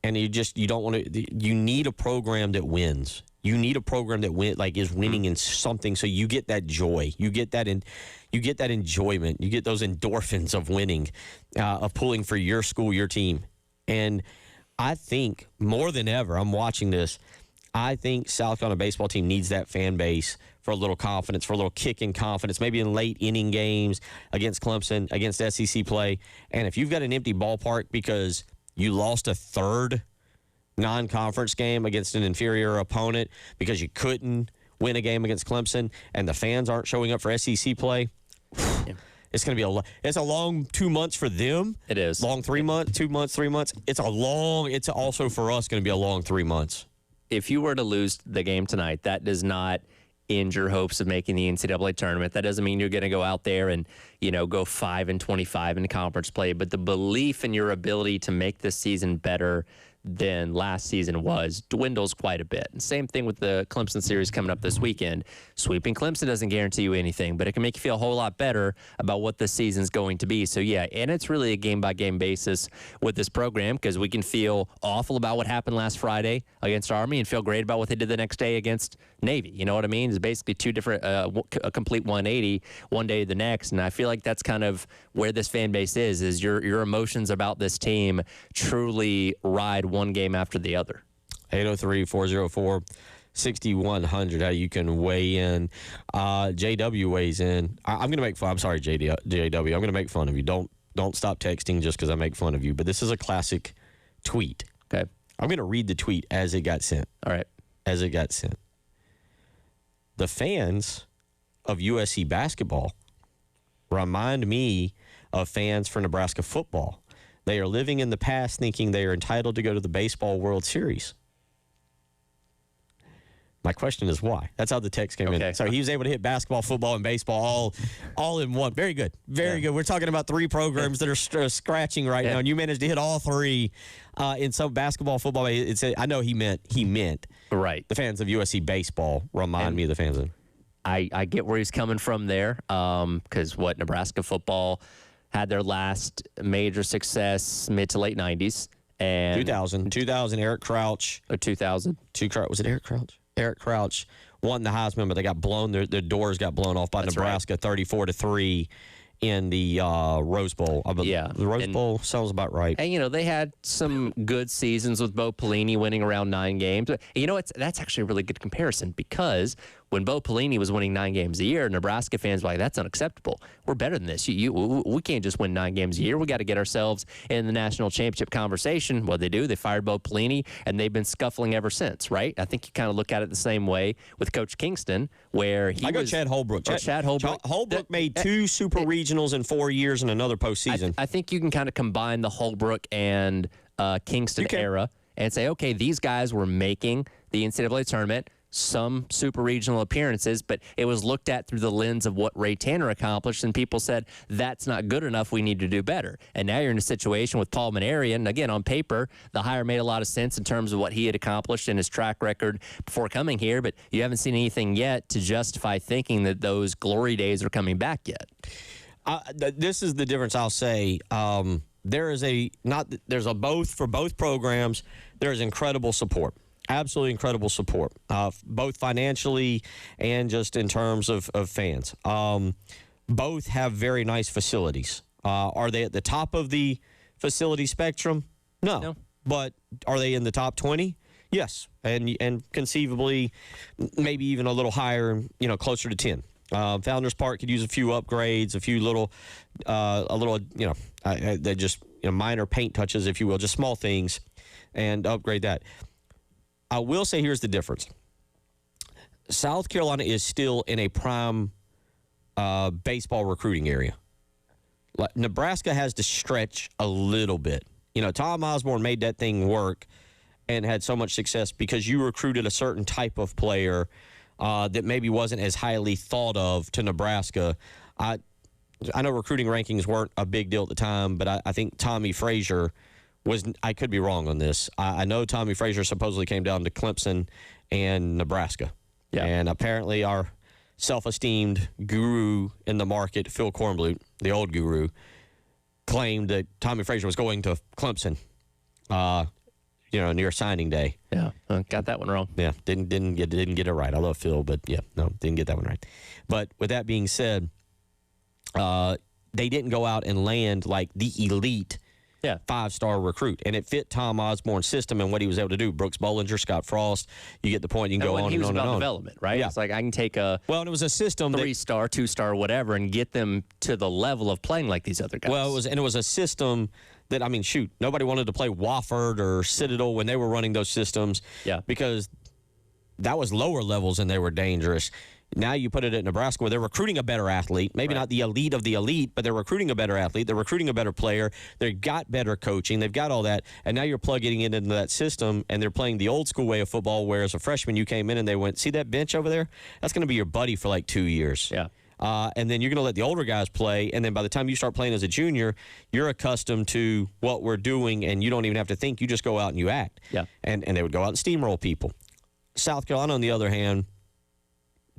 and you don't want to. You need a program that wins. You need a program that is winning in something, so you get that joy. You get that enjoyment. You get those endorphins of winning, of pulling for your school, your team. And I think more than ever, I'm watching this. I think South Carolina baseball team needs that fan base for a little confidence, for a little kick in confidence, maybe in late inning games against Clemson, against SEC play. And if you've got an empty ballpark because you lost a third non-conference game against an inferior opponent because you couldn't win a game against Clemson and the fans aren't showing up for SEC play, it's going to be it's a long 2 months for them. It is. Long 3 months, 2 months, 3 months. It's also for us going to be a long 3 months. If you were to lose the game tonight, that does not end your hopes of making the NCAA tournament. That doesn't mean you're going to go out there and, go 5-25 in conference play, but the belief in your ability to make this season better than last season dwindles quite a bit. And same thing with the Clemson series coming up this weekend. Sweeping Clemson doesn't guarantee you anything, but it can make you feel a whole lot better about what the season's going to be. So, yeah, and it's really a game-by-game basis with this program because we can feel awful about what happened last Friday against Army and feel great about what they did the next day against Navy. You know what I mean? It's basically two different, a complete 180 one day to the next. And I feel like that's kind of where this fan base is your emotions about this team truly ride one game after the other. 803-404-6100, how you can weigh in. JW weighs in. I'm going to make fun. I'm sorry, JW. I'm going to make fun of you. Don't stop texting just because I make fun of you. But this is a classic tweet. Okay. I'm going to read the tweet as it got sent. All right. As it got sent. The fans of USC basketball remind me of fans for Nebraska football. They are living in the past thinking they are entitled to go to the Baseball World Series. My question is why? That's how the text came in. So he was able to hit basketball, football, and baseball all in one. Very good. Very good. We're talking about three programs that are scratching right now, and you managed to hit all three in some basketball, football. I know he meant right. The fans of USC baseball remind me of the fans of. I get where he's coming from there because Nebraska football had their last major success mid to late 90s. And 2000, Eric Crouch. 2000. Was it Eric Crouch? Eric Crouch won the Heisman, but they got blown. Their doors got blown off by Nebraska, 34-3 in the Rose Bowl. The Rose Bowl sounds about right. And they had some good seasons with Bo Pelini winning around 9 games. That's actually a really good comparison because when Bo Pelini was winning 9 games a year, Nebraska fans were like, that's unacceptable. We're better than this. We can't just win 9 games a year. We got to get ourselves in the national championship conversation. What they do, they fired Bo Pelini, and they've been scuffling ever since, right? I think you kind of look at it the same way with Coach Kingston, where he was... Chad Holbrook. Chad Holbrook. Holbrook made 2 super regionals in 4 years and another postseason. I think you can kind of combine the Holbrook and Kingston era and say, okay, these guys were making the NCAA tournament, some super regional appearances, but it was looked at through the lens of what Ray Tanner accomplished, and people said, that's not good enough, we need to do better. And now you're in a situation with Paul Manerian, and again, on paper, the hire made a lot of sense in terms of what he had accomplished in his track record before coming here, but you haven't seen anything yet to justify thinking that those glory days are coming back yet. This is the difference, I'll say. There's both for both programs. There is incredible support. Absolutely incredible support, both financially and just in terms of fans. Both have very nice facilities. Are they at the top of the facility spectrum? No. But are they in the top 20? Yes, and conceivably maybe even a little higher, closer to 10. Founders Park could use a few upgrades, they just minor paint touches, if you will, just small things, and upgrade that. I will say here's the difference. South Carolina is still in a prime baseball recruiting area. Nebraska has to stretch a little bit. Tom Osborne made that thing work and had so much success because you recruited a certain type of player that maybe wasn't as highly thought of to Nebraska. I know recruiting rankings weren't a big deal at the time, but I think Tommy Frazier I could be wrong on this. I know Tommy Frazier supposedly came down to Clemson and Nebraska. Yeah. And apparently our self-esteemed guru in the market, Phil Kornblut, the old guru, claimed that Tommy Frazier was going to Clemson. near signing day. Yeah, got that one wrong. Yeah, didn't get it right. I love Phil, but yeah, no, didn't get that one right. But with that being said, they didn't go out and land like the elite 5-star recruit, and it fit Tom Osborne's system and what he was able to do. Brooks Bollinger, Scott Frost, you get the point. You can go on he and was on about and on. development, right? Yeah. It's like I can take a and it was a system 3-star, 2-star, whatever, and get them to the level of playing like these other guys. Well, it was a system that, I mean, shoot, nobody wanted to play Wofford or Citadel when they were running those systems. Yeah. Because that was lower levels and they were dangerous. Now you put it at Nebraska where they're recruiting a better athlete, maybe not the elite of the elite, but they're recruiting a better athlete. They're recruiting a better player. They've got better coaching. They've got all that. And now you're plugging it into that system, and they're playing the old school way of football where as a freshman you came in and they went, see that bench over there? That's going to be your buddy for like 2 years. Yeah. And then you're going to let the older guys play, and then by the time you start playing as a junior, you're accustomed to what we're doing, and you don't even have to think. You just go out and you act. Yeah. And they would go out and steamroll people. South Carolina, on the other hand,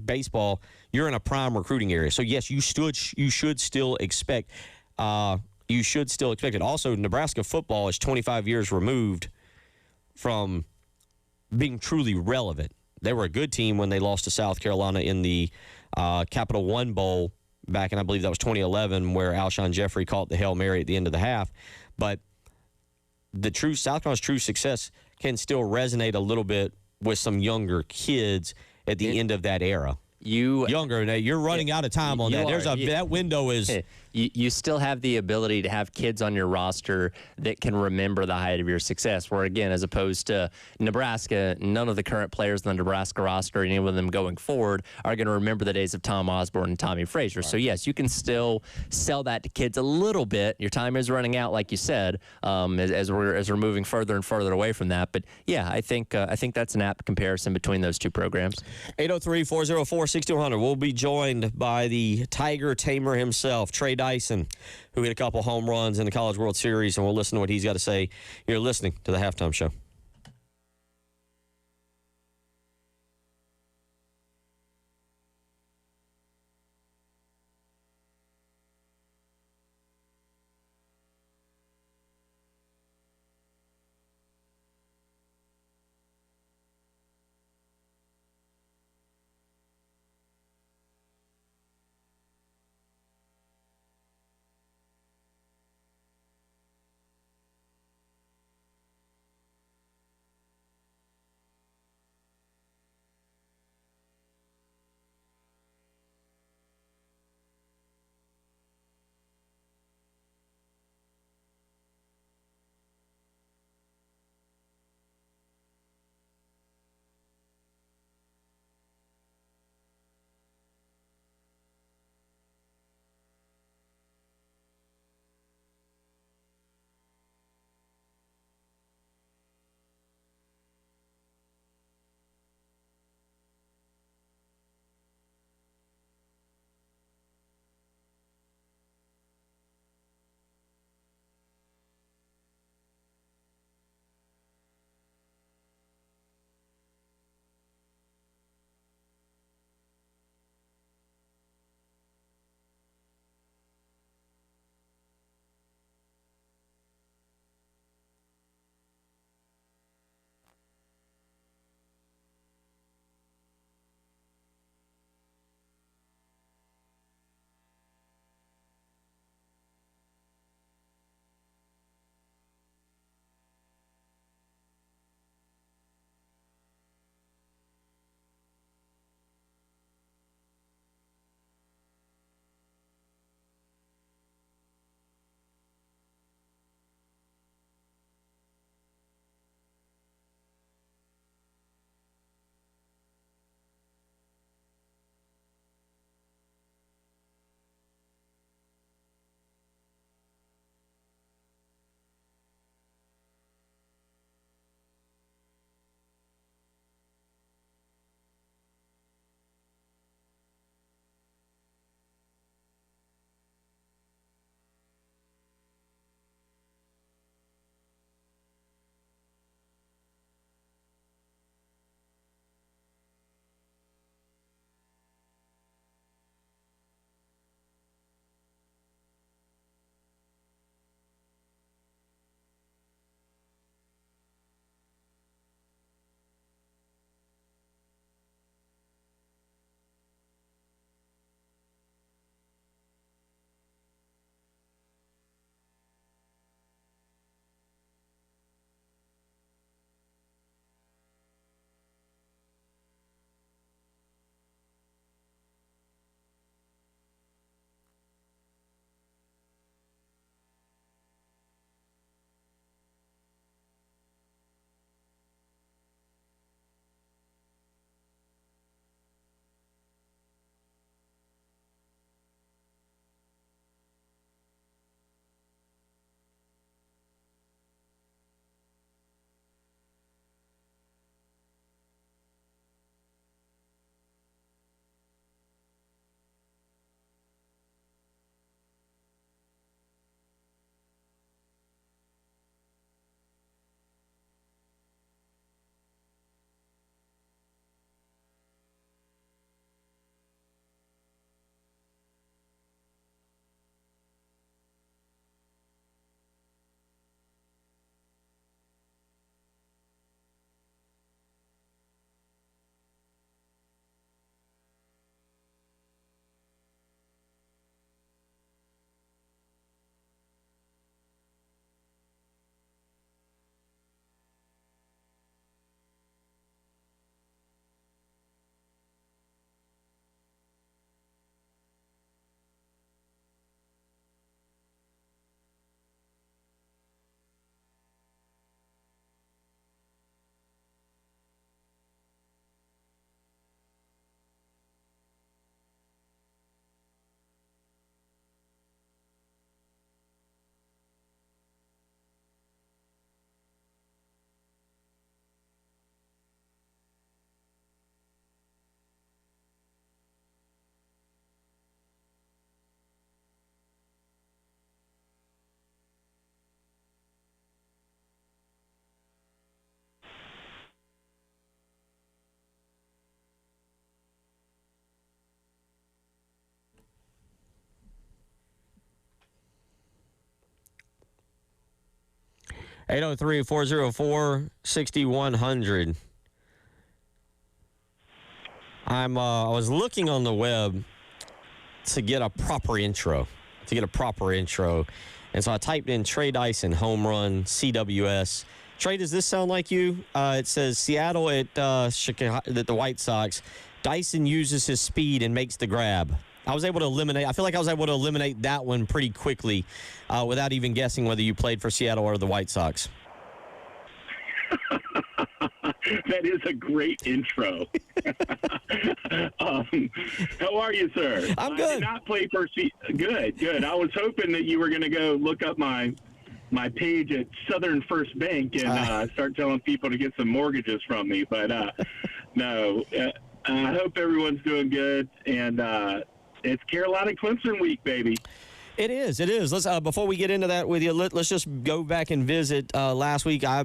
baseball, you're in a prime recruiting area. So, yes, you should still expect it. Also, Nebraska football is 25 years removed from being truly relevant. They were a good team when they lost to South Carolina in the Capital One Bowl back in, I believe that was 2011, where Alshon Jeffrey caught the Hail Mary at the end of the half. But South Carolina's true success can still resonate a little bit with some younger kids at the end of that era. You're running out of time on that. That window is. You still have the ability to have kids on your roster that can remember the height of your success. Where, again, as opposed to Nebraska, none of the current players on the Nebraska roster, any of them going forward, are going to remember the days of Tom Osborne and Tommy Frazier. Right. So, yes, you can still sell that to kids a little bit. Your time is running out, like you said, as we're moving further and further away from that. But, yeah, I think that's an apt comparison between those two programs. 803-404-6100. We'll be joined by the Tiger Tamer himself, Trey Dyson, who hit a couple home runs in the College World Series, and we'll listen to what he's got to say. You're listening to the Halftime Show. 803-404-6100. I was looking on the web to get a proper intro. And so I typed in Trey Dyson, home run, CWS. Trey, does this sound like you? It says Seattle at the White Sox. Dyson uses his speed and makes the grab. I feel like I was able to eliminate that one pretty quickly without even guessing whether you played for Seattle or the White Sox. That is a great intro. How are you, sir? I'm good. I did not play for Good. I was hoping that you were going to go look up my page at Southern First Bank and start telling people to get some mortgages from me. But no, I hope everyone's doing good. And it's Carolina Clemson week, baby. It is. Let's before we get into that with you, let's just go back and visit last week. I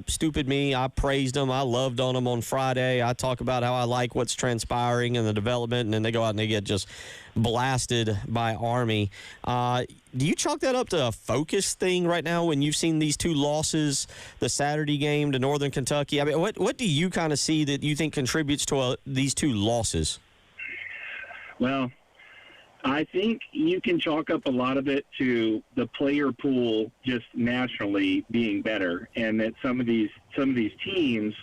praised them. I loved on them on Friday. I talk about how I like what's transpiring and the development, and then they go out and they get just blasted by Army. Do you chalk that up to a focus thing right now when you've seen these two losses, the Saturday game to Northern Kentucky? I mean, what do you kind of see that you think contributes to these two losses? Well, I think you can chalk up a lot of it to the player pool just nationally being better, and that some of these teams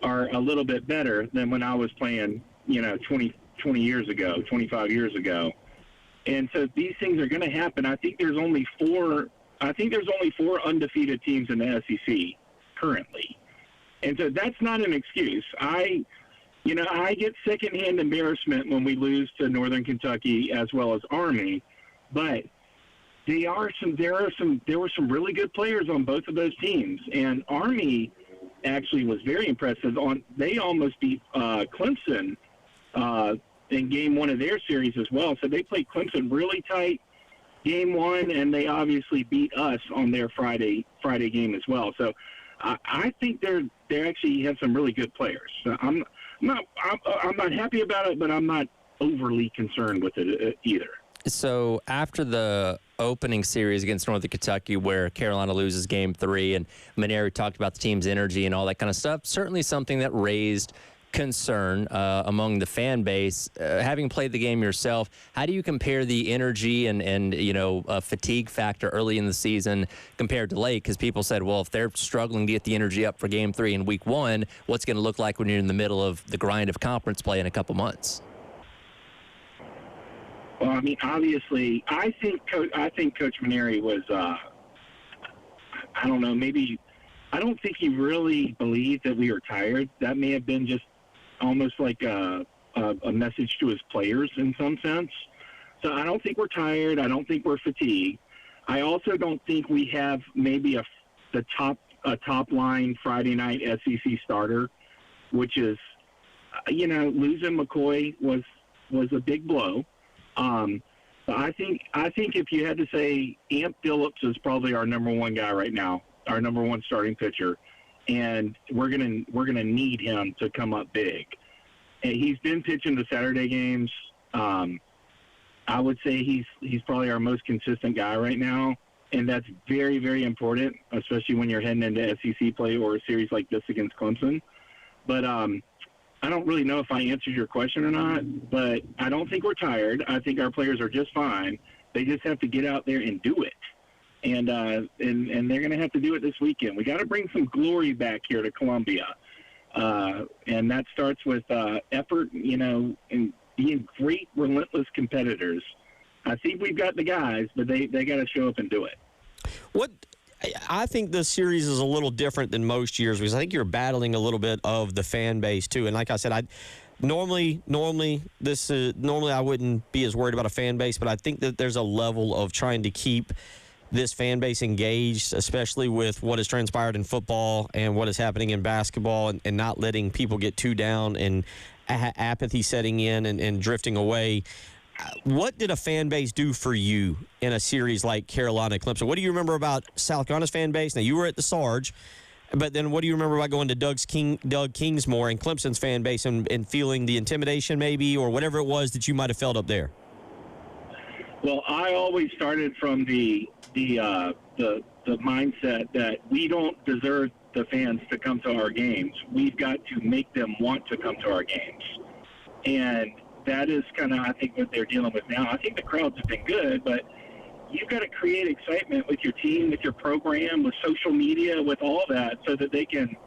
are a little bit better than when I was playing, 20 years ago, 25 years ago. And so these things are going to happen. I think there's only four undefeated teams in the SEC currently. And so that's not an excuse. I get secondhand embarrassment when we lose to Northern Kentucky as well as Army, but there were some really good players on both of those teams, and Army actually was very impressive. They almost beat Clemson in game one of their series as well. So they played Clemson really tight game one, and they obviously beat us on their Friday game as well. So I think they actually have some really good players. So I'm not happy about it, but I'm not overly concerned with it either. So after the opening series against Northern Kentucky, where Carolina loses game 3, and Maneri talked about the team's energy and all that kind of stuff, certainly something that raised concern among the fan base. Having played the game yourself, how do you compare the energy and fatigue factor early in the season compared to late? Because people said, well, if they're struggling to get the energy up for game 3 in week 1, what's going to look like when you're in the middle of the grind of conference play in a couple months? Well, I mean, obviously, I think Coach Maneri was, I don't know, maybe I don't think he really believed that we were tired. That may have been just almost like a message to his players in some sense. So I don't think we're tired. I don't think we're fatigued. I also don't think we have maybe a top line Friday night SEC starter, which is, losing McCoy was a big blow. But I think if you had to say, Amp Phillips is probably our number one guy right now, our number one starting pitcher, and we're gonna need him to come up big. And he's been pitching the Saturday games. I would say he's probably our most consistent guy right now, and that's very, very important, especially when you're heading into SEC play or a series like this against Clemson. But I don't really know if I answered your question or not, but I don't think we're tired. I think our players are just fine. They just have to get out there and do it. And they're going to have to do it this weekend. We got to bring some glory back here to Columbia. And that starts with effort, and being great, relentless competitors. I think we've got the guys, but they got to show up and do it. I think this series is a little different than most years because I think you're battling a little bit of the fan base too. And like I said, normally I wouldn't be as worried about a fan base, but I think that there's a level of trying to keep this fan base engaged, especially with what has transpired in football and what is happening in basketball, and not letting people get too down and apathy setting in and drifting away. What did a fan base do for you in a series like Carolina Clemson? What do you remember about South Carolina's fan base? Now, you were at the Sarge, but then what do you remember about going to Doug Kingsmore and Clemson's fan base and feeling the intimidation maybe, or whatever it was that you might have felt up there? Well, I always started from the the mindset that we don't deserve the fans to come to our games. We've got to make them want to come to our games. And that is kind of, I think, what they're dealing with now. I think the crowds have been good, but you've got to create excitement with your team, with your program, with social media, with all that, so that they can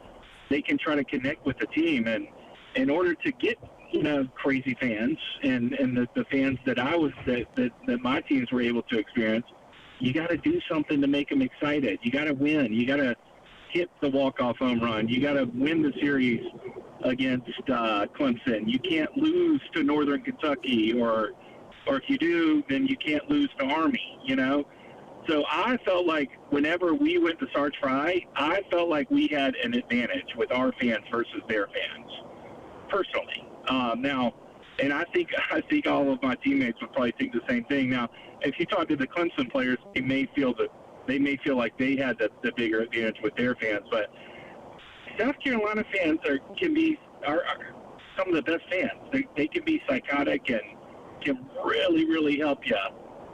try to connect with the team. And in order to get, crazy fans and the fans that that my teams were able to experience, you got to do something to make them excited. You got to win. You got to hit the walk-off home run. You got to win the series against Clemson. You can't lose to Northern Kentucky, or if you do, then you can't lose to Army, So I felt like whenever we went to Sarge Fry, I felt like we had an advantage with our fans versus their fans, personally. Now, and I think all of my teammates would probably think the same thing. Now, if you talk to the Clemson players, they may feel like they had the bigger advantage with their fans, but South Carolina fans are some of the best fans. They can be psychotic and can really, really help you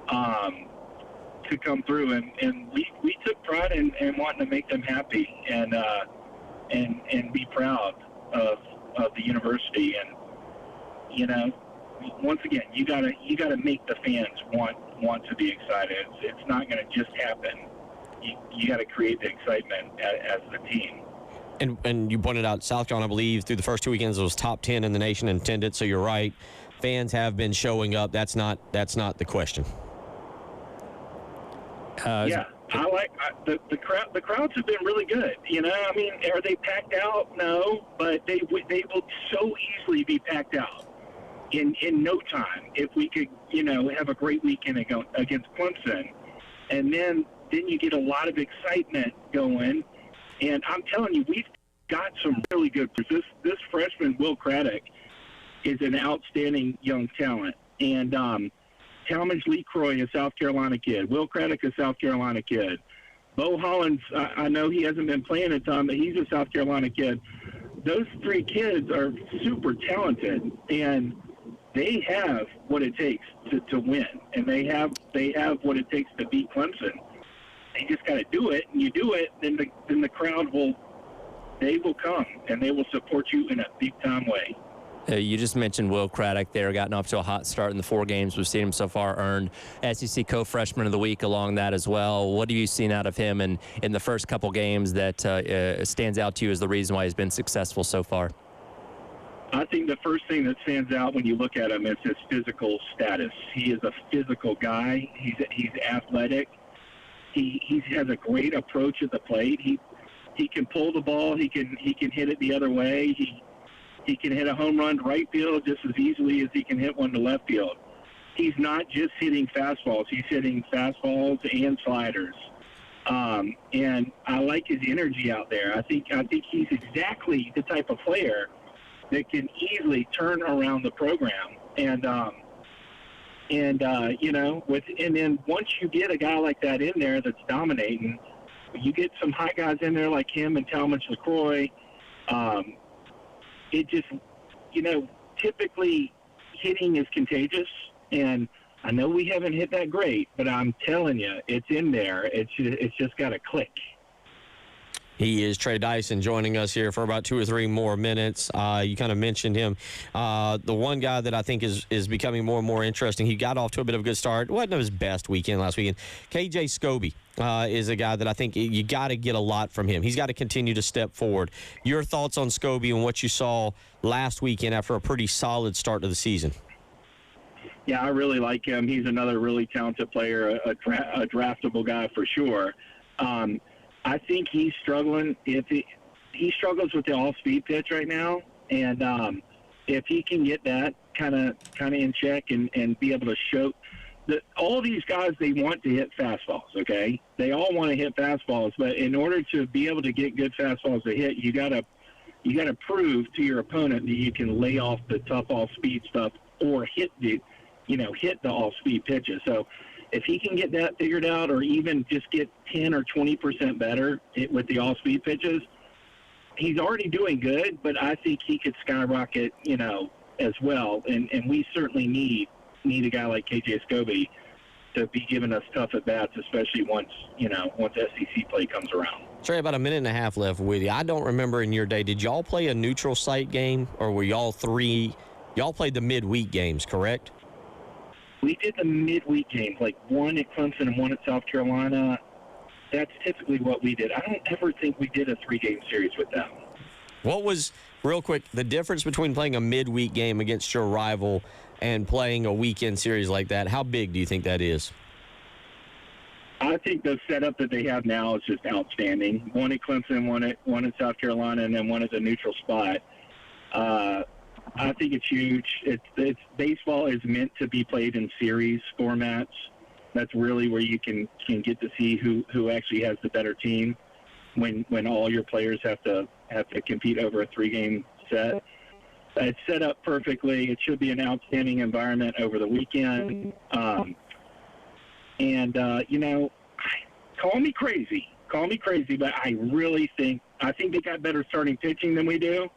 to come through. And we took pride in wanting to make them happy and be proud of the university. And once again, you gotta make the fans want to be excited. It's not going to just happen. You got to create the excitement as the team. And you pointed out South Carolina, I believe, through the first 2 weekends, it was top 10 in the nation in attendance. So you're right. Fans have been showing up. That's not the question. Yeah, the crowd. The crowds have been really good. I mean, are they packed out? No, but they will so easily be packed out in no time if we could, have a great weekend against Clemson, and then you get a lot of excitement going. And I'm telling you, we've got some really good. This freshman Will Craddock is an outstanding young talent, and Talmadge Lee Croy, a South Carolina kid. Will Craddock, a South Carolina kid. Bo Hollins, I know he hasn't been playing a ton, but he's a South Carolina kid. Those three kids are super talented, and they have what it takes to win, and they have what it takes to beat Clemson. They just got to do it, and you do it, then the crowd will come, and they will support you in a big-time way. You just mentioned Will Craddock there, gotten off to a hot start in the 4 games we've seen him so far, earned SEC Co-Freshman of the Week along that as well. What have you seen out of him in the first couple games that stands out to you as the reason why he's been successful so far? I think the first thing that stands out when you look at him is his physical status. He is a physical guy. He's athletic. He has a great approach at the plate. He can pull the ball. He can hit it the other way. He can hit a home run to right field just as easily as he can hit one to left field. He's not just hitting fastballs. He's hitting fastballs and sliders. And I like his energy out there. I think he's exactly the type of player that can easily turn around the program. And then once you get a guy like that in there that's dominating, you get some hot guys in there like him and Talmadge LaCroix. It just, typically hitting is contagious, and I know we haven't hit that great, but I'm telling you, it's in there. It's just got to click. He is Trey Dyson joining us here for about 2 or 3 more minutes. You kind of mentioned him. The one guy that I think is becoming more and more interesting, he got off to a bit of a good start. Wasn't his best weekend last weekend. KJ Scobie is a guy that I think you got to get a lot from him. He's got to continue to step forward. Your thoughts on Scobie and what you saw last weekend after a pretty solid start to the season? Yeah, I really like him. He's another really talented player, a draftable guy for sure. I think he's struggling. He struggles with the all-speed pitch right now, and if he can get that kind of in check and be able to show that all these guys, they want to hit fastballs. Okay, they all want to hit fastballs, but in order to be able to get good fastballs to hit, you gotta prove to your opponent that you can lay off the tough off-speed stuff or hit the off-speed pitches. So if he can get that figured out, or even just get 10 or 20% better with the all-speed pitches, he's already doing good, but I think he could skyrocket, as well. And we certainly need a guy like KJ Scobie to be giving us tough at bats, especially once SEC play comes around. Trey, about a minute and a half left with you. I don't remember in your day, did y'all play a neutral site game, or were y'all played the midweek games, correct? We did the midweek games, like one at Clemson and one at South Carolina. That's typically what we did. I don't ever think we did a 3-game series with them. What was, real quick, the difference between playing a midweek game against your rival and playing a weekend series like that? How big do you think that is? I think the setup that they have now is just outstanding. One at Clemson, one at South Carolina, and then one at the neutral spot. I think it's huge. It's baseball is meant to be played in series formats. That's really where you can get to see who actually has the better team when all your players have to compete over a 3-game set. It's set up perfectly. It should be an outstanding environment over the weekend. Call me crazy, but I really think they got better starting pitching than we do.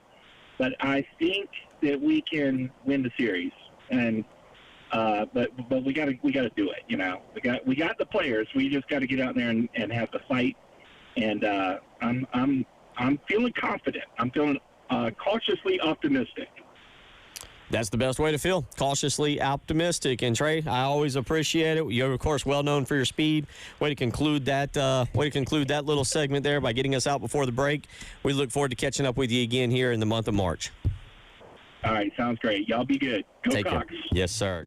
But I think that we can win the series, and but we got to do it. We got the players. We just got to get out there and have the fight. And I'm feeling confident. I'm feeling cautiously optimistic. That's the best way to feel, cautiously optimistic. And Trey, I always appreciate it. You're of course well known for your speed. Way to conclude that little segment there by getting us out before the break. We look forward to catching up with you again here in the month of March. All right, sounds great. Y'all be good. Go Take Cox. care. Yes, sir.